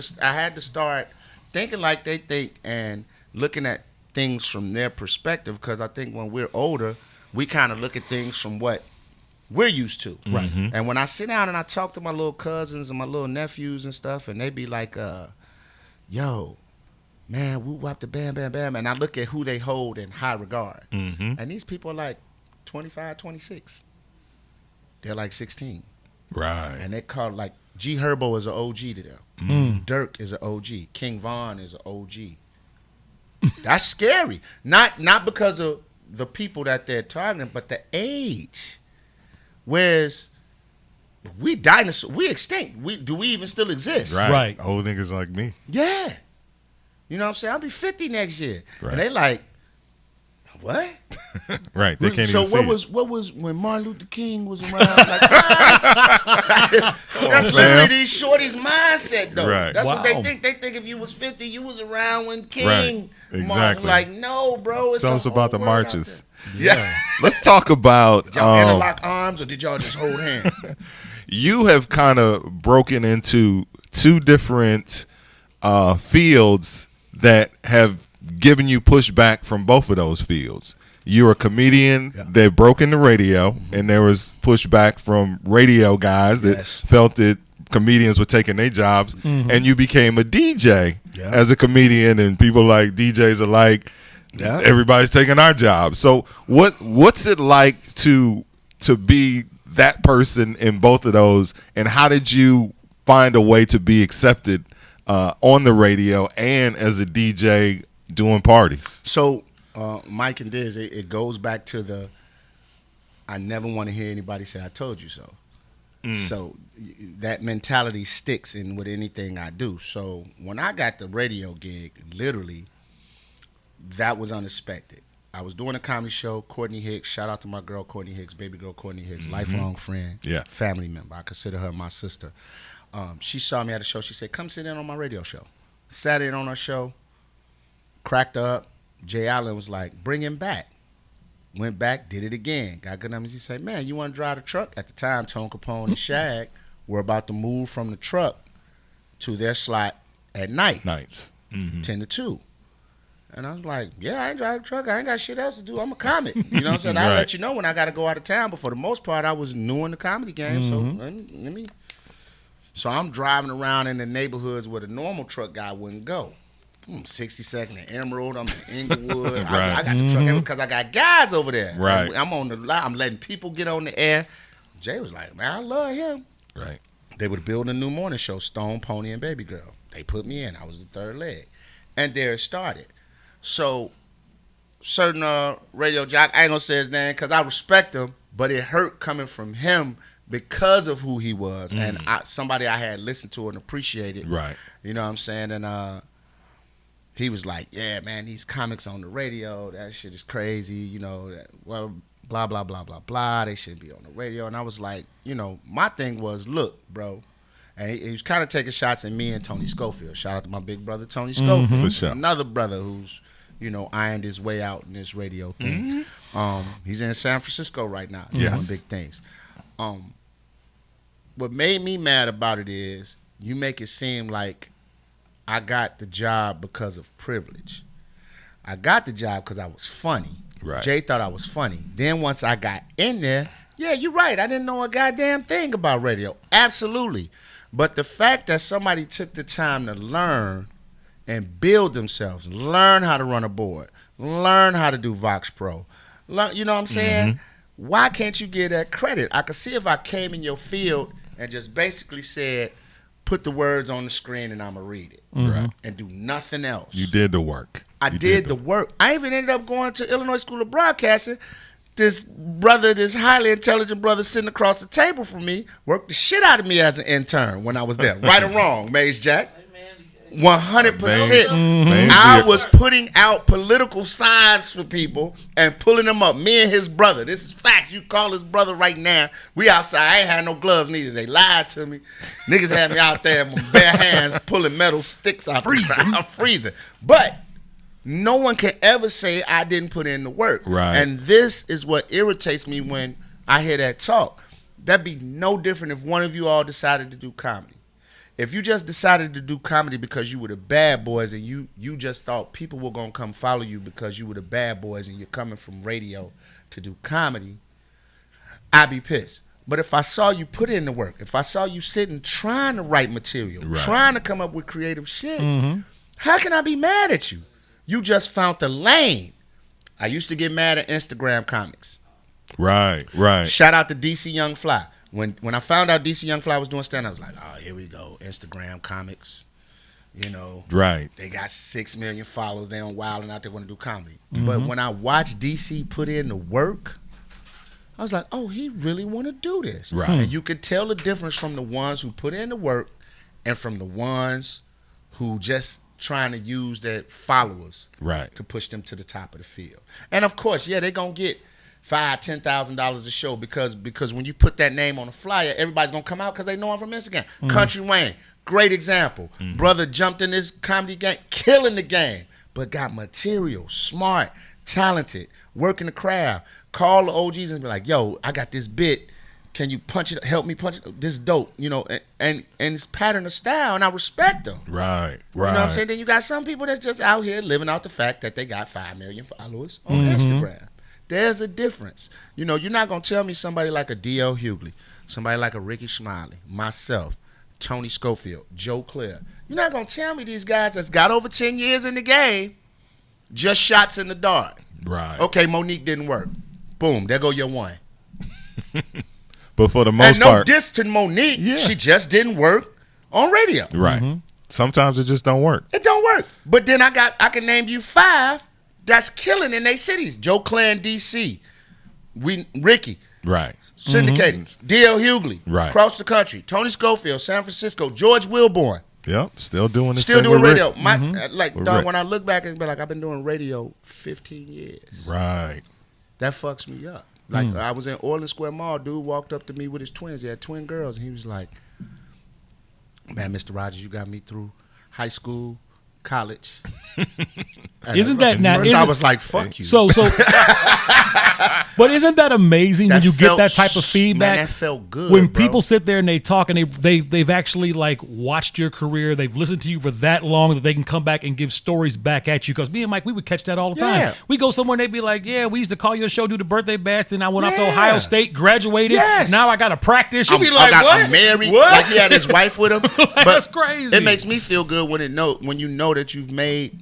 to start thinking like they think and looking at things from their perspective, because I think when we're older, we kind of look at things from what we're used to. Right. Mm-hmm. And when I sit down and I talk to my little cousins and my little nephews and stuff, and they be like, yo, man, woo wop the bam, bam, bam. And I look at who they hold in high regard. Mm-hmm. And these people are like 25, 26. They're like 16. Right. And they call like G Herbo is an OG to them. Mm. Dirk is an OG. King Von is an OG. That's scary. Not because of the people that they're targeting, but the age. Whereas we dinosaurs, we extinct. Do we even still exist? Right. Old niggas like me. Yeah. You know what I'm saying? I'll be 50 next year. Right. And they like, what? Right. They can't so even see it. what was when Martin Luther King was around? Like, that's literally these shorties' mindset, though. Right. That's what they Wow. think. They think if you was 50, you was around when King. Right. Martin. Exactly. Like, no, bro. It's Tell a us about whole the world out marches. there. Yeah. Let's talk about Did y'all interlock arms or did y'all just hold hands? you have kind of broken into two different fields that have given you pushback from both of those fields. You're a comedian that broke into radio, and there was pushback from radio guys that felt that comedians were taking their jobs, and you became a DJ as a comedian, and people like DJs are like, everybody's taking our job. So what's it like to be that person in both of those, and how did you find a way to be accepted on the radio and as a DJ doing parties? So, Mike and Dizz, it goes back to I never want to hear anybody say I told you so. So that mentality sticks in with anything I do. So when I got the radio gig, literally, that was unexpected. I was doing a comedy show, Courtney Hicks, shout out to my girl Courtney Hicks, baby girl Courtney Hicks, lifelong friend, family member. I consider her my sister. She saw me at a show. She said, come sit in on my radio show. Sat in on her show, cracked up. Jay Allen was like, bring him back. Went back, did it again. Got good numbers. He said, man, you want to drive the truck? At the time, Tone Capone and Shag were about to move from the truck to their slot at night. Nights. 10 to 2. And I was like, yeah, I ain't driving the truck. I ain't got shit else to do. I'm a comic. You know what I'm saying? I'll let you know when I got to go out of town. But for the most part, I was new in the comedy game. So let me. So I'm driving around in the neighborhoods where the normal truck guy wouldn't go. I'm 62nd and Emerald. I'm in Inglewood. I got the truck because I got guys over there. Right. I'm on the line. I'm letting people get on the air. Jay was like, man, I love him. Right. They would build a new morning show, Stone, Pony, and Baby Girl. They put me in. I was the third leg. And there it started. So certain radio jock, I ain't going to say his name because I respect him, but it hurt coming from him because of who he was. And somebody I had listened to and appreciated. Right. You know what I'm saying? And he was like, yeah, man, these comics on the radio, that shit is crazy. You know, well, blah, blah, blah, blah, blah. They shouldn't be on the radio. And I was like, you know, my thing was, look, bro. And he was kind of taking shots at me and Tony Schofield. Shout out to my big brother, Tony Schofield. For sure. Another brother who's, you know, ironed his way out in this radio thing. He's in San Francisco right now. He's doing big things. What made me mad about it is you make it seem like I got the job because of privilege. I got the job because I was funny. Right. Jay thought I was funny. Then once I got in there, yeah, you're right. I didn't know a goddamn thing about radio. Absolutely. But the fact that somebody took the time to learn and build themselves, learn how to run a board, learn how to do Vox Pro, you know what I'm saying? Why can't you give that credit? I could see if I came in your field and just basically said, put the words on the screen and I'm going to read it. Right. And do nothing else. You did the work. I did the work. I even ended up going to Illinois School of Broadcasting. This brother, this highly intelligent brother sitting across the table from me, worked the shit out of me as an intern when I was there. Right or wrong, Maze Jack? 100%. I was putting out political signs for people and pulling them up. Me and his brother. This is facts. You call his brother right now. We outside. I ain't had no gloves neither. They lied to me. Niggas had me out there with bare hands pulling metal sticks out. I'm freezing. But no one can ever say I didn't put in the work. Right. And this is what irritates me when I hear that talk. That'd be no different if one of you all decided to do comedy. If you just decided to do comedy because you were the bad boys and you just thought people were going to come follow you because you were the bad boys and you're coming from radio to do comedy, I'd be pissed. But if I saw you put in the work, if I saw you sitting trying to write material, trying to come up with creative shit, how can I be mad at you? You just found the lane. I used to get mad at Instagram comics. Right. Shout out to DC Young Fly. When I found out DC Young Fly was doing stand-up, I was like, oh, here we go, Instagram comics. You know, they got 6 million followers. They on Wild and out there want to do comedy. But when I watched DC put in the work, I was like, oh, he really want to do this. Right. And you could tell the difference from the ones who put in the work and from the ones who just trying to use their followers to push them to the top of the field. And of course, they're going to get $5,000-$10,000 a show because when you put that name on a flyer, everybody's going to come out because they know I'm from Instagram. Country Wayne, great example. Brother jumped in this comedy game, killing the game, but got material, smart, talented, working the crowd. Call the OGs and be like, yo, I got this bit. Can you punch it? Help me punch it. This dope, you know, and it's pattern of style, and I respect them. Right. You know what I'm saying? Then you got some people that's just out here living out the fact that they got 5 million followers on Instagram. There's a difference. You know, you're not going to tell me somebody like a D.L. Hughley, somebody like a Ricky Smiley, myself, Tony Schofield, Joe Clair. You're not going to tell me these guys that's got over 10 years in the game, just shots in the dark. Right. Okay, Monique didn't work. Boom, there go your one. But for the most part. And no diss to Monique, she just didn't work on radio. Right. Sometimes it just don't work. It don't work. But then I can name you 5 that's killing in their cities. Joe Clair in D.C., Ricky. Right. Syndicated. D.L. Hughley. Right. Across the country. Tony Schofield, San Francisco. George Wilborn. Yep. Still doing this. Still doing radio. Rick. When I look back and be like, I've been doing radio 15 years. Right. That fucks me up. Like I was in Orland Square Mall. Dude walked up to me with his twins. He had twin girls, and he was like, "Man, Mr. Rogers, you got me through high school, college." Isn't that now? I was like, "Fuck you." So, but isn't that amazing when you get that type of feedback? Man, that felt good. When people sit there and they talk and they've actually like watched your career, they've listened to you for that long that they can come back and give stories back at you. Because me and Mike, we would catch that all the time. We go somewhere and they'd be like, "Yeah, we used to call your show, do the birthday bash, then I went off to Ohio State, graduated. Now I got to practice." You'd be like, "What? I'm married." What? Like he had his wife with him. But that's crazy. It makes me feel good when you know that you've made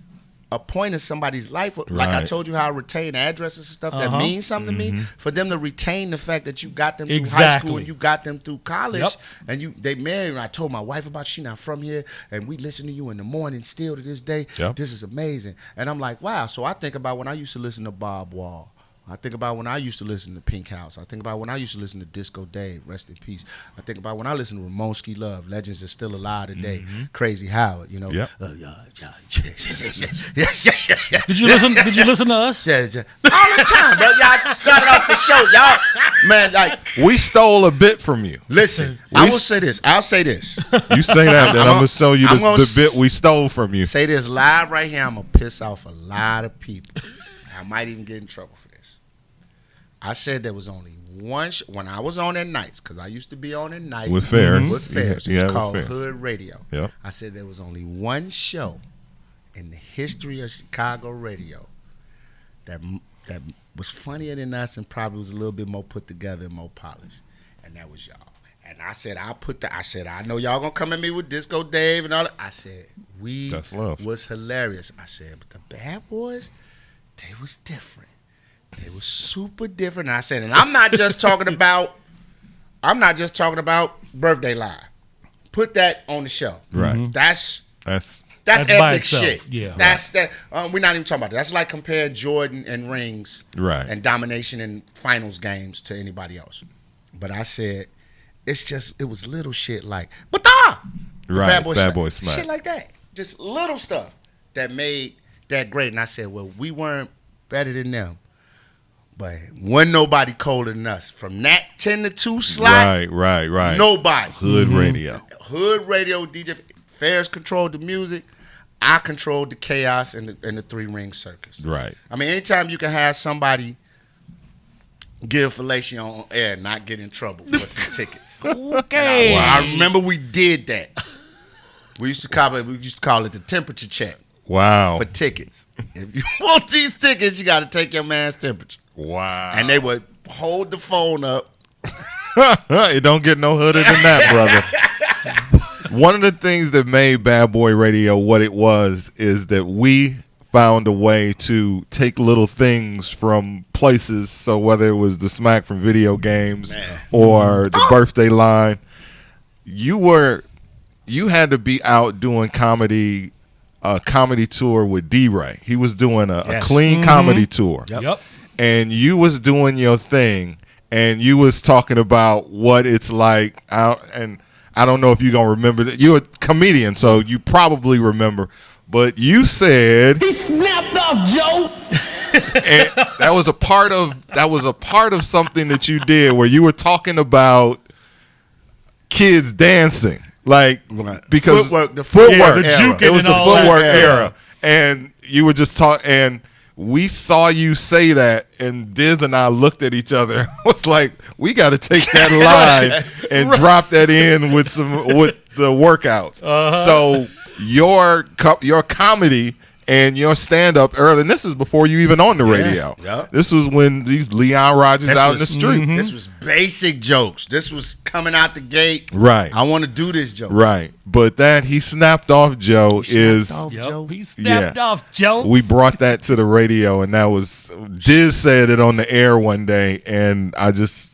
a point in somebody's life. Like I told you how I retain addresses and stuff that means something to me. For them to retain the fact that you got them through high school and you got them through college and they married, and I told my wife about she not from here and we listen to you in the morning still to this day. This is amazing. And I'm like, wow. So I think about when I used to listen to Bob Wall. I think about when I used to listen to Pink House. I think about when I used to listen to Disco Dave, rest in peace. I think about when I listen to Ramonski Love, legends are still alive today. Crazy Howard, you know. Did you listen to us? Yeah. All the time, bro. Y'all started off the show, y'all. Man, like we stole a bit from you. Listen, I will say this. I'll say this. You say that, then I'm gonna show you the bit we stole from you. Say this live right here. I'm gonna piss off a lot of people. I might even get in trouble for this. I said there was only one when I was on at nights, because I used to be on at nights with Fairs. With Fairs. It was called Fairs. Hood Radio. Yep. I said there was only one show in the history of Chicago radio that was funnier than us and probably was a little bit more put together and more polished, and that was y'all. And I said I know y'all gonna come at me with Disco Dave and all that. I said That's love. Was hilarious. I said, but the Bad Boys, they was different. They were super different. And I said, and I'm not just talking about Birthday Live. Put that on the show. Right. That's That's epic shit. Yeah. That's that. We're not even talking about that. That's like comparing Jordan and rings, right, and domination in finals games to anybody else. But I said, it was little shit like, right, Bad Boy Smack, shit like that. Just little stuff that made that great. And I said, well, we weren't better than them, but wasn't nobody colder than us. From that 10 to 2 slot, right. Nobody. Hood radio, DJ Fairs controlled the music. I controlled the chaos and the 3-ring circus. Right. I mean, anytime you can have somebody give fellatio on air and not get in trouble for some tickets. Okay. I remember we did that. We used to call it the temperature check. Wow. For tickets. If you want these tickets, you got to take your man's temperature. Wow. And they would hold the phone up It don't get no hooder than that, brother. One of the things that made Bad Boy Radio what it was is that we found a way to take little things from places. So whether it was the smack from video games or the birthday line, you had to be out doing comedy tour with D-Ray. He was doing a clean comedy tour. Yep. And you was doing your thing, and you was talking about what it's like out. And I don't know if you're going to remember that. You're a comedian, so you probably remember. But you said He snapped off, Joe. and that was a part of something that you did where you were talking about kids dancing. Like, because the footwork the era. juking It was and the all footwork that. era. And you were just talking, and we saw you say that, and Diz and I looked at each other. I was like, we got to take that line and drop that in with the workouts. So your comedy and your stand-up early, and this is before you even on the radio. Yep. This was when these Leon Rogers out in the street. This was basic jokes. This was coming out the gate. Right. I want to do this joke. Right. But that he snapped off Joe is He snapped off Joe. we brought that to the radio, and that was Diz said it on the air one day, and I just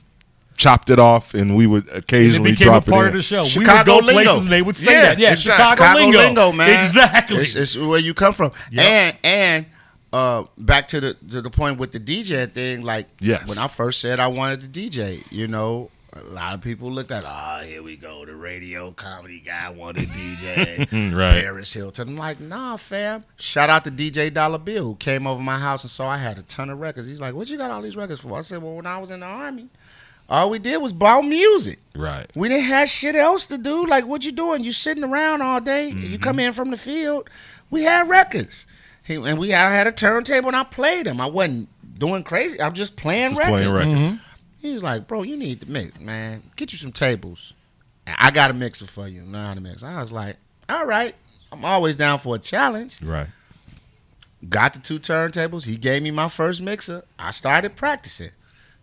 chopped it off, and we would occasionally it became drop a part it of in. the show. Chicago we would go lingo. places and they would say that. Yeah, exactly. Chicago lingo. Man. Exactly. It's where you come from. Yep. And back to the point with the DJ thing. Like when I first said I wanted to DJ, a lot of people looked at, here we go, the radio comedy guy wanted to DJ. Right. Paris Hilton. I'm like, nah, fam. Shout out to DJ Dollar Bill, who came over my house and saw I had a ton of records. He's like, what you got all these records for? I said, well, when I was in the Army, all we did was bought music. Right. We didn't have shit else to do. Like, what you doing? You sitting around all day. You come in from the field. We had records. I had a turntable, and I played them. I wasn't doing crazy. I'm just playing records. He was like, bro, you need to mix, man. Get you some tables. I got a mixer for you. Know how to mix. I was like, all right. I'm always down for a challenge. Right. Got the 2 turntables. He gave me my first mixer. I started practicing.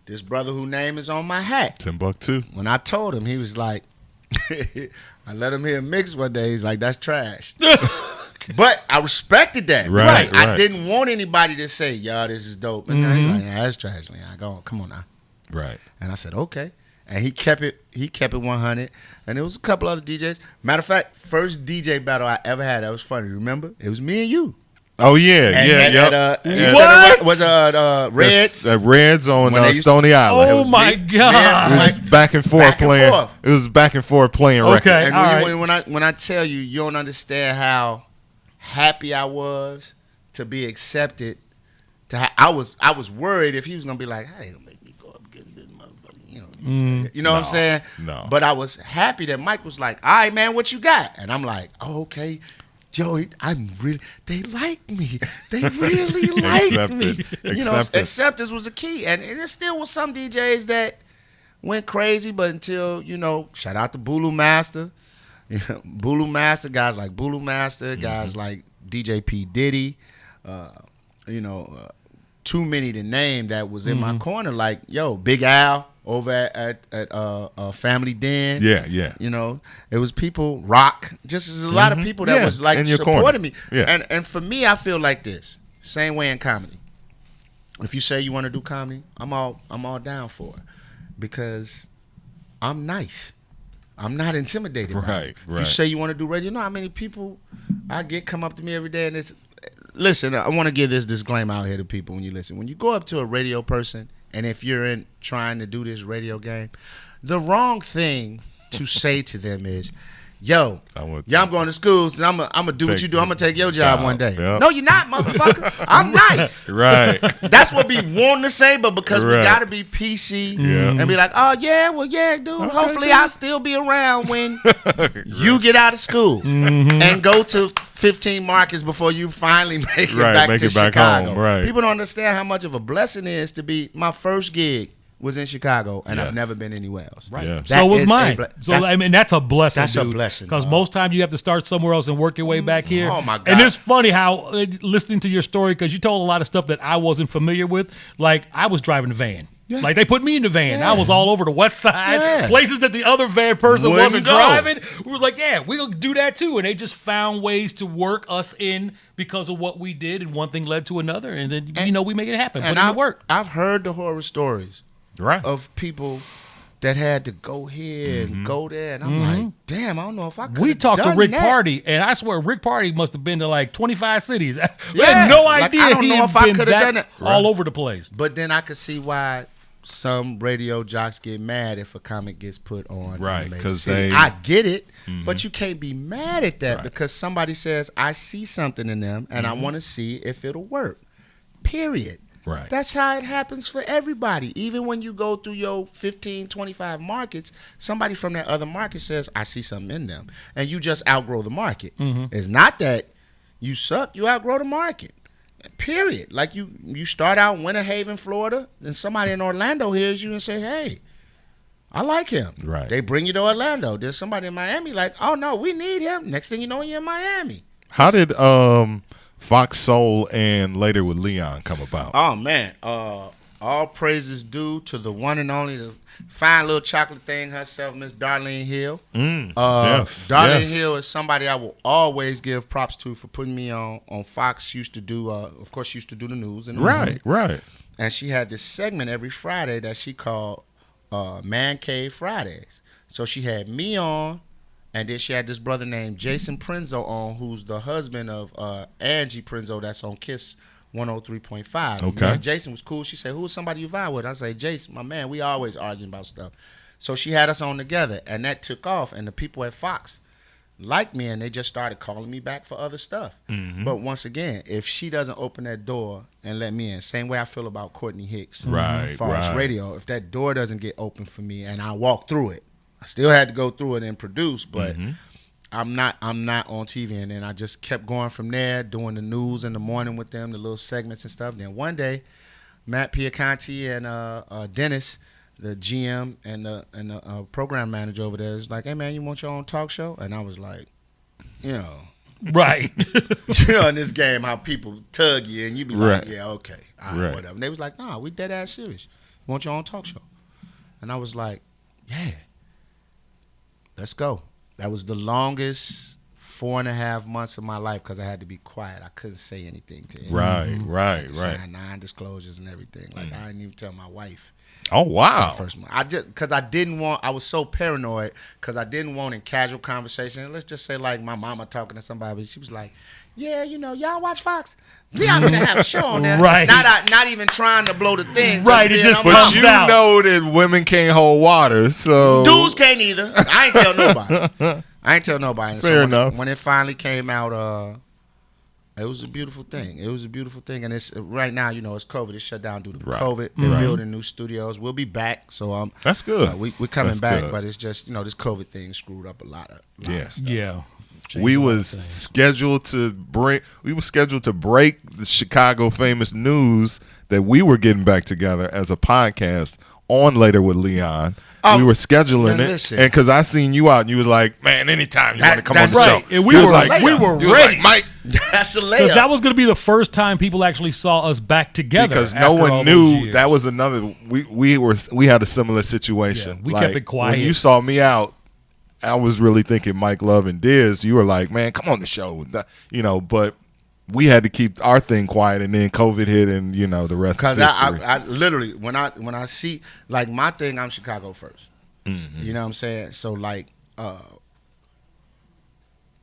This brother whose name is on my hat. Timbuktu. When I told him, he was like, I let him hear a mix one day. He's like, that's trash. But I respected that. Right. I didn't want anybody to say, yo, this is dope. And he's like, yeah, that's trash. Like, I go, come on now. Right. And I said, okay. And he kept it 100. And there was a couple other DJs. Matter of fact, first DJ battle I ever had, that was funny. Remember? It was me and you. Oh, yeah. What? Was Reds? Reds on Stony Island. Oh, my God. It was back and forth playing. It was back and forth playing records. And when I tell you, you don't understand how happy I was to be accepted. I was worried if he was going to be like, hey, don't make me go up against this motherfucker. You know what I'm saying? No. But I was happy that Mike was like, all right, man, what you got? And I'm like, oh, okay. Joey, they like me. They really like me. Acceptance was the key. And there still was some DJs that went crazy, but until, shout out to Bulu Master. Bulu Master, guys like Bulu Master, guys like DJ P. Diddy, too many to name that was in my corner. Like, Big Al over at Family Den. Yeah. It was people, Rock. Just there's a lot of people that was like supporting me. Yeah. And for me, I feel like this. Same way in comedy. If you say you want to do comedy, I'm all down for it. Because I'm nice. I'm not intimidated. Right. If you say you want to do radio, you know how many people I get come up to me every day and it's listen, I want to give this disclaimer out here to people when you listen. When you go up to a radio person, and if you're trying to do this radio game, the wrong thing to say to them is, yo, I'm going to school, so I'm gonna do what you do. I'm gonna take your job one day. Yep. No, you're not, motherfucker. I'm nice. Right. That's what we want to say, but because we gotta be PC and be like, oh yeah, well yeah, dude. Okay, hopefully I'll still be around when you get out of school and go to 15 markets before you finally make it back to Chicago. Home. Right. People don't understand how much of a blessing it is to be. My first gig was in Chicago, and I've never been anywhere else. Right. Yes. So was mine. That's a blessing. That's a blessing. Because most times you have to start somewhere else and work your way back here. Oh, my God. And it's funny how, listening to your story, because you told a lot of stuff that I wasn't familiar with. Like, I was driving a van. Yeah. Like they put me in the van. Yeah. I was all over the west side, Yeah. places that the other van person Wouldn't wasn't go. driving. We were like, yeah, we're going to do that too. And they just found ways to work us in because of what we did. And one thing led to another. And then, we made it happen. Put it to work. I've heard the horror stories of people that had to go here and go there. And I'm like, damn, I don't know if I could. We talked to Rick Party, and I swear Rick Party must have been to like 25 cities. We had no idea I don't he know had if I been could have that done it. all over the place. But then I could see why some radio jocks get mad if a comic gets put on. Right, because I get it, but you can't be mad at that because somebody says, I see something in them, and I want to see if it'll work. Period. Right. That's how it happens for everybody. Even when you go through your 15, 25 markets, somebody from that other market says, I see something in them. And you just outgrow the market. It's not that you suck, you outgrow the market. Period. Like you start out in Winter Haven, Florida, and somebody in Orlando hears you and say, hey, I like him. Right. They bring you to Orlando. There's somebody in Miami like, oh, no, we need him. Next thing you know, you're in Miami. How did Fox Soul and Later with Leon come about? Oh, man. All praises due to the one and only, the fine little chocolate thing herself, Miss Darlene Hill. Yes, Darlene yes. Hill is somebody I will always give props to for putting me on Fox. She used to do, of course, she used to do the news. And Right. And she had this segment every Friday that she called Man Cave Fridays. So she had me on, and then she had this brother named Jason Prinzo on, who's the husband of Angie Prinzo that's on Kiss 103.5. Okay. Me and Jason was cool. She said, who's somebody you vibe with? I say, Jason, my man, we always arguing about stuff. So she had us on together, and that took off, and the people at Fox liked me, and they just started calling me back for other stuff. But once again, if she doesn't open that door and let me in, same way I feel about Courtney Hicks, as far as radio, if that door doesn't get open for me and I walk through it, I still had to go through it and produce, but I'm not on TV. And then I just kept going from there, doing the news in the morning with them, the little segments and stuff. Then one day, Matt Piaconti and Dennis, the GM and the program manager over there, is like, hey, man, you want your own talk show? And I was like, Right. In this game, how people tug you, and you be like, yeah, okay, all right, whatever. And they was like, nah, we dead ass serious. You want your own talk show? And I was like, yeah, let's go. That was the longest 4.5 months of my life because I had to be quiet. I couldn't say anything to anyone. Right. Sign non-disclosures and everything. Like I didn't even tell my wife. Oh wow! First month. I was so paranoid because I didn't want in casual conversation. Let's just say like my mama talking to somebody. She was like, "Yeah, y'all watch Fox. Y'all gonna have a show on there." Right. Not even trying to blow the thing. Right. It just But comes you out. know that women can't hold water, so Dudes can't either. I ain't tell nobody. And Fair enough. When it finally came out, it was a beautiful thing. And it's right now, it's COVID. It's shut down due to COVID. They're building new studios. We'll be back. So that's good. We're coming back, good. but it's just this COVID thing screwed up a lot of stuff. Yeah. We was scheduled to break the Chicago Famous news that we were getting back together as a podcast on Later with Leon. We were scheduling it, listen. and because I seen you out, and you was like, "Man, anytime you want to come on the show." And we were ready. Mike. That's a Because layup. that was going to be the first time people actually saw us back together. Because no after all one those knew years. that was another. We had a similar situation. Yeah, we kept it quiet. When you saw me out, I was really thinking Mike Love and Dizz. You were like, "Man, come on the show," But we had to keep our thing quiet, and then COVID hit, and the rest. Because I literally when I see like my thing, I'm Chicago first. You know what I'm saying? So like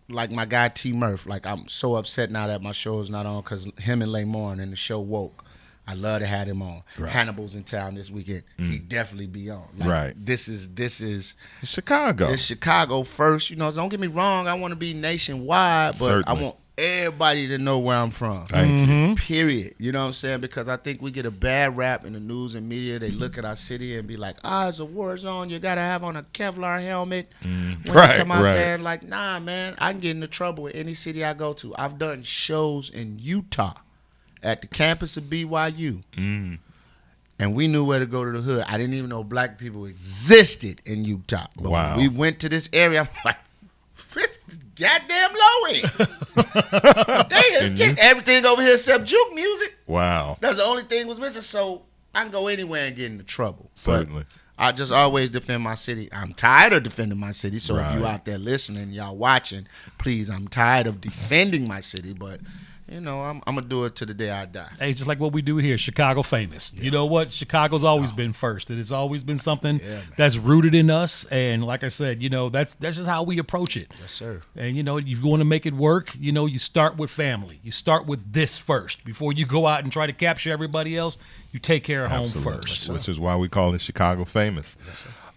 my guy T Murph, like I'm so upset now that my show is not on because him and Lamorne and the show Woke. I love to have him on. Right. Hannibal's in town this weekend. He'd definitely be on. Like, Right. This is It's Chicago. It's Chicago first. Don't get me wrong. I want to be nationwide, but Certainly. I want everybody to know where I'm from. Thank you. Period. You know what I'm saying? Because I think we get a bad rap in the news and media. They look at our city and be like, it's a war zone. You got to have on a Kevlar helmet. When you come out there, like, nah, man, I can get into trouble with any city I go to. I've done shows in Utah at the campus of BYU. And we knew where to go to the hood. I didn't even know black people existed in Utah. But when we went to this area, I'm like, this is goddamn low end. They just get everything over here except juke music. Wow. That's the only thing was missing. So I can go anywhere and get into trouble. Certainly. But I just always defend my city. I'm tired of defending my city. So if you out there listening, y'all watching, please, I'm tired of defending my city. But, you know, I'm going to do it to the day I die. Hey, it's just like what we do here, Chicago Famous. Yeah. You know what? Chicago's always been first. It has always been something that's rooted in us. And like I said, you know, that's just how we approach it. Yes, sir. And, you know, you want to make it work, you know, you start with family. You start with this first. Before you go out and try to capture everybody else, you take care of home first. Which is why we call it Chicago Famous.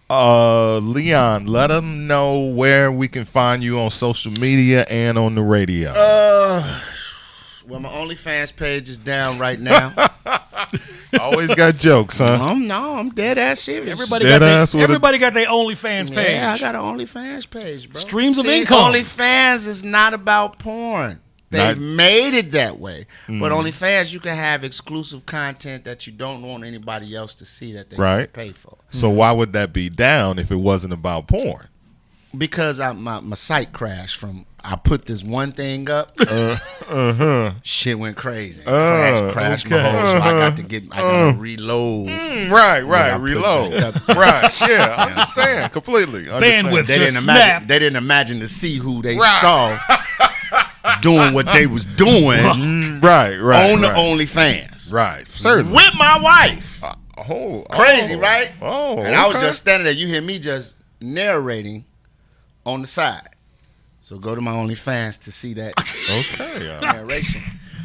Leon, let them know where we can find you on social media and on the radio. Well, my OnlyFans page is down right now. Always got jokes, huh? No, I'm dead ass serious. Everybody got their OnlyFans page. Yeah, I got an OnlyFans page, bro. Streams of income. OnlyFans is not about porn. They've made it that way. But OnlyFans, you can have exclusive content that you don't want anybody else to see that they can pay for. So why would that be down if it wasn't about porn? Because my site crashed from I put this one thing up. Shit went crazy. Crashed my whole. So I got to reload. Reload. Right. Yeah, I understand completely. Bandwidth They didn't imagine to see who they saw doing what they was doing. On the OnlyFans. Right. Certainly. With my wife. Crazy, right? And I was just standing there. You hear me just narrating on the side. So go to my OnlyFans to see that narration.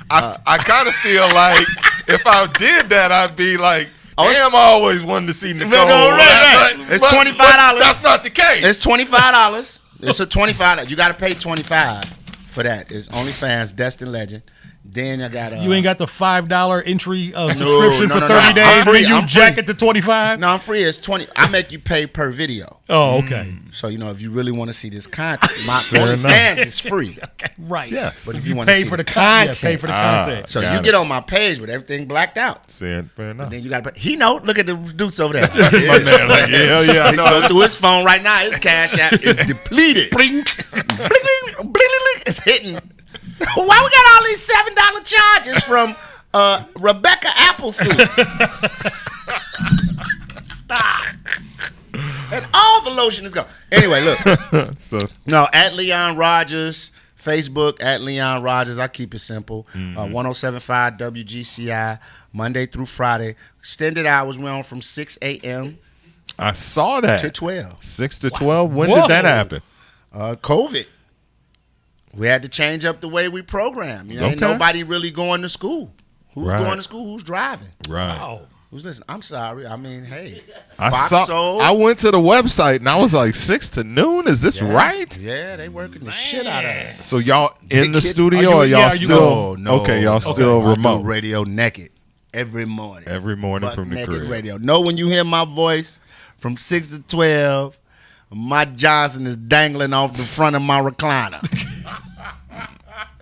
I kind of feel like if I did that, I'd be like, damn, I always wanted to see Nicole. It's $25. That's not the case. It's $25. It's a $25. You got to pay $25 for that. It's OnlyFans, Destin Legend. Then I got you ain't got the $5 entry subscription for 30 days. Then you jack it to $25. No, I'm free. It's $20. I make you pay per video. Oh, okay. So you know, if you really want to see this content, my OnlyFans is free. Right. Yes. But if you want to see the content, pay for the content. So you get on my page with everything blacked out. Fair enough. Then you got to pay. He know. Look at the deuce over there. My man, like, yeah. He go through his phone right now. His cash app is depleted. Blink. It's hitting. Why we got all these $7 charges from Rebecca Applesoup? Stop. And all the lotion is gone. Anyway, look. No, at Leon Rogers, Facebook at Leon Rogers. I keep it simple. 107.5 WGCI, Monday through Friday. Extended hours. We're on from 6 a.m. I saw that. To 12. 6 to 12. When did that happen? COVID. We had to change up the way we program. You know, ain't nobody really going to school. Who's going to school? Who's driving? Right. Wow. Who's listening? I'm sorry. I mean, hey. I went to the website and I was like, 6 to noon? Is this right? Yeah, they working the shit out of it. So y'all in the studio or y'all still? No. Okay, y'all still remote. I do radio naked every morning. Every morning from the naked crib. Radio. Know when you hear my voice from 6 to 12, my Johnson is dangling off the front of my recliner.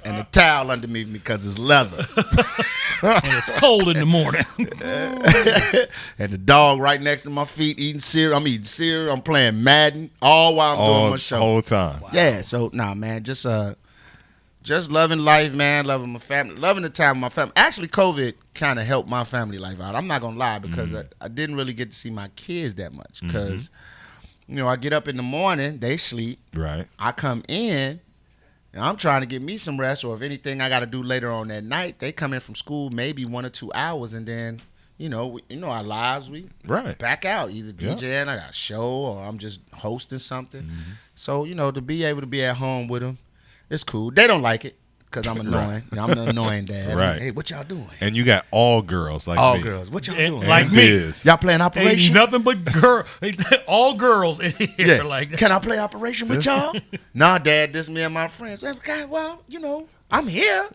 And the towel underneath me because it's leather. And it's cold in the morning. And the dog right next to my feet eating cereal. I'm eating cereal. I'm playing Madden all while I'm doing my show. Whole time. Wow. Yeah, so, man, just loving life, man, loving my family, loving the time with my family. Actually, COVID kind of helped my family life out. I'm not going to lie because I didn't really get to see my kids that much because, you know, I get up in the morning, they sleep. Right. I come in. And I'm trying to get me some rest, or if anything I got to do later on that night, they come in from school maybe 1 or 2 hours, and then, you know our lives, we back out, either DJing, I got a show, or I'm just hosting something. So, you know, to be able to be at home with them, it's cool. They don't like it because I'm annoying. I'm an annoying dad. Right. Like, hey, what y'all doing? And you got all girls like all me. girls. What y'all doing? Like me. Y'all playing Operation? Ain't nothing but all girls in here. Yeah. Like, can I play Operation with y'all? Nah, Dad, this me and my friends. Okay, well, you know, I'm here.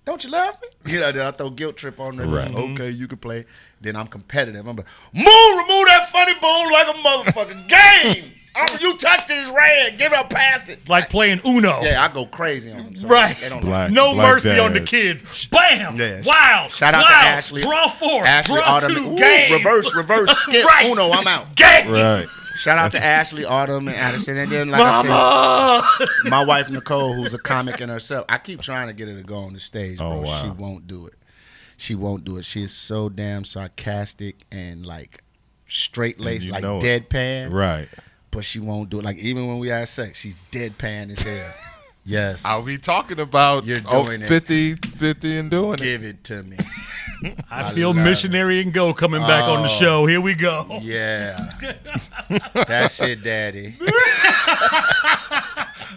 Don't you love me? You know, then I throw guilt trip on them. Right. Okay, you can play. Then I'm competitive. I'm like, remove that funny bone like a motherfucking game. You touched it, it's red. Give it a pass it. It's like playing Uno. Yeah, I go crazy on them. So right. They don't no mercy on the kids. Bam. Yeah. Wow. Shout out to Ashley. Draw 4. Ashley Draw Autumn. 2. Game. Reverse, skip. Right. Uno, I'm out. Game. Right. Shout out to Ashley, Autumn, and Addison. And then, like I said, my wife, Nicole, who's a comic in herself. I keep trying to get her to go on the stage, bro. Oh, wow. She won't do it. She won't do it. She is so damn sarcastic and like straight laced, like it. deadpan. Right. But she won't do it. Like even when we have sex, she's deadpan as hell. Yes. I'll be talking about You're doing 50 and doing it. Give it to me. I feel missionary and go coming back on the show. Here we go. Yeah. That's it, Daddy.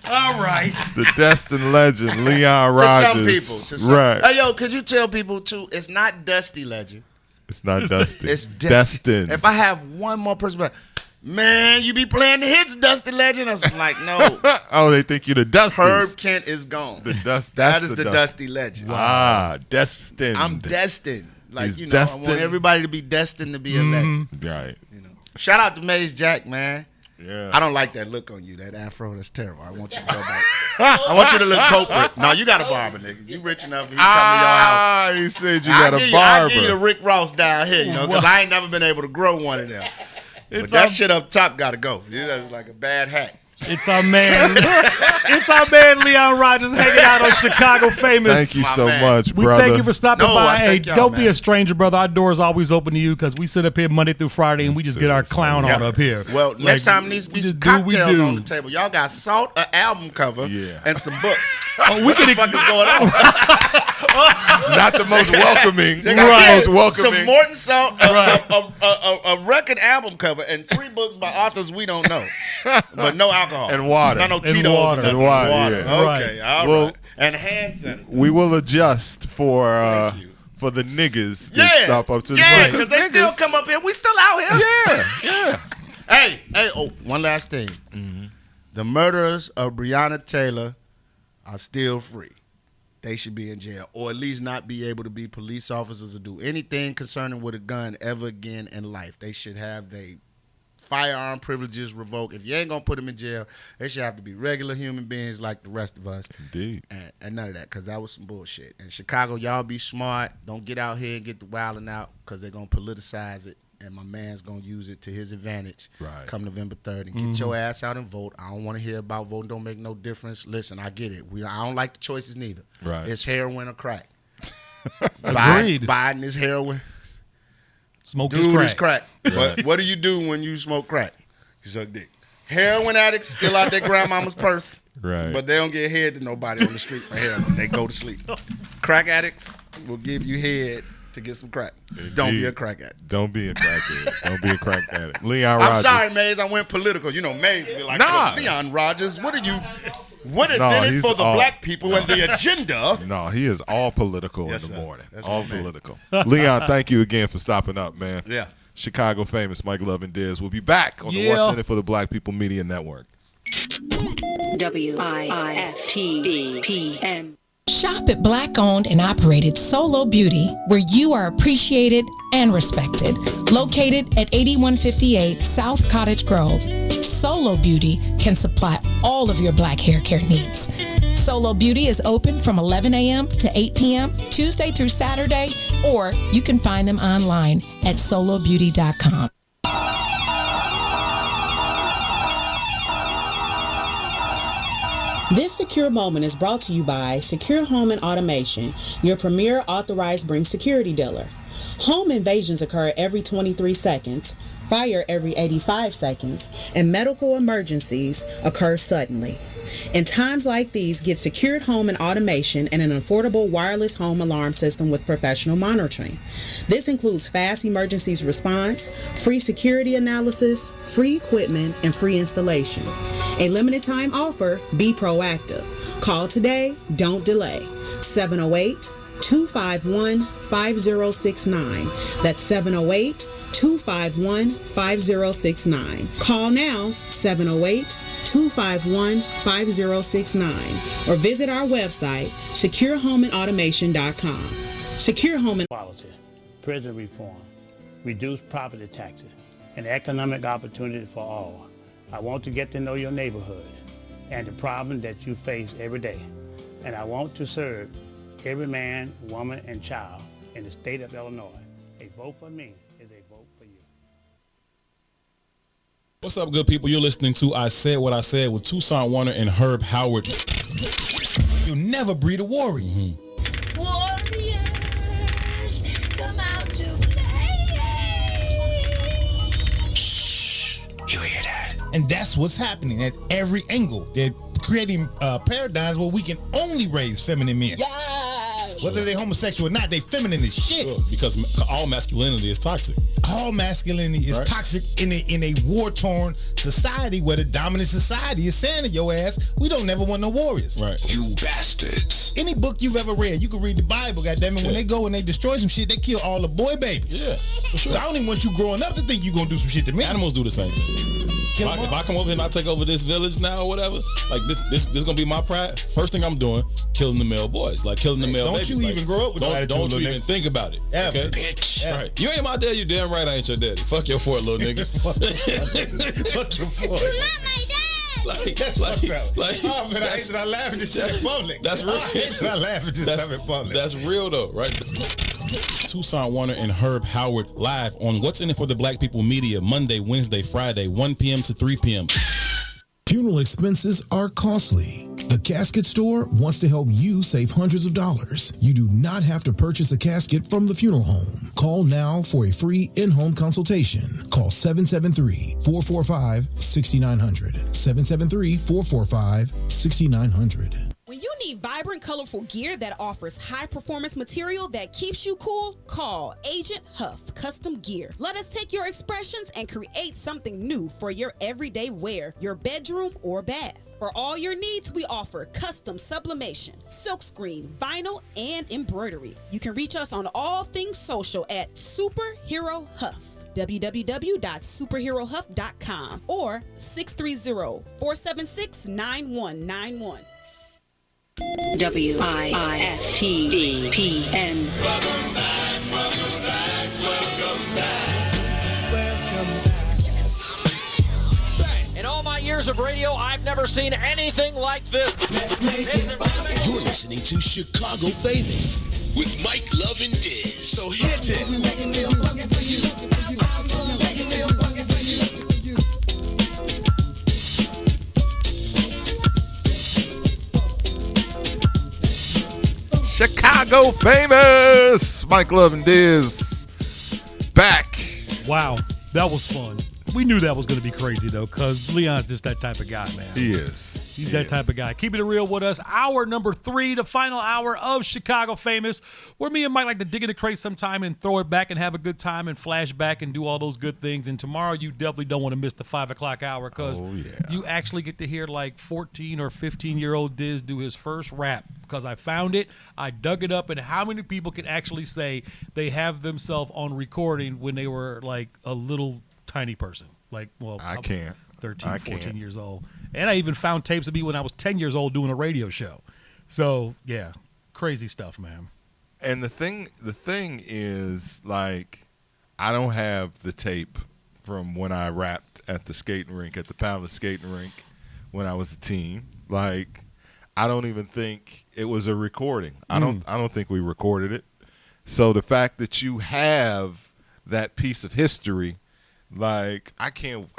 All right. The destined legend, Leon Rogers. To some people. Right. Hey, yo, could you tell people, too, it's not Dusty Legend. It's not Dusty. It's destined. If I have one more person, like, man, you be playing the hits, Dusty Legend. I was like, no. Oh, they think you're the Dusty. Herb Kent is gone. That is the Dusty Legend. Ah, destined. I'm destined. Like, He's you know, destined. I want everybody to be destined to be a legend. Right. You know. Shout out to Maze Jack, man. Yeah. I don't like that look on you, that afro. That's terrible. I want you to go back. I want you to look corporate. No, you got a barber, nigga. You rich enough. You come to your house. He said you got a barber. I give you the Rick Ross down here, you know, because I ain't never been able to grow one of them. But that shit up top got to go. It's like a bad hat. It's our man. It's our man Leon Rogers hanging out on Chicago Famous. Thank you so much, brother. We thank you for stopping by. Hey, don't be man. a stranger, brother. Our door's always open to you because we sit up here Monday through Friday and we just get our clown on up here. Well, next time needs to be some cocktails on the table. Y'all got Salt, an album cover, and some books. Oh, we what the fuck is going on? Not the most welcoming. Right. Most welcoming. Some Morton Salt, a record album cover, and 3 books by authors we don't know. But no alcohol. And water. No Tito's. Water. And water, yeah. Okay, all right. And hand sanitizer. We will adjust for the niggas that stop up to the Yeah, because they still come up here. We still out here. Yeah. Hey, one last thing. Mm-hmm. The murderers of Breonna Taylor are still free. They should be in jail, or at least not be able to be police officers or do anything concerning with a gun ever again in life. They should have their firearm privileges revoked. If you ain't gonna put them in jail, they should have to be regular human beings like the rest of us. Indeed. And none of that, because that was some bullshit. In Chicago, y'all be smart. Don't get out here and get the wilding out, because they're gonna politicize it. And my man's going to use it to his advantage come November 3rd. And get your ass out and vote. I don't want to hear about voting. Don't make no difference. Listen, I get it. I don't like the choices neither. Right. It's heroin or crack. Agreed. Biden is heroin. Smoke Dude is crack. But what do you do when you smoke crack? You suck dick. Heroin addicts still out their grandmama's purse. Right. But they don't get head to nobody on the street for heroin. They go to sleep. Crack addicts will give you head to get some crack. Indeed. Don't be a crack addict. Don't be a crack addict. Don't be a crack addict. Leon Rogers. I'm sorry, Maze. I went political. You know, Maze be like, Leon Rogers, what is in it for the black people and the agenda? No, he is all political in the morning. All political. Leon, thank you again for stopping up, man. Yeah. Chicago Famous, Mike Love and Dizz. We'll be back on the What's in It for the Black People Media Network. WIFTVPM. Shop at Black-owned and operated Solo Beauty, where you are appreciated and respected. Located at 8158 South Cottage Grove, Solo Beauty can supply all of your black hair care needs. Solo Beauty is open from 11 a.m. to 8 p.m., Tuesday through Saturday, or you can find them online at solobeauty.com. This secure moment is brought to you by Secure Home and Automation, your premier authorized Bring security dealer. Home invasions occur every 23 seconds, fire every 85 seconds, and medical emergencies occur suddenly. In times like these, get secured home and automation and an affordable wireless home alarm system with professional monitoring. This includes fast emergencies response, free security analysis, free equipment, and free installation. A limited time offer, be proactive. Call today, don't delay. 708-251-5069. That's 708-251-5069. Call now, 708-251-5069, or visit our website, securehomeandautomation.com. Secure Home and Quality, prison reform, reduce property taxes, and economic opportunity for all. I want to get to know your neighborhood and the problem that you face every day. And I want to serve every man, woman, and child in the state of Illinois. A vote for me is a vote for you. What's up, good people? You're listening to I Said What I Said with Toussaint Warner and Herb Howard. You'll never breed a warrior. And that's what's happening at every angle. They're creating paradigms where we can only raise feminine men. Whether they're homosexual or not, they feminine as shit. Sure, because all masculinity is toxic. All masculinity is toxic in a war-torn society where the dominant society is saying to your ass, we don't never want no warriors. Right. You bastards. Any book you've ever read, you can read the Bible, goddammit. When they go and they destroy some shit, they kill all the boy babies. Yeah, for sure. I don't even want you growing up to think you're gonna do some shit to me. Animals do the same thing. If I come over here and I take over this village now or whatever, like this gonna be my pride. First thing I'm doing, killing the male boys, like killing the male babies. Don't you even grow up with that? Don't you even think about it? Okay, bitch. Right. You ain't my dad. You damn right I ain't your daddy. Fuck your fort, little nigga. Fuck your fort. You're not my dad. Oh man, I hate that I laugh at this shit in public. That's real. I hate that I laugh at this stuff in public. That's real though, right? Tucson Warner and Herb Howard live on What's in It for the Black People Media, Monday, Wednesday, Friday, 1 p.m. to 3 p.m. Funeral expenses are costly. The Casket Store wants to help you save hundreds of dollars. You do not have to purchase a casket from the funeral home. Call now for a free in-home consultation. Call 773-445-6900. 773-445-6900. When you need vibrant, colorful gear that offers high-performance material that keeps you cool, call Agent Huff Custom Gear. Let us take your expressions and create something new for your everyday wear, your bedroom or bath. For all your needs, we offer custom sublimation, silkscreen, vinyl, and embroidery. You can reach us on all things social at Superhero Huff. www.superherohuff.com or 630-476-9191. WIFTVPN. Welcome back, welcome back, welcome back. In all my years of radio, I've never seen anything like this. You're listening to Chicago Famous with Mike Love and Dizz. So hit it. Chicago Famous, Mike Love and Dizz, back. Wow, that was fun. We knew that was going to be crazy, though, because Leon's just that type of guy, man. He is. He's that type of guy. Keeping it real with us. Hour number 3, the final hour of Chicago Famous, where me and Mike like to dig in the crate sometime and throw it back and have a good time and flash back and do all those good things. And tomorrow you definitely don't want to miss the 5 o'clock hour because you actually get to hear like 14 or 15-year-old Dizz do his first rap because I found it, I dug it up, and how many people can actually say they have themselves on recording when they were like a little tiny person? Like, well, I can't. 13, 14 years old. And I even found tapes of me when I was 10 years old doing a radio show. So, yeah, crazy stuff, man. And the thing is, like, I don't have the tape from when I rapped at the skating rink, at the Palace skating rink when I was a teen. Like, I don't even think it was a recording. I don't think we recorded it. So the fact that you have that piece of history, like, I cannot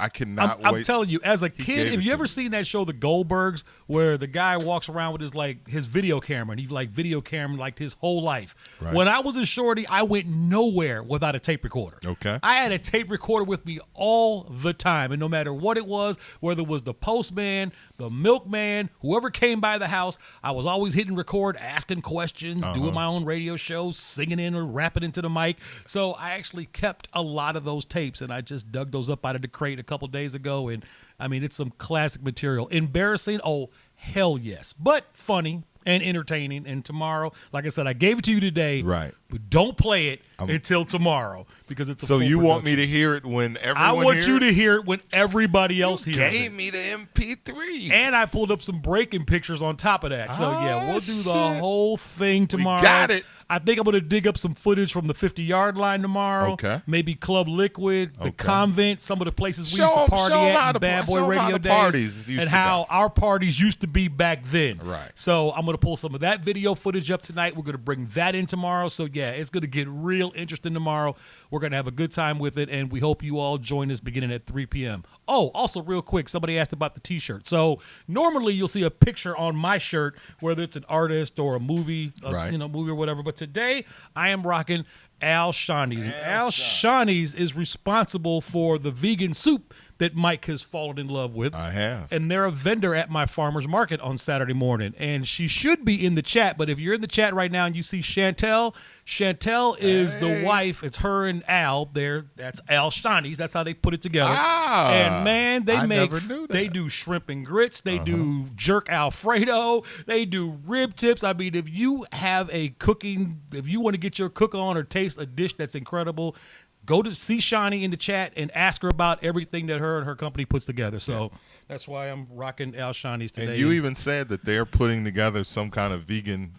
wait. I'm telling you, as a kid, have you ever seen that show, The Goldbergs, where the guy walks around with his video camera, and he video camera like his whole life. Right. When I was in Shorty, I went nowhere without a tape recorder. Okay. I had a tape recorder with me all the time, and no matter what it was, whether it was the postman, the milkman, whoever came by the house, I was always hitting record, asking questions, doing my own radio shows, singing in or rapping into the mic. So I actually kept a lot of those tapes, and I just dug those up out of the crate a couple days ago, and I mean, it's some classic material. Embarrassing? Oh, hell yes. But funny and entertaining. And tomorrow, like I said, I gave it to you today. Right. But don't play it until tomorrow because it's a So full you want production. me to hear it when everyone I want hears you it? to hear it when everybody else hears it. Gave me the MP3. And I pulled up some breaking pictures on top of that. So, yeah, we'll do the whole thing tomorrow. got it. I think I'm going to dig up some footage from the 50-yard line tomorrow. Okay. Maybe Club Liquid, the convent, some of the places we Show used to 'em party how at the- in Bad show Boy 'em how Radio the days. parties used And to how go. our parties used to be back then. Right. So I'm going to pull some of that video footage up tonight. We're going to bring that in tomorrow. So, yeah, it's going to get real interesting tomorrow. We're going to have a good time with it, and we hope you all join us beginning at 3 p.m. Oh, also real quick, somebody asked about the T-shirt. So normally you'll see a picture on my shirt, whether it's an artist or a movie, Right. movie or whatever. But today I am rocking Al Shawnee's. And Al Shawnee's is responsible for the vegan soup that Mike has fallen in love with. I have. And they're a vendor at my farmer's market on Saturday morning. And she should be in the chat, but if you're in the chat right now and you see Chantel is the wife. It's her and Al there. That's Al Shawnee's. That's how they put it together. And man, they do shrimp and grits. They do jerk Alfredo. They do rib tips. I mean, if you want to get your cook on or taste a dish that's incredible, go to see Shawnee in the chat and ask her about everything that her and her company puts together. So that's why I'm rocking Al Shawnee's today. And you even said that they're putting together some kind of vegan,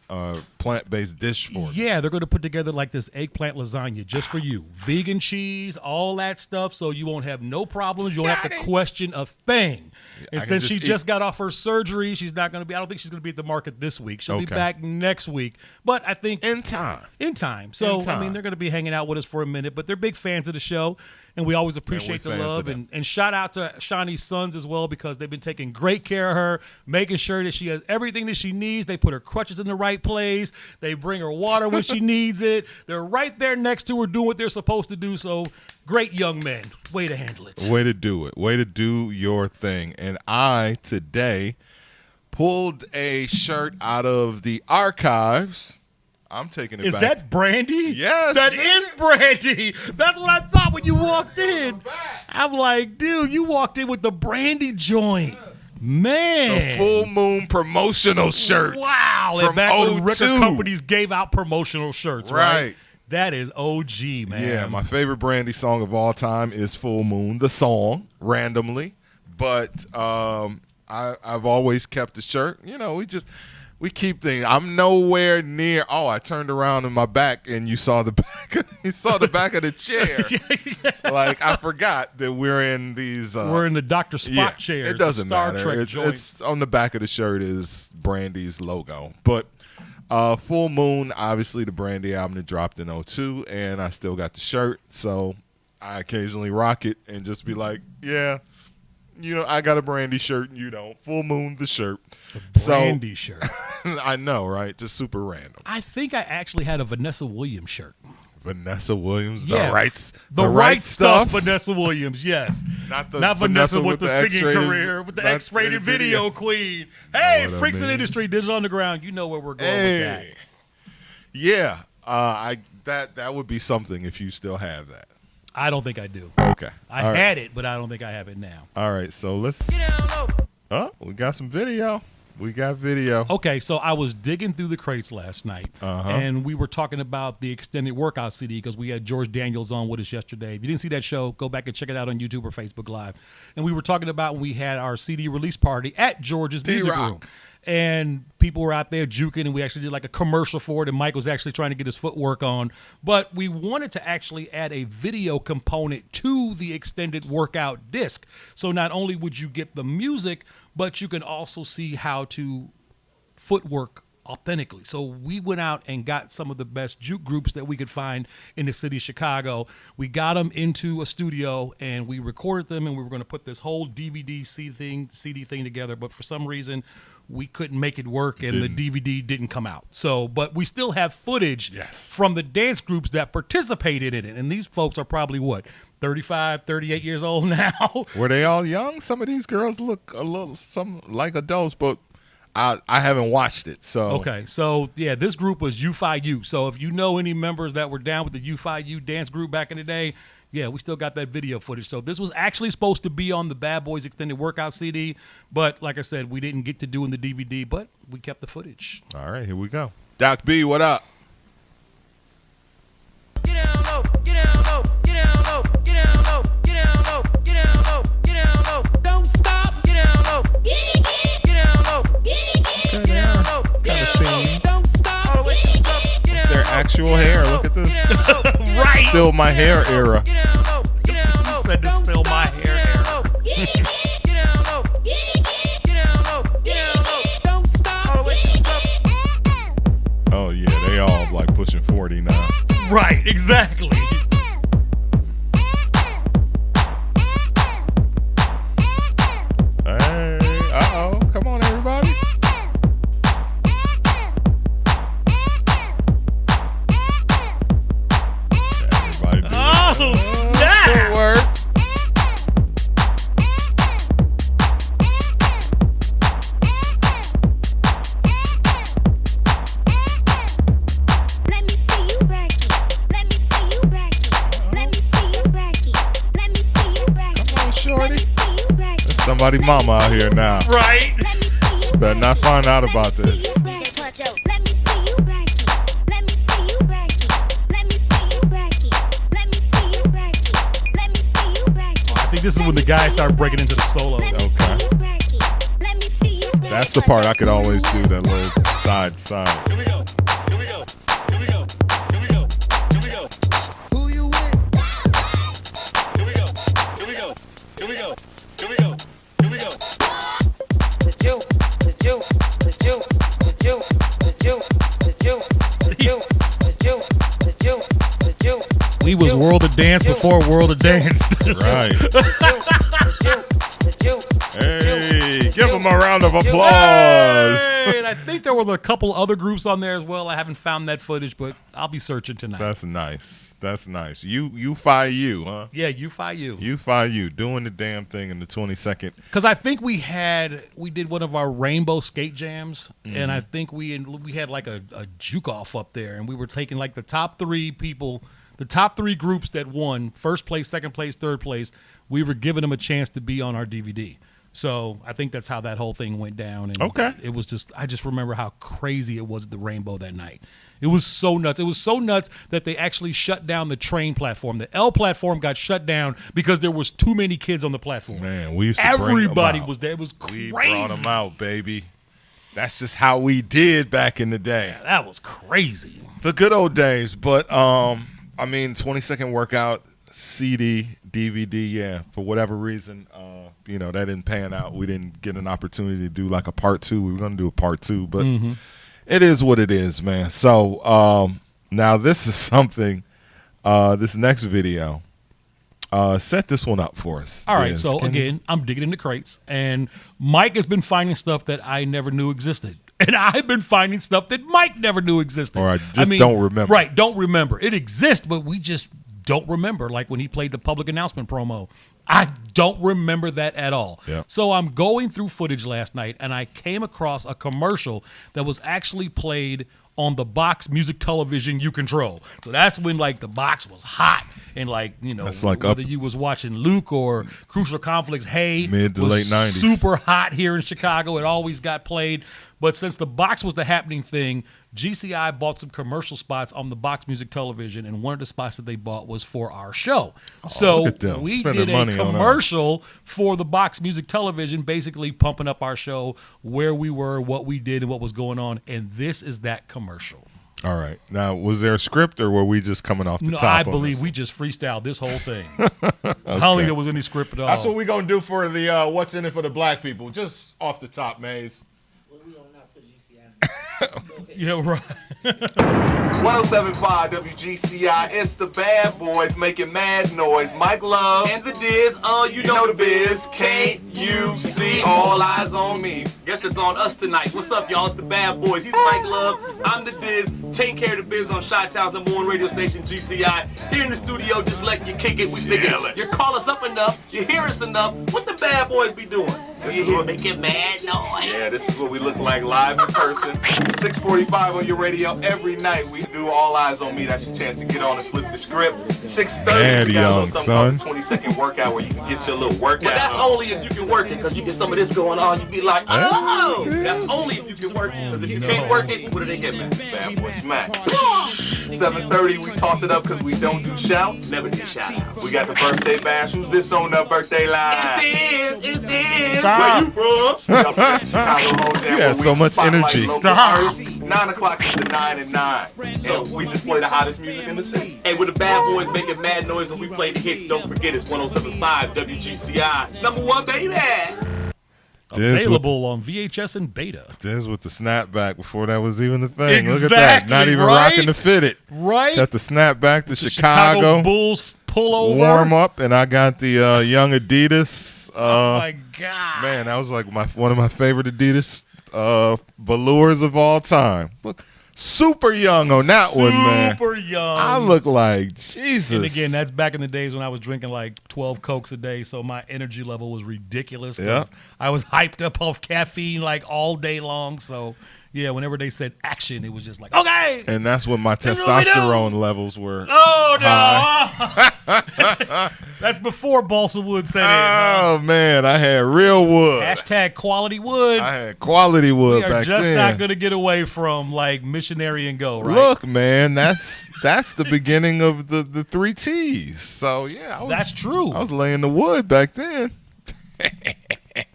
plant-based dish for you. Yeah, they're going to put together like this eggplant lasagna just for you. Vegan cheese, all that stuff, so you won't have no problems. You won't have to question a thing. And since she just got off her surgery, she's not going to be – I don't think she's going to be at the market this week. She'll be back next week. But I think – In time. So, I mean, they're going to be hanging out with us for a minute, but they're big fans of the show, and we always appreciate the love. And shout out to Shawnee's sons as well, because they've been taking great care of her, making sure that she has everything that she needs. They put her crutches in the right place. They bring her water when she needs it. They're right there next to her doing what they're supposed to do. So great young men. Way to handle it. Way to do it. Way to do your thing. And I, today, pulled a shirt out of the archives. I'm taking it back. Is that Brandy? Yes. That is Brandy. That's what I thought when you walked in. I'm like, dude, you walked in with the Brandy joint. Man. The Full Moon promotional shirt. Wow. From back when 02. record companies gave out promotional shirts, right? That is OG, man. Yeah, my favorite Brandy song of all time is Full Moon, the song, randomly. But I've always kept the shirt. You know, we keep things. I'm nowhere near. Oh, I turned around in my back and you saw the back. You saw the back of the chair. Like I forgot that we're in these. We're in the Dr. Spock chairs. It doesn't Star matter. Trek It's on the back of the shirt is Brandy's logo. But Full Moon, obviously the Brandy album that dropped in 2002, and I still got the shirt, so I occasionally rock it and just be like, yeah. You know, I got a Brandy shirt, and you don't. Full Moon, the shirt. Brandy shirt. I know, right? Just super random. I think I actually had a Vanessa Williams shirt. Vanessa Williams, the right stuff. Vanessa Williams, yes. Not Vanessa with the singing career, with the X-rated video queen. Hey, Freaks in the Industry, Digital Underground. You know where we're going with that. Yeah, that would be something if you still have that. I don't think I do. Okay. I had it, but I don't think I have it now. All right, so let's. Oh, we got some video. We got video. Okay, so I was digging through the crates last night, and we were talking about the extended workout CD because we had George Daniels on with us yesterday. If you didn't see that show, go back and check it out on YouTube or Facebook Live. And we were talking about when we had our CD release party at George's Music Room. And people were out there juking, and we actually did like a commercial for it, and Mike was actually trying to get his footwork on. But we wanted to actually add a video component to the extended workout disc. So not only would you get the music, but you can also see how to footwork authentically. So we went out and got some of the best juke groups that we could find in the city of Chicago. We got them into a studio and we recorded them, and we were going to put this whole DVD CD thing together. But for some reason, we couldn't make it work, and the DVD didn't come out. So, but we still have footage from the dance groups that participated in it. And these folks are probably, 35, 38 years old now? Were they all young? Some of these girls look a little like adults, but I haven't watched it. So okay, so yeah, this group was U5U. So if you know any members that were down with the U5U dance group back in the day, yeah, we still got that video footage. So this was actually supposed to be on the Bad Boys Extended Workout CD, but like I said, we didn't get to do in the DVD, but we kept the footage. All right, here we go. Doc B, what up? Get down low, get down low, get down low, get down low, get down low, get down low, get down low. Don't stop. Get down low. Get it. Get down low. Get it. Get down low. Kind of scenes. Don't stop. Get down low. Their actual hair. Look at this. Right. Still my hair era. Get down low. Get down low. You said to spill my hair era. Get down low. Get down low. Get down low. Don't stop. Oh yeah, they all like pushing 40 now. Right, exactly. Hey, uh-oh. Come on, everybody. somebody mama out here now. Right. Better not find out about this. I think this is when the guys start breaking into the solo. Okay. That's the part I could always do, that little side to side. Here we go. Here we go. Here we go. Here we go. Here we go. Who you with? Here we go. Here we go. Here we go. Here we go. Here we go. The Jew. The Jew. The Jew. The Jew. The Jew. The Jew. The Jew. The Jew. The Jew. The Jew. We was World of Dance before World of Dance. Right. Hey, give them a round of applause. Hey, and I think there were a couple other groups on there as well. I haven't found that footage, but I'll be searching tonight. That's nice. That's nice. You fi you, huh? Yeah, you fi you. You fi you, doing the damn thing in the 22nd. Because I think we did one of our rainbow skate jams, and I think we had like a juke off up there, and we were taking like the top three people, the top three groups that won first place, second place, third place. We were giving them a chance to be on our DVD. So I think that's how that whole thing went down. And okay. It was just, I just remember how crazy it was at the Rainbow that night. It was so nuts. It was so nuts that they actually shut down the train platform. The L platform got shut down because there was too many kids on the platform. Man, we used to everybody bring them out. was there. It was crazy. We brought them out, baby. That's just how we did back in the day. Yeah, that was crazy. The good old days. But, 20-second workout, CD, DVD, yeah, for whatever reason, that didn't pan out. We didn't get an opportunity to do like a part 2. We were going to do a part 2, but it is what it is, man. So now this is something, this next video, set this one up for us. All right, so again, I'm digging into crates, and Mike has been finding stuff that I never knew existed. And I've been finding stuff that Mike never knew existed. Or I don't remember. Right, don't remember. It exists, but we just don't remember, like when he played the public announcement promo. I don't remember that at all. Yep. So I'm going through footage last night, and I came across a commercial that was actually played on the box music television you control. So that's when like the box was hot, and that's like whether you was watching Luke or Crucial Conflicts, mid to late 90s, super hot here in Chicago. It always got played. But since the box was the happening thing, GCI bought some commercial spots on the box music television, and one of the spots that they bought was for our show. So we did a commercial for the box music television, basically pumping up our show, where we were, what we did, and what was going on. And this is that commercial. All right. Now, was there a script, or were we just coming off the top? No, I believe we just freestyled this whole thing. Okay. I don't think there was any script at all. That's what we're going to do for the What's in It for the Black People. Just off the top, Maze. Yeah, right. 107.5 WGCI, it's the bad boys making mad noise. Mike Love and the Dizz, you know the biz. Can't you see? All eyes on me. Guess it's on us tonight. What's up, y'all? It's the bad boys. He's Mike Love. I'm the Dizz. Take care of the biz on Chi-Town's #1 radio station, GCI. Here in the studio, just letting you kick it. We figure you call us up enough, you hear us enough. What the bad boys be doing? This is what make it mad noise. Yeah, this is what we look like live in person. 6:45 on your radio every night. We do All Eyes on Me. That's your chance to get on and flip the script. 6:30, we got a little something called the 20-second workout where you can get your little workout. But that's only if you can work it, because you get some of this going on, you be like, oh! That's only if you can work it, because if you can't work it, what do they get, man? Bad boy smack. 7:30, we toss it up because we don't do shouts. Never do shout-outs. We got the birthday bash. Who's this on the birthday line? It's this. Where you from? You had so much energy. 9 o'clock is the 9 and 9. And we just play the hottest music in the city. Hey, with the bad boys making mad noise when we play the hits, don't forget it's 107.5 WGCI. #1, baby. Available on VHS and beta. Dizz with the snapback before that was even a thing. Look at that. Not even rocking the fitted. Right. Got the snapback, the Chicago Bulls pullover. Warm up, and I got the young Adidas. Oh, my God. Man, that was like one of my favorite Adidas velours of all time. Look, super young on that one, man. Super young. I look like Jesus. And again, that's back in the days when I was drinking like 12 Cokes a day, so my energy level was ridiculous. Yeah. I was hyped up off caffeine like all day long, so yeah, whenever they said action, it was just like, okay. And that's when my testosterone levels were oh, no. high. That's before balsa wood set in. Oh, man, I had real wood. Hashtag quality wood. I had quality wood back then. We are just not going to get away from, like, missionary and go, right? Look, man, that's the beginning of the 3 T's. So, yeah. That's true. I was laying the wood back then.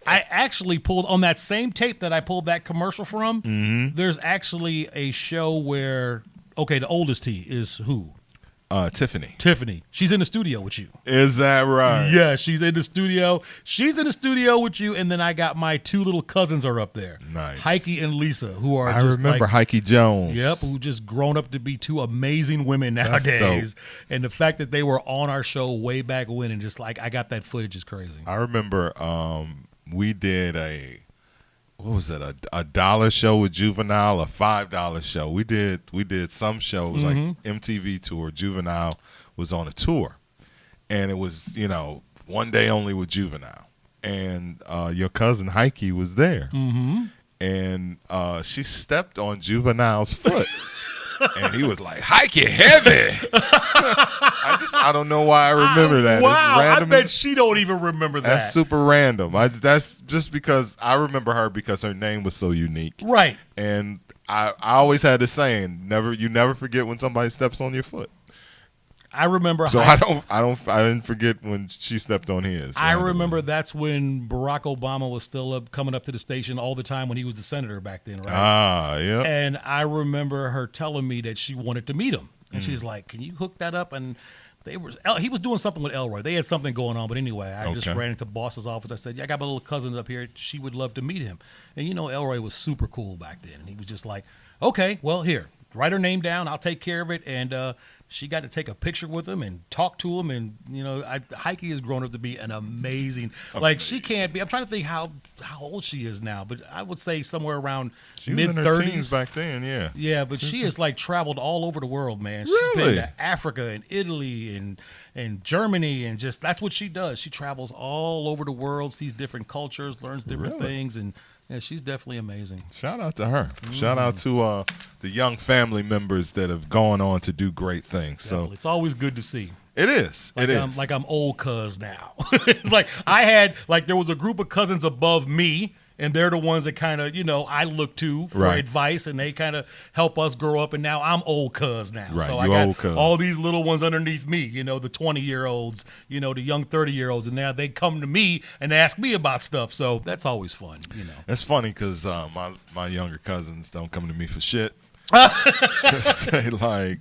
I actually pulled, on that same tape that I pulled that commercial from, there's actually a show where, okay, the oldest T is who? Tiffany. Tiffany. She's in the studio with you. Is that right? Yeah, she's in the studio. She's in the studio with you, and then I got my 2 little cousins are up there. Nice. Heike and Lisa, who are I just remember like, Heike Jones. Yep, who just grown up to be 2 amazing women nowadays. And the fact that they were on our show way back when, and just like, I got that footage is crazy. I remember we did a $1 show with Juvenile, a $5 show. We did some shows like MTV tour. Juvenile was on a tour, and it was one day only with Juvenile, and your cousin Heike was there, and she stepped on Juvenile's foot. And he was like, "Hike it heavy." I don't know why I remember that. Wow, it's random. I bet she don't even remember that. That's super random. That's just because I remember her because her name was so unique. Right. And I always had this saying, you never forget when somebody steps on your foot. I remember. So I didn't forget when she stepped on his. I remember that's when Barack Obama was still coming up to the station all the time when he was the senator back then, right? Ah, yeah. And I remember her telling me that she wanted to meet him, and she's like, "Can you hook that up?" And he was doing something with Elroy. They had something going on, but anyway, I just ran into boss's office. I said, "Yeah, I got my little cousin up here. She would love to meet him." And Elroy was super cool back then, and he was just like, "Okay, well, here, write her name down. I'll take care of it." And she got to take a picture with him and talk to him. And, Heike has grown up to be an amazing. Like, she can't be. I'm trying to think how old she is now, but I would say somewhere around mid-30s. She was in her teens back then, yeah. Yeah, but she has, like, traveled all over the world, man. She's Really? been to Africa and Italy and Germany, and just that's what she does. She travels all over the world, sees different cultures, learns different things, and yeah, she's definitely amazing. Shout out to her. Shout out to the young family members that have gone on to do great things. Definitely. So it's always good to see. It is. I'm old cuz now. It's like there was a group of cousins above me, and they're the ones that kind of, I look to for advice, and they kind of help us grow up, and now I'm old cuz now. Right, so I got all these little ones underneath me, the 20-year-olds, the young 30-year-olds, and now they come to me and ask me about stuff, so that's always fun, It's funny because my younger cousins don't come to me for shit. They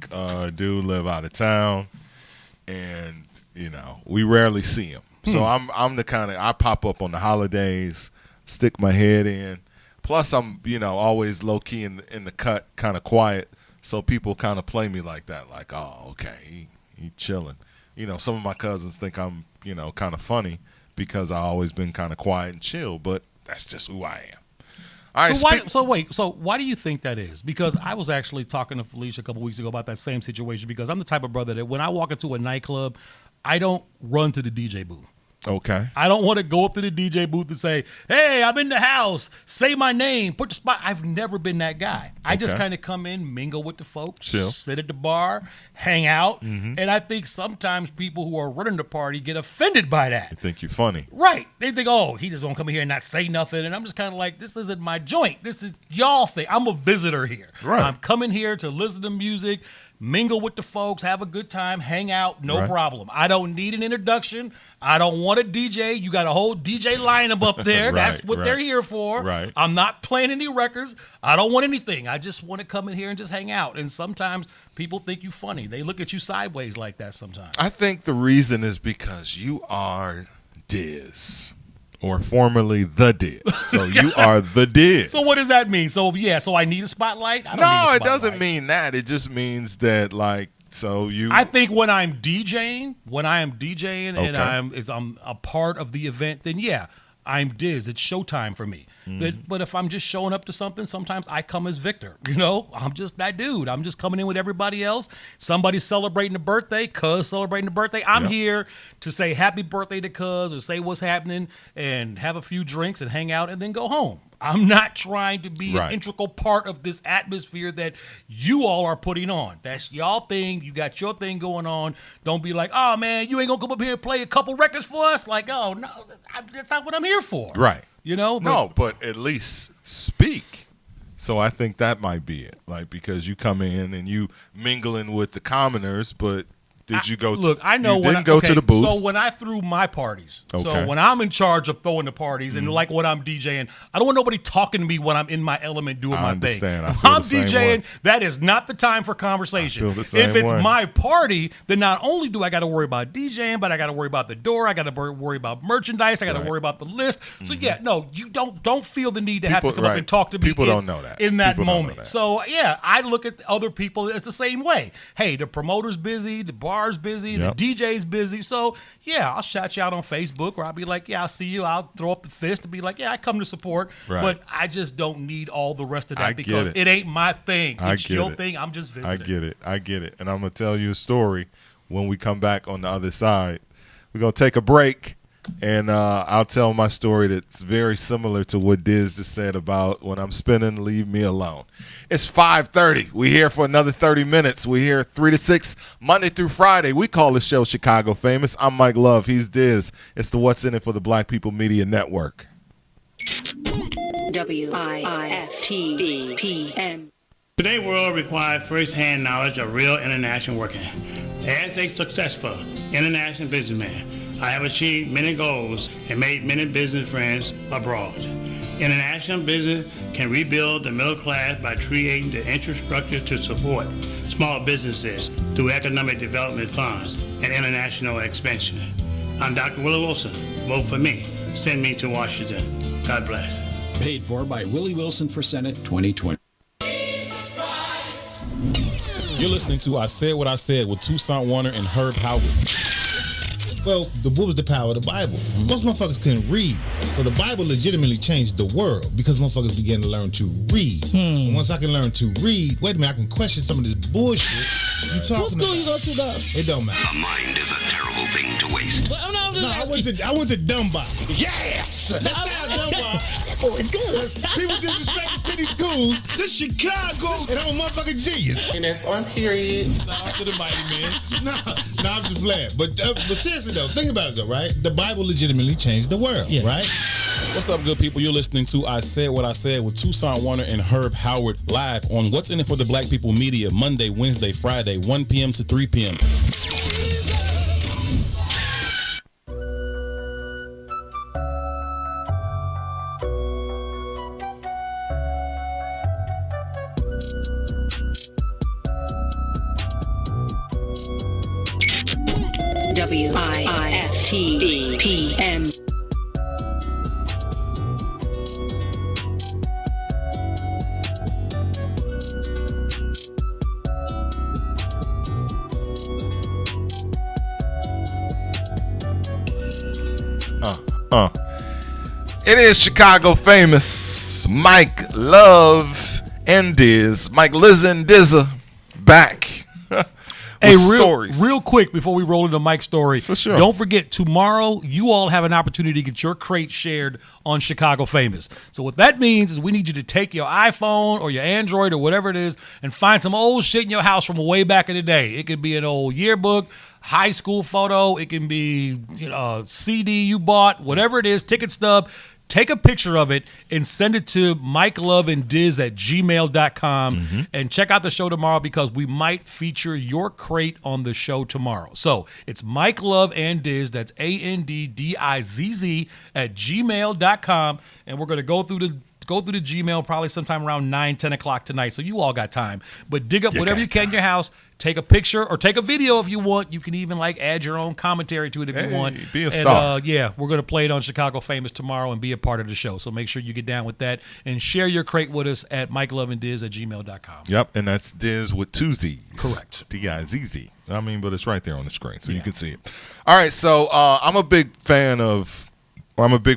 dude live out of town, and, we rarely see him. So I'm the kind of, I pop up on the holidays, stick my head in. Plus, I'm, always low-key in the cut, kind of quiet, so people kind of play me like that, like, oh, okay, he chilling. Some of my cousins think I'm, kind of funny because I've always been kind of quiet and chill, but that's just who I am. All right, so why do you think that is? Because I was actually talking to Felicia a couple weeks ago about that same situation, because I'm the type of brother that when I walk into a nightclub, I don't run to the DJ booth. Okay. I don't want to go up to the DJ booth and say, "Hey, I'm in the house. Say my name. Put the spot." I've never been that guy. I just kind of come in, mingle with the folks, sit at the bar, hang out. And I think sometimes people who are running the party get offended by that. They think you're funny. Right. They think, oh, he just gonna come in here and not say nothing. And I'm just kind of like, this isn't my joint. This is y'all thing. I'm a visitor here. Right. I'm coming here to listen to music, mingle with the folks, have a good time, hang out, no problem. I don't need an introduction. I don't want a DJ. You got a whole DJ lineup up there. That's what they're here for. Right. I'm not playing any records. I don't want anything. I just want to come in here and just hang out. And sometimes people think you funny. They look at you sideways like that sometimes. I think the reason is because you are Dizz. Or formerly the Dizz. So you are the Dizz. So what does that mean? So I need a spotlight? I don't need a No, spotlight. it doesn't mean that. It just means that I think when I'm DJing, and I'm a part of the event, then yeah, I'm Dizz. It's showtime for me. But if I'm just showing up to something, sometimes I come as Victor. I'm just that dude. I'm just coming in with everybody else. Somebody's celebrating a birthday, cuz celebrating a birthday. I'm here to say happy birthday to cuz or say what's happening and have a few drinks and hang out and then go home. I'm not trying to be Right. an integral part of this atmosphere that you all are putting on. That's y'all thing. You got your thing going on. Don't be like, oh, man, you ain't going to come up here and play a couple records for us? Like, oh, no, that's not what I'm here for. Right. You know? No, but at least speak. So I think that might be it. Like, because you come in and you mingling with the commoners, but did you go? Look, I know you when didn't go to the booth. So when I threw my parties, Okay. so when I'm in charge of throwing the parties and like when I'm DJing, I don't want nobody talking to me when I'm in my element doing my thing. understand. I If feel I'm the same DJing, way. that is not the time for conversation. I feel the same If it's way. my party, then not only do I got to worry about DJing, but I got to worry about the door. I got to worry about merchandise. I got to Right. worry about the list. So yeah, no, you don't feel the need to have to People- come up right. and talk to me. People don't know that. In that People don't know moment. that. So yeah, I look at other people as the same way. Hey, the promoter's busy, the bar's busy, Yep. the DJ's busy. So yeah, I'll shout you out on Facebook, or I'll be like, yeah, I'll see you. I'll throw up the fist and be like, yeah, I come to support. Right. But I just don't need all the rest of that I because get it ain't my thing. I It's get your it. thing. I'm just visiting. I get it. And I'm going to tell you a story when we come back on the other side. We're going to take a break, and I'll tell my story that's very similar to what Diz just said about when I'm spinning, leave me alone. It's 5:30. We're here for another 30 minutes. We're here 3 to 6, Monday through Friday. We call the show Chicago Famous. I'm Mike Love. He's Diz. It's the What's in It for the Black People Media Network. WIFTV-PM. Today's world requires first-hand knowledge of real international working. As a successful international businessman, I have achieved many goals and made many business friends abroad. International business can rebuild the middle class by creating the infrastructure to support small businesses through economic development funds and international expansion. I'm Dr. Willie Wilson. Vote for me. Send me to Washington. God bless. Paid for by Willie Wilson for Senate 2020. You're listening to I Said What I Said with Toussaint Warner and Herb Howard. Well, what was the power of the Bible? Most motherfuckers couldn't read. So the Bible legitimately changed the world because motherfuckers began to learn to read. And once I can learn to read, wait a minute, I can question some of this bullshit you talking What school about. you go to, though? It don't matter. A mind is a terrible thing to waste. Well, no, I went to Dunbar. Yes! That sounds Dunbar. Oh, it's good. People disrespect the city schools. This Chicago. And I'm a motherfucking genius. And it's on period. Shout out to the mighty man. Nah, I'm just playing. But seriously though, think about it though, right? The Bible legitimately changed the world, right? What's up, good people? You're listening to I Said What I Said with Toussaint Warner and Herb Howard live on What's in It for the Black People Media, Monday, Wednesday, Friday, 1 p.m. to 3 p.m. WIFTV-PM. It is Chicago Famous. Mike Love and Dizz. Mike Liz and Dizz back. Hey, with stories. real quick before we roll into Mike's story, For sure. Don't forget, tomorrow you all have an opportunity to get your crate shared on Chicago Famous. So what that means is we need you to take your iPhone or your Android or whatever it is and find some old shit in your house from way back in the day. It could be an old yearbook, high school photo. It can be CD you bought, whatever it is, ticket stub. Take a picture of it and send it to Mike Love and Dizz at gmail.com and check out the show tomorrow because we might feature your crate on the show tomorrow. So it's Mike Love and Dizz, that's ANDDIZZ at gmail.com, and we're going to go through the Gmail probably sometime around 9, 10 o'clock tonight. So you all got time. But dig up whatever you can in your house. Take a picture or take a video if you want. You can even add your own commentary to it if you want. Be a star. And we're going to play it on Chicago Famous tomorrow and be a part of the show. So make sure you get down with that and share your crate with us at MikeLoveandDizz at gmail.com. Yep, and that's Dizz with two Z's. Correct. D-I-Z-Z. I mean, but it's right there on the screen, so you can see it. All right, so I'm a big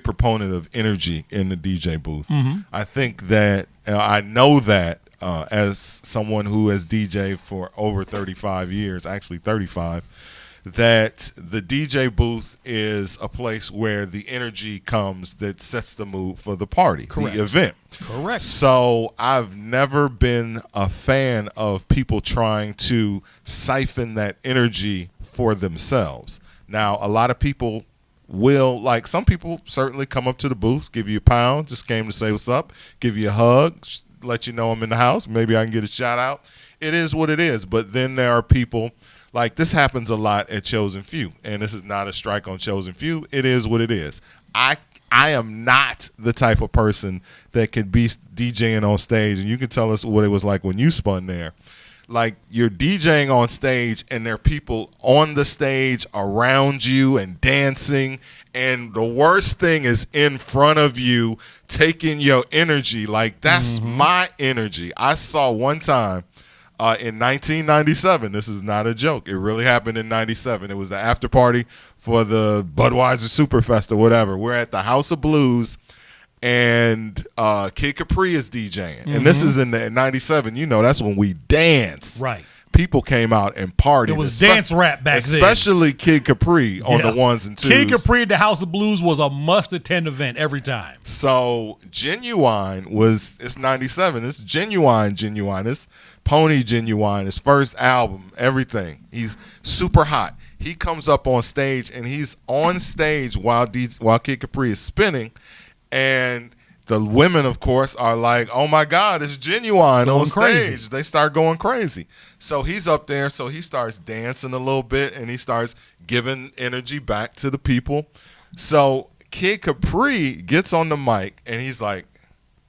proponent of energy in the DJ booth. I think that, I know that as someone who has DJed for over 35 years, actually 35, that the DJ booth is a place where the energy comes that sets the mood for the party, the event. Correct. So I've never been a fan of people trying to siphon that energy for themselves. Now, a lot of people will, like some people certainly come up to the booth, give you a pound, just came to say what's up, give you a hug, let you know I'm in the house, maybe I can get a shout out. It is what it is. But then there are people, like this happens a lot at Chosen Few, and this is not a strike on Chosen Few. It is what it is. I am not the type of person that could be DJing on stage, and you can tell us what it was like when you spun there. Like you're DJing on stage and there are people on the stage around you and dancing, and the worst thing is in front of you taking your energy. Like that's my energy. I saw one time in 1997, this is not a joke, it really happened in 97. It was the after party for the Budweiser Superfest or whatever. We're at the House of Blues, and Kid Capri is DJing. And this is in 97. You know, that's when we danced. Right. People came out and partied. It was dance rap back then. Especially Kid Capri on the ones and twos. Kid Capri at the House of Blues was a must-attend event every time. So Genuine it's 97. It's Genuine. It's Pony Genuine, his first album, everything. He's super hot. He comes up on stage, and he's on stage while Kid Capri is spinning. And the women, of course, are like, oh, my God, it's Genuine on stage. Crazy. They start going crazy. So he's up there. So he starts dancing a little bit, and he starts giving energy back to the people. So Kid Capri gets on the mic, and he's like,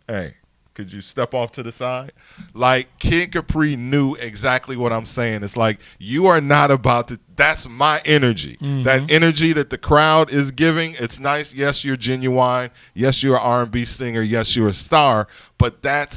hey, could you step off to the side? Like, Kid Capri knew exactly what I'm saying. It's like, you are not about to – that's my energy. That energy that the crowd is giving, it's nice. Yes, you're Genuine. Yes, you're an R&B singer. Yes, you're a star. But that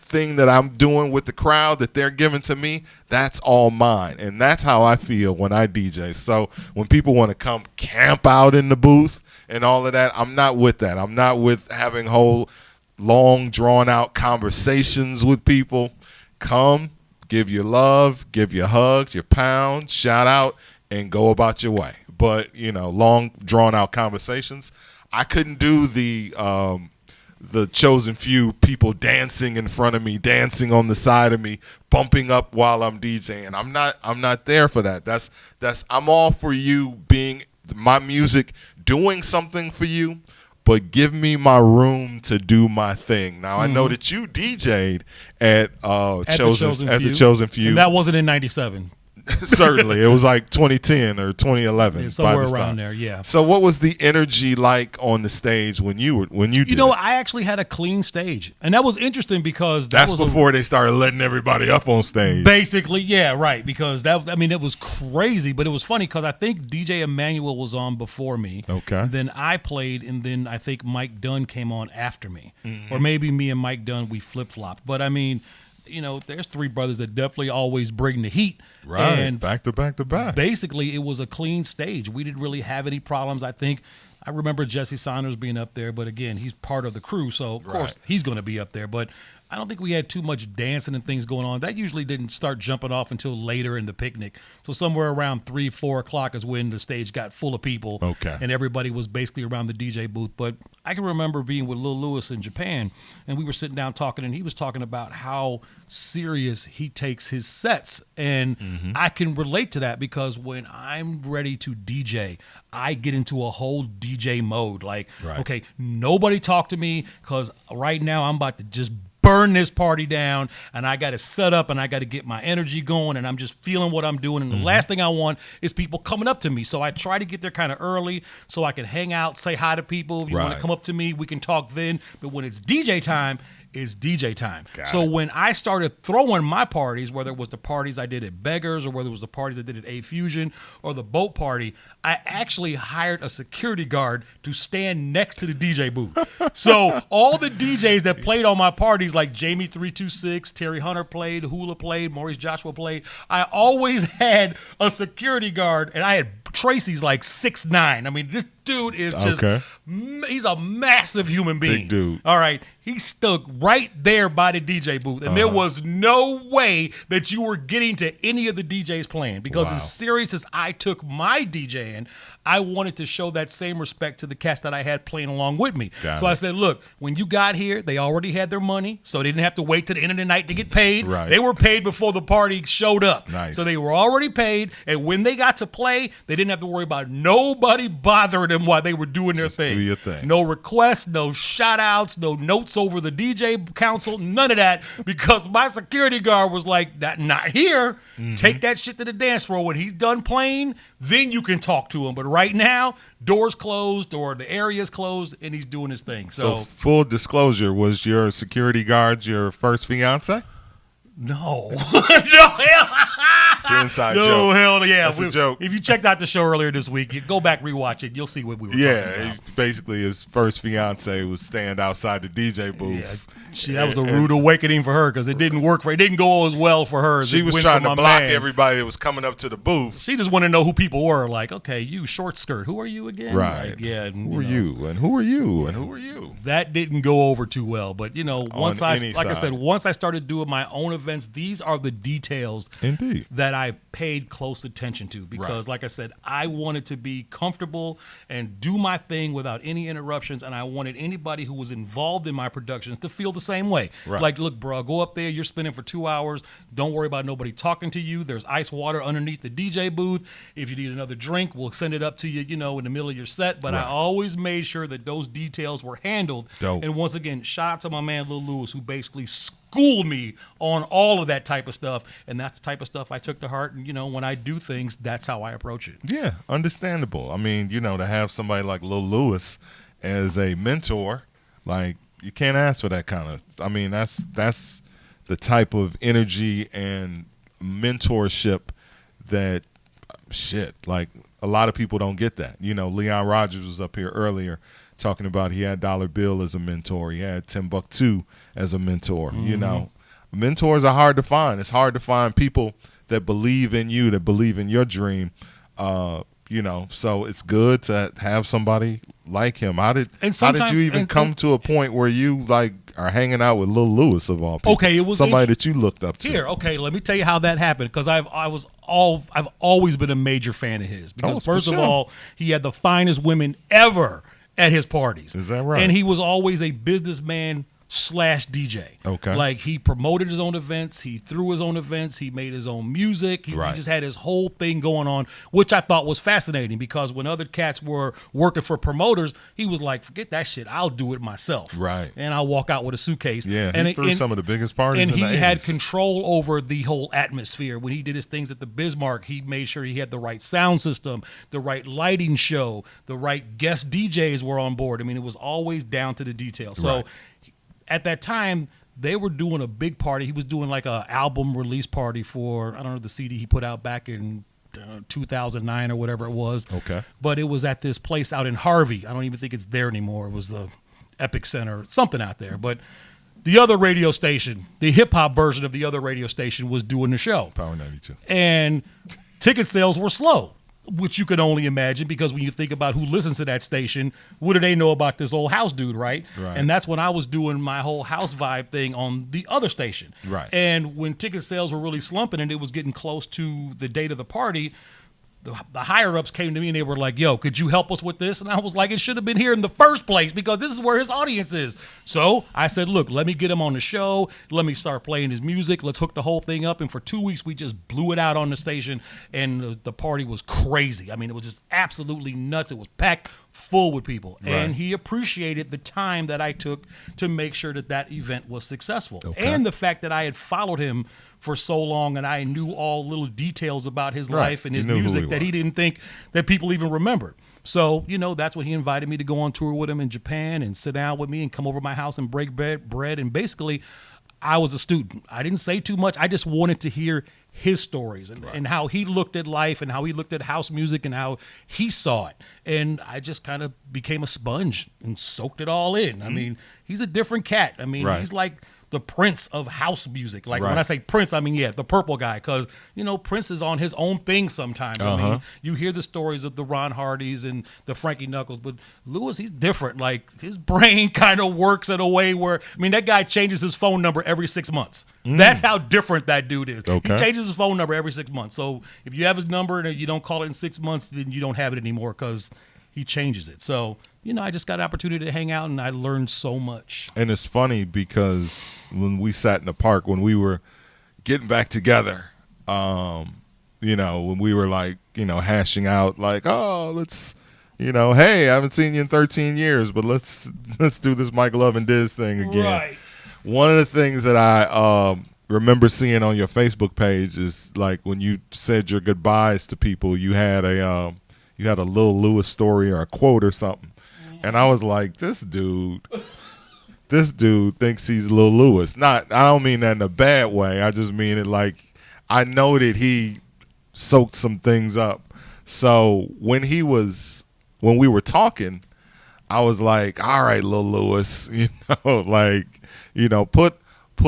thing that I'm doing with the crowd that they're giving to me, that's all mine. And that's how I feel when I DJ. So when people want to come camp out in the booth and all of that, I'm not with that. I'm not with having whole – long, drawn-out conversations with people. Come, give your love, give your hugs, your pounds, shout out, and go about your way. But, you know, long, drawn-out conversations. I couldn't do the Chosen Few people dancing in front of me, dancing on the side of me, bumping up while I'm DJing. I'm not there for that. I'm all for you being my music, doing something for you, but give me my room to do my thing. Now, I know that you DJ'd at the Chosen Few. And that wasn't in 97. Certainly. It was like 2010 or 2011. Yeah, somewhere around there, yeah. So what was the energy like on the stage when you did You know, I actually had a clean stage. And that was interesting because that's before they started letting everybody up on stage. Basically, yeah, right. Because it was crazy, but it was funny because I think DJ Emmanuel was on before me. Okay. And then I played, and then I think Mike Dunn came on after me. Or maybe me and Mike Dunn, we flip-flopped. But I mean, you know, there's three brothers that definitely always bring the heat. Right, and back to back to back. Basically, it was a clean stage. We didn't really have any problems. I remember Jesse Saunders being up there, but again, he's part of the crew, so of course he's going to be up there. But I don't think we had too much dancing and things going on. That usually didn't start jumping off until later in the picnic. So somewhere around 3, 4 o'clock is when the stage got full of people. Okay. And everybody was basically around the DJ booth. But I can remember being with Lil Lewis in Japan, and we were sitting down talking, and he was talking about how serious he takes his sets. And I can relate to that because when I'm ready to DJ, I get into a whole DJ mode. Like, okay, nobody talk to me because right now I'm about to just burn this party down, and I got to set up, and I got to get my energy going, and I'm just feeling what I'm doing. And the last thing I want is people coming up to me. So I try to get there kind of early so I can hang out, say hi to people. If you want to come up to me, we can talk then. But when it's DJ time, it's DJ time. So when I started throwing my parties, whether it was the parties I did at Beggars or whether it was the parties I did at A Fusion or the boat party, I actually hired a security guard to stand next to the DJ booth. So all the DJs that played on my parties, like Jamie 326, Terry Hunter played, Hula played, Maurice Joshua played, I always had a security guard, and I had Tracy's like 6'9". I mean, dude is just, he's a massive human being. Big dude. All right. He stuck right there by the DJ booth. And there was no way that you were getting to any of the DJs playing. Because as serious as I took my DJing, I wanted to show that same respect to the cats that I had playing along with me. I said, look, when you got here, they already had their money, so they didn't have to wait to the end of the night to get paid. Right. They were paid before the party showed up. Nice. So they were already paid, and when they got to play, they didn't have to worry about nobody bothering them while they were doing their thing. Do your thing. No requests, no shout-outs, no notes over the DJ council, none of that, because my security guard was like, not here. Take that shit to the dance floor. When he's done playing, then you can talk to him. But right now, doors closed or the area's closed, and he's doing his thing. So full disclosure, was your security guard your first fiance? No. No, hell. It's an inside joke. No, hell yeah. That's a joke. If you checked out the show earlier this week, you go back, rewatch it. You'll see what we were talking about. Basically his first fiance was stand outside the DJ booth. That was a rude awakening for her because it didn't work for her. It didn't go as well for her as she it was went trying for to my block man. everybody that was coming up to the booth. She just wanted to know who people were. Like, okay, you short skirt. Who are you again? Right. Like, yeah. And, who are you? And who are you? And who are you? That didn't go over too well. But, once I side. said, once I started doing my own events, these are the details that I paid close attention to because, like I said, I wanted to be comfortable and do my thing without any interruptions, and I wanted anybody who was involved in my productions to feel the same way. Right. Like, look, bro, go up there. You're spinning for 2 hours. Don't worry about nobody talking to you. There's ice water underneath the DJ booth. If you need another drink, we'll send it up to you, in the middle of your set. But I always made sure that those details were handled. Dope. And once again, shout out to my man Lil Lewis, who basically schooled me on all of that type of stuff. And that's the type of stuff I took to heart. And, when I do things, that's how I approach it. Yeah, understandable. I mean, to have somebody like Lil Lewis as a mentor, like, you can't ask for that kind of. I mean, that's the type of energy and mentorship that like a lot of people don't get that. Leon Rogers was up here earlier talking about he had Dollar Bill as a mentor. He had Timbuktu as a mentor. Mentors are hard to find. It's hard to find people that believe in you, that believe in your dream. So it's good to have somebody like him. How did you even come to a point where you are hanging out with Lil Lewis of all people? Okay, it was somebody that you looked up to. Here, okay, let me tell you how that happened because I've always been a major fan of his because first of all, he had the finest women ever at his parties. Is that right? And he was always a businessman / DJ. Okay. Like he promoted his own events, he threw his own events, he made his own music. He just had his whole thing going on, which I thought was fascinating because when other cats were working for promoters, he was like, forget that shit, I'll do it myself. Right. And I'll walk out with a suitcase. Yeah, he threw some of the biggest parties in the 80s. And he had control over the whole atmosphere. When he did his things at the Bismarck, he made sure he had the right sound system, the right lighting show, the right guest DJs were on board. I mean, it was always down to the details. So at that time, they were doing a big party. He was doing like a album release party for, I don't know, the CD he put out back in 2009 or whatever it was. Okay. But it was at this place out in Harvey. I don't even think it's there anymore. It was the Epic Center, something out there. But the other radio station, the hip-hop version of the other radio station was doing the show. Power 92. And ticket sales were slow, which you could only imagine because when you think about who listens to that station, what do they know about this old house dude, right? And that's when I was doing my whole house vibe thing on the other station. Right. And when ticket sales were really slumping and it was getting close to the date of the party, the higher-ups came to me and they were like, yo, could you help us with this? And I was like, it should have been here in the first place because this is where his audience is. So I said, look, let me get him on the show. Let me start playing his music. Let's hook the whole thing up. And for 2 weeks, we just blew it out on the station, and the party was crazy. I mean, it was just absolutely nuts. It was packed full with people. Right. And he appreciated the time that I took to make sure that event was successful. Okay. And the fact that I had followed him for so long and I knew all little details about his life and his music that he didn't think that people even remembered. So, that's when he invited me to go on tour with him in Japan and sit down with me and come over to my house and break bread. And basically, I was a student. I didn't say too much. I just wanted to hear his stories and how he looked at life and how he looked at house music and how he saw it. And I just kind of became a sponge and soaked it all in. I mean, he's a different cat. I mean, he's like the Prince of house music. Like Right. when I say Prince, I mean, the purple guy. Because, Prince is on his own thing sometimes. I mean, you hear the stories of the Ron Hardys and the Frankie Knuckles, but Lewis, he's different. Like his brain kind of works in a way where, that guy changes his phone number every 6 months. That's how different that dude is. Okay. He changes his phone number every 6 months. So if you have his number and you don't call it in 6 months, then you don't have it anymore because he changes it. So, I just got an opportunity to hang out and I learned so much. And it's funny because when we sat in the park, when we were getting back together, when we were like, hashing out like, oh, let's, hey, I haven't seen you in 13 years, but let's do this Mike Love and Dizz thing again. Right. One of the things that I remember seeing on your Facebook page is like when you said your goodbyes to people, you had a Lil Lewis story or a quote or something. And I was like, this dude thinks he's Lil Lewis. I don't mean that in a bad way. I just mean it like I know that he soaked some things up. So when we were talking, I was like, all right, Lil Lewis, put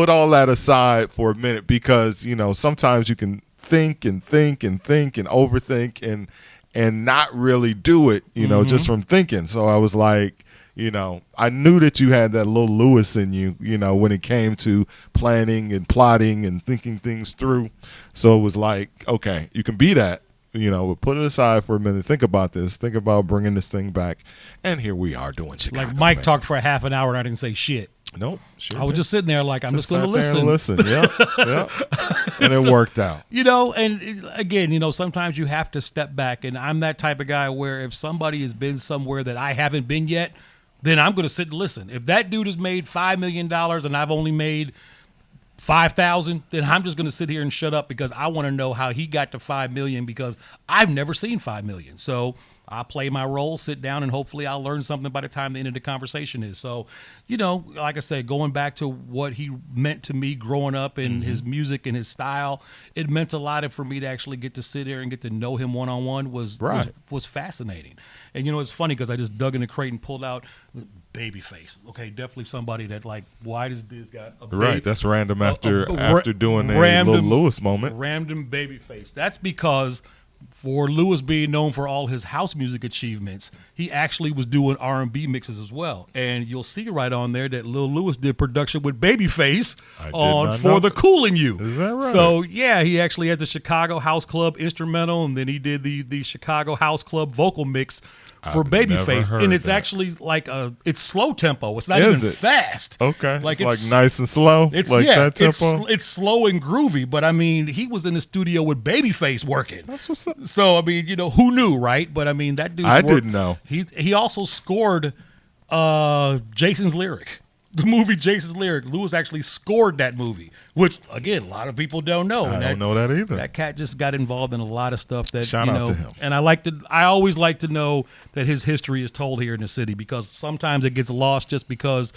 all that aside for a minute because, sometimes you can think and think and think and overthink and not really do it, just from thinking. So I was like, I knew that you had that Lil Lewis in you, when it came to planning and plotting and thinking things through. So it was like, okay, you can be that, but put it aside for a minute. Think about this. Think about bringing this thing back. And here we are doing Chicago. Like Mike talked for a half an hour and I didn't say shit. Nope. Sure I was just sitting there like, I'm just going to listen. Yeah. And it worked out. And again, sometimes you have to step back. And I'm that type of guy where if somebody has been somewhere that I haven't been yet, then I'm going to sit and listen. If that dude has made $5 million and I've only made 5,000, then I'm just going to sit here and shut up because I want to know how he got to 5 million because I've never seen 5 million. So I'll play my role, sit down, and hopefully I'll learn something by the time the end of the conversation is. So, like I said, going back to what he meant to me growing up and his music and his style, it meant a lot for me to actually get to sit there and get to know him one-on-one was fascinating. And, it's funny because I just dug in the crate and pulled out Babyface. Okay, definitely somebody that, like, why does this guy a right, that's random after doing a Lil Lewis moment. Random Babyface. That's because for Lewis being known for all his house music achievements, he actually was doing R&B mixes as well. And you'll see right on there that Lil Lewis did production with Babyface on For the Coolin' You. Is that right? So, yeah, he actually had the Chicago House Club instrumental, and then he did the Chicago House Club vocal mix for Babyface. And it's actually like it's slow tempo. It's not even fast. Okay. Like it's nice and slow. It's like that tempo. It's slow and groovy, but I mean, he was in the studio with Babyface working. That's what's up. So I mean, who knew, right? But I mean, that dude. I didn't know. He also scored Jason's Lyric. The movie Jason's Lyric. Lewis actually scored that movie, which again, a lot of people don't know. I don't know that either. That cat just got involved in a lot of stuff that Shout out to him. And I always like to know that his history is told here in the city because sometimes it gets lost just because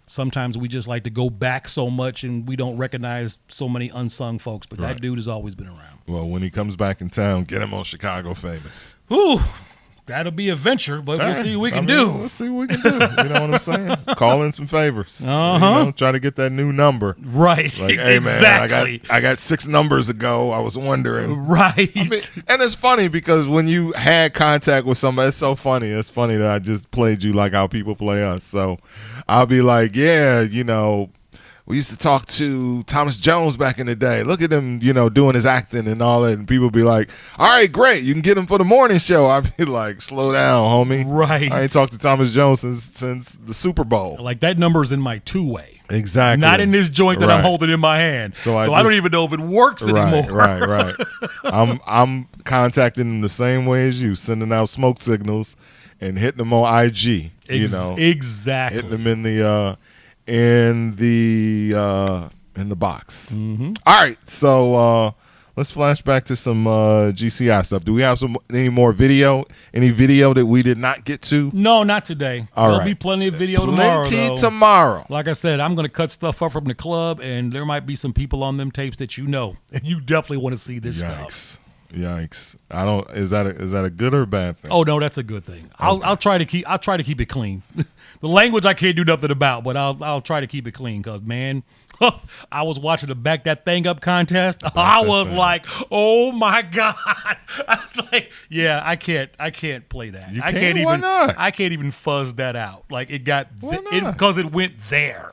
sometimes we just like to go back so much and we don't recognize so many unsung folks. But that dude has always been around. Well, when he comes back in town, get him on Chicago Famous. Ooh. That'll be a venture, but we'll see what we can do. We'll see what we can do. You know what I'm saying? Call in some favors. Try to get that new number. Right. Like, hey, man, I got 6 numbers ago. I was wondering. Right. I mean, and it's funny because when you had contact with somebody, it's so funny. It's funny that I just played you like how people play us. So I'll be like, yeah, we used to talk to Thomas Jones back in the day. Look at him, doing his acting and all that. And people be like, all right, great. You can get him for the morning show. I'd be like, slow down, homie. Right. I ain't talked to Thomas Jones since the Super Bowl. Like that number's in my 2-way. Exactly. Not in this joint that I'm holding in my hand. So I don't even know if it works anymore. Right. I'm contacting them the same way as you, sending out smoke signals and hitting them on IG. Exactly. Hitting them in the box. Mm-hmm. All right, so let's flash back to some GCI stuff. Do we have any more video? Any video that we did not get to? No, not today. There'll be plenty of video tomorrow. Plenty tomorrow. Like I said, I'm going to cut stuff up from the club, and there might be some people on them tapes that and you definitely want to see this stuff. Yikes! Is that a good or a bad thing? Oh no, that's a good thing. Okay. I'll try to keep it clean. The language I can't do nothing about, but I'll try to keep it clean because man, I was watching the Back That Thing Up contest. I was like, oh my God. I was like, yeah, I can't play that. You can't? Why not? I can't even fuzz that out. Like it got because it went there.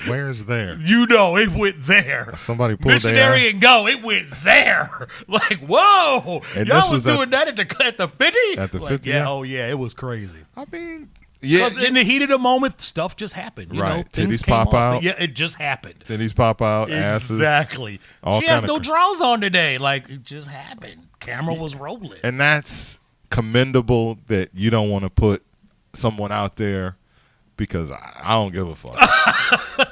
Where's there? You know, it went there. Somebody pulled Missionary and Go. It went there. Like, whoa. And y'all this was doing that at the 50? At the Like, 50, yeah. yeah. Oh, yeah. It was crazy. I mean, yeah. Because in the heat of the moment, stuff just happened. You know, Right. things Titties came pop off. out. Yeah, it just happened. Titties pop out, asses. Exactly. all She has kind no of drawers on today. Like, it just happened. Camera was rolling. And that's commendable that you don't want to put someone out there because I don't give a fuck.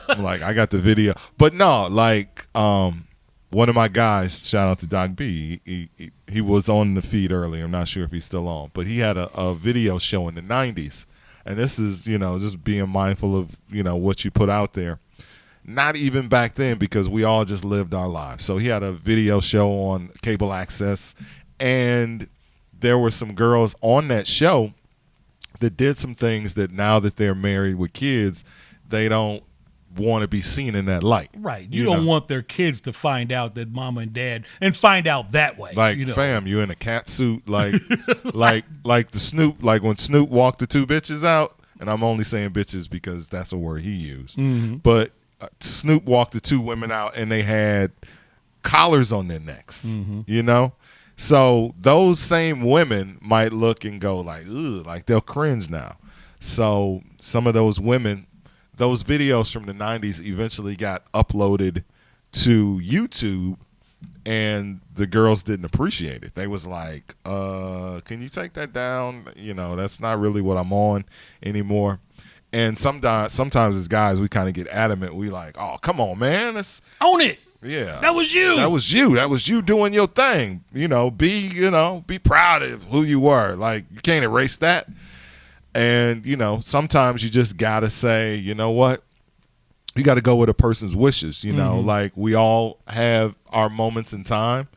I'm like, I got the video. But no, like one of my guys, shout out to Doc B, he was on the feed earlier. I'm not sure if he's still on. But he had a video show in the 90s. And this is, just being mindful of, what you put out there. Not even back then because we all just lived our lives. So he had a video show on cable access. And there were some girls on that show that did some things that now that they're married with kids, they don't want to be seen in that light. Right. You don't want their kids to find out that mama and dad and find out that way. Like, fam, you in a cat suit, like like the Snoop, like when Snoop walked the two bitches out, and I'm only saying bitches because that's a word he used. Mm-hmm. But Snoop walked the two women out and they had collars on their necks, So those same women might look and go like, ugh, like they'll cringe now. So some of those women, those videos from the 90s eventually got uploaded to YouTube, and the girls didn't appreciate it. They was like, can you take that down? That's not really what I'm on anymore. And sometimes as guys, we kind of get adamant. We like, oh, come on, man. Own it. Yeah. That was you. That was you. That was you doing your thing. Be proud of who you were. Like, you can't erase that. And, sometimes you just got to say, you know what? You got to go with a person's wishes. Like we all have our moments in time.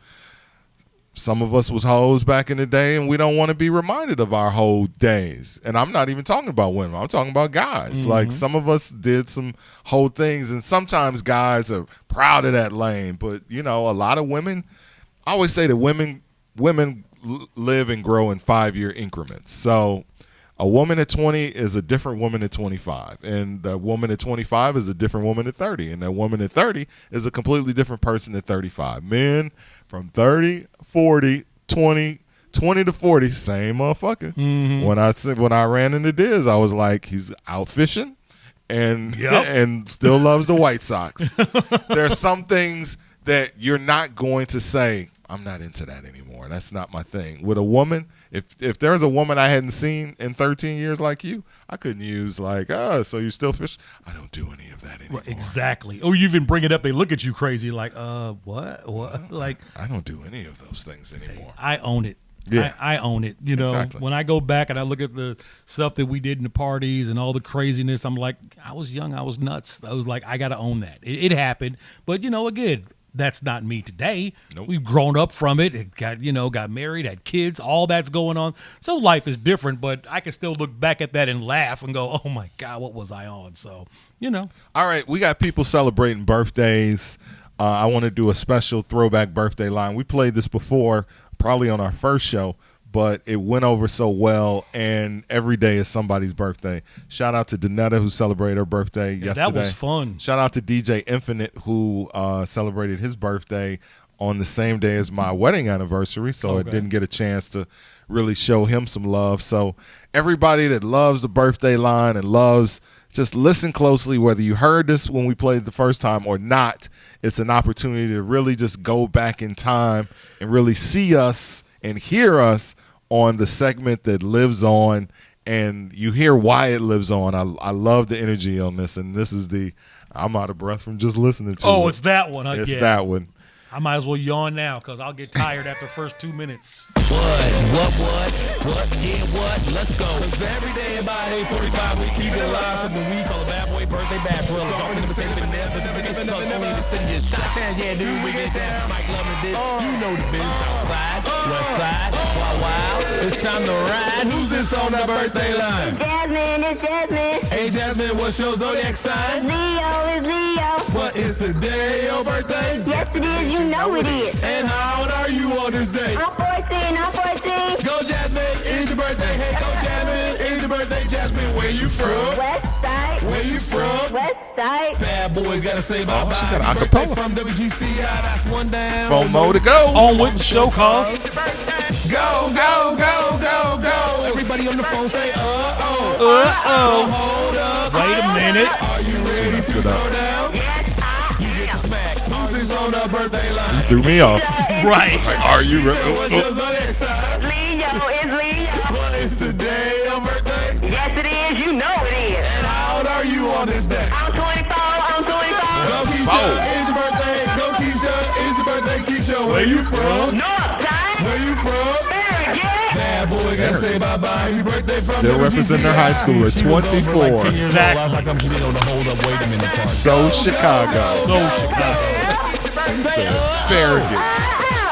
Some of us was hoes back in the day, and we don't want to be reminded of our whole days. And I'm not even talking about women. I'm talking about guys. Mm-hmm. Like some of us did some whole things, and sometimes guys are proud of that lane. But, a lot of women, I always say that women live and grow in 5-year increments. So a woman at 20 is a different woman at 25, and a woman at 25 is a different woman at 30, and a woman at 30 is a completely different person at 35. Men from 30, 40, 20 to 40, same motherfucker. Mm-hmm. When I ran into Dizz, I was like, he's out fishing and and still loves the White Sox. There's some things that you're not going to say, I'm not into that anymore. That's not my thing. With a woman, if there's a woman I hadn't seen in 13 years like you, I couldn't use like, so you still fish? I don't do any of that anymore. Right, exactly. Or you even bring it up, they look at you crazy like, what? Like, I don't do any of those things anymore. I own it. Yeah. I own it. Exactly. When I go back and I look at the stuff that we did in the parties and all the craziness, I'm like, I was young, I was nuts. I was like, I got to own that. It happened. But, again, that's not me today. Nope. We've grown up from it. Got married, had kids, all that's going on. So life is different, but I can still look back at that and laugh and go, oh my God, what was I on? So, All right, we got people celebrating birthdays. I want to do a special throwback birthday line. We played this before, probably on our first show, but it went over so well, and every day is somebody's birthday. Shout out to Danetta, who celebrated her birthday yesterday. That was fun. Shout out to DJ Infinite, who celebrated his birthday on the same day as my wedding anniversary, so I didn't get a chance to really show him some love. So everybody that loves the birthday line and loves, just listen closely, whether you heard this when we played the first time or not. It's an opportunity to really just go back in time and really see us and hear us on the segment that lives on, and you hear why it lives on. I love the energy on this, and this is I'm out of breath from just listening to it. Oh, it's that one. It's that one. I might as well yawn now because I'll get tired after the first 2 minutes. What, yeah, what, let's go. Cause every day about 8:45 we keep it alive. Something we call a bad boy birthday bash. Well, it's all in the same only in the city is Chi-Town. Yeah, dude, we get down. Mike Love and Dizz. You know the business. Outside, west side, wild, It's time to ride. Who's this on the birthday line? Jasmine, it's Jasmine. Hey, Jasmine, what's your zodiac sign? Leo, it's Leo. What is today your birthday? Yes, it is. You know it is. And how old are you on this day? I'm 14. I'm 14. Go, Jasmine. It's your birthday. Hey, go, Jasmine. It's your birthday, Jasmine. Where you from? West Side. Where you from? West Side. Bad boys gotta say bye-bye. She got Happy an birthday acapella. from WGCI. That's one down. 4 more to go. On with the show, cause Go, go, go, go, go. Everybody on the phone say, uh-oh. Uh-oh. Hold up. Wait a minute. Are you ready to go down? Yes, I am. Smack. Who's on the birthday line? You threw me off. Right. Like, are you What's ready? your zodiac sign? Leo, it's Leo. What is today your birthday? Yes, it is. You know it is. And how old are you on this day? I'm 24. I'm 24. Go, Keisha. It's your birthday. Go, Keisha. It's your birthday, Keisha. Where you from? North Side. Where you from? Bad boy, gotta say bye-bye. Happy birthday from Still representing their high schooler, 24. Exactly. I was like, I'm able to hold up. Wait a minute. Cardi. So Chicago. So Chicago. She said Farragut.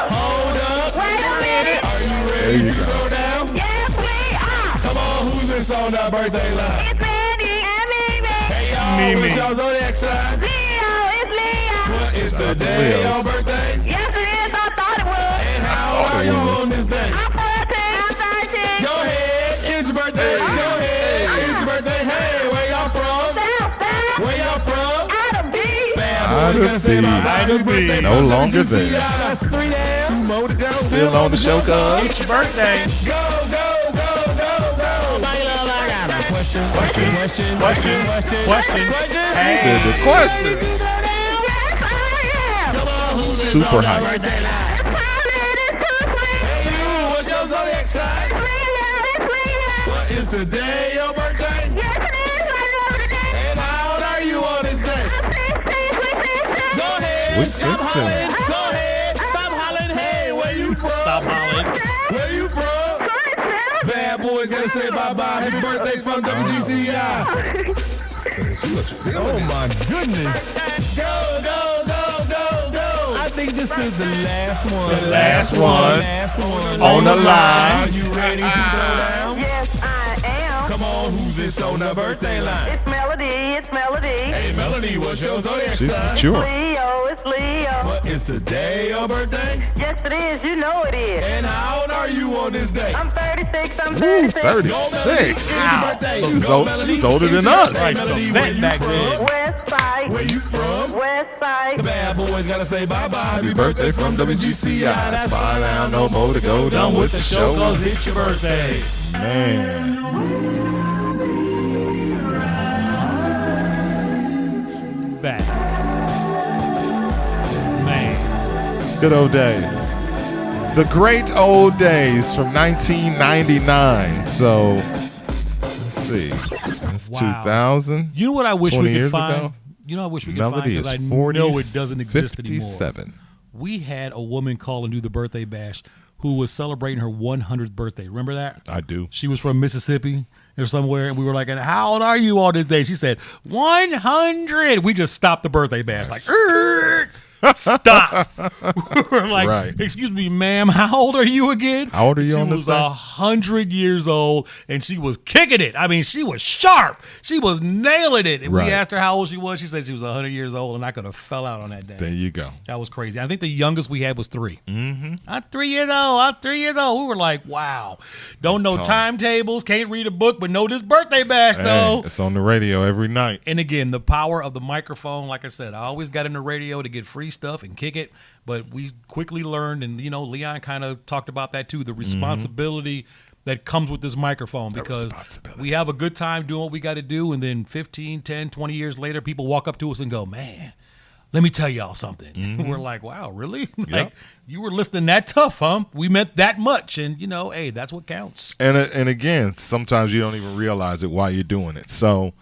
Hold up. Wait a minute. Are you There ready you to go. go down? Yes, we are. Come on, who's this on that birthday line? It's Mandy and Mimi. Hey, y'all, Mimi. what's y'all zodiac sign? Leo, it's Leo. What is Shout out to today Leos. your birthday? Yes, it is. I thought it was. And how old are you on this day? I'm 14. I'm 13. Go ahead, it's your birthday. Go ahead, it's your birthday. Hey, where y'all from? South Side. Where y'all from? Out of B. Bad Out boy, of gotta say B. bye-bye. Out of Happy birthday B. No from longer WGCI. there. That's 3 down. 2 more to go. Still on the show, It's cuz. your birthday. Go, go, go, go, go. Mike Love, I got a question. Hey. The questions. Come on, who's this Super on the hype. birthday line? Hey, you, what's your zodiac sign? What is today your birthday? And how old are you on this day? Go ahead, Sweet stop 16. hollering. Go ahead, stop hollering. Hey, where you from? Stop hollering. Where you from? Bad boys gotta say bye-bye. Happy birthday from WGCI. Oh my goodness. Go, go, go, go, go. I think this is the last one. The last one. Last one. On the Are line. you ready to go down? Yes, I am. Come on, who's this on the birthday line? It's Melody. It's Melody. Hey, Melody, what's your zodiac She's sign? mature. Leo, it's Leo. What is today your birthday? Yes, it is. You know it is. And how old are you on this day? I'm 36. I'm Woo, 36. 36. Wow. She's older than us. Right, so vet back then. West Side. Where you from? West Side. The bad boys gotta say bye-bye. Happy birthday from WGCI. That's 5 down, no more to go. Done with the show. Cause it's your birthday. Man. Back. Man. Good old days. The great old days from 1999. So, let's see. It's Wow. 2000. You know what I wish 20 we could years find? ago? You know, I wish we could Melody find, because I is 40, know it doesn't exist 57. anymore. We had a woman call and do the birthday bash who was celebrating her 100th birthday. Remember that? I do. She was from Mississippi or somewhere, and we were like, "And how old are you on this day?" She said, 100. We just stopped the birthday bash. Like, stop. We're like, Right. excuse me, ma'am, how old are you again? How old are you she on this was day? 100 years old, and she was kicking it. I mean, she was sharp. She was nailing it. And Right. we asked her how old she was. She said she was 100 years old, and I could have fell out on that day. There you go. That was crazy. I think the youngest we had was 3. Mm-hmm. I'm 3 years old. I'm 3 years old. We were like, wow. Don't know Tall. timetables, can't read a book, but know this birthday bash, Hey, though. it's on the radio every night. And again, the power of the microphone, like I said, I always got in the radio to get free stuff and kick it, but we quickly learned, and, Leon kind of talked about that too, the responsibility that comes with this microphone, because we have a good time doing what we got to do, and then 15, 10, 20 years later, people walk up to us and go, man, let me tell y'all something. We're like, wow, really? Like, you were listening that tough, huh? We meant that much, and, hey, that's what counts. And again, sometimes you don't even realize it while you're doing it. So,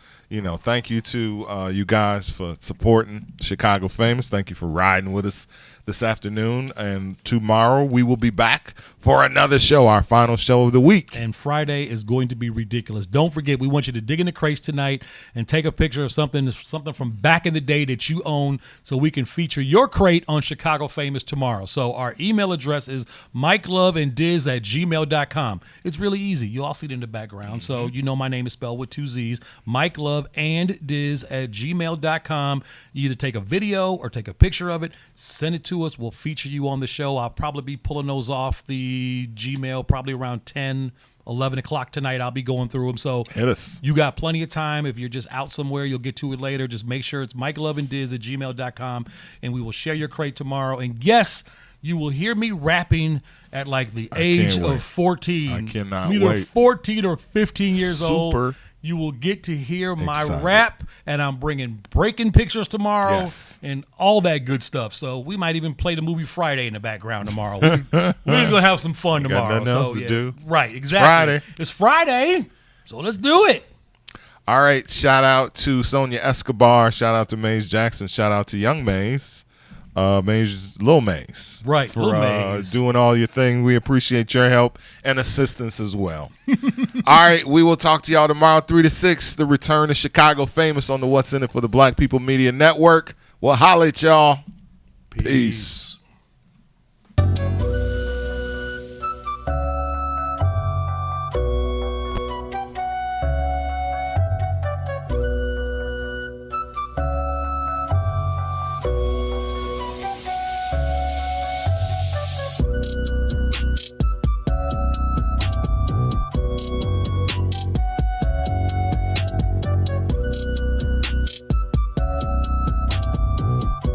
thank you to you guys for supporting Chicago Famous. Thank you for riding with us this afternoon, and tomorrow we will be back for another show, our final show of the week. And Friday is going to be ridiculous. Don't forget, we want you to dig in the crates tonight and take a picture of something from back in the day that you own, so we can feature your crate on Chicago Famous tomorrow. So our email address is mikeloveanddizz@gmail.com. It's really easy. You all see it in the background. So you know my name is spelled with 2 Z's. mikeloveanddizz@gmail.com. You either take a video or take a picture of it, send it to us. We'll feature you on the show. I'll probably be pulling those off the Gmail probably around 10, 11 o'clock tonight. I'll be going through them. So hit us. You got plenty of time. If you're just out somewhere, you'll get to it later. Just make sure it's mikeloveanddizz@gmail.com, and we will share your crate tomorrow. And yes, you will hear me rapping at like the age of 14. I cannot either wait. 14 or 15 years old. Super You will get to hear my excited. rap, and I'm bringing breaking pictures tomorrow and all that good stuff. So we might even play the movie Friday in the background tomorrow. We're just going to have some fun tomorrow. Got nothing else to do. Right, exactly. It's Friday, so let's do it. All right, shout out to Sonia Escobar, shout out to Maze Jackson, shout out to Young Maze. Lil Maze. Right, for Lil Maze. doing all your thing. We appreciate your help and assistance as well. All right, we will talk to y'all tomorrow, 3 to 6, the return of Chicago Famous on the What's in It for the Black People Media Network. We'll holler at y'all. Peace.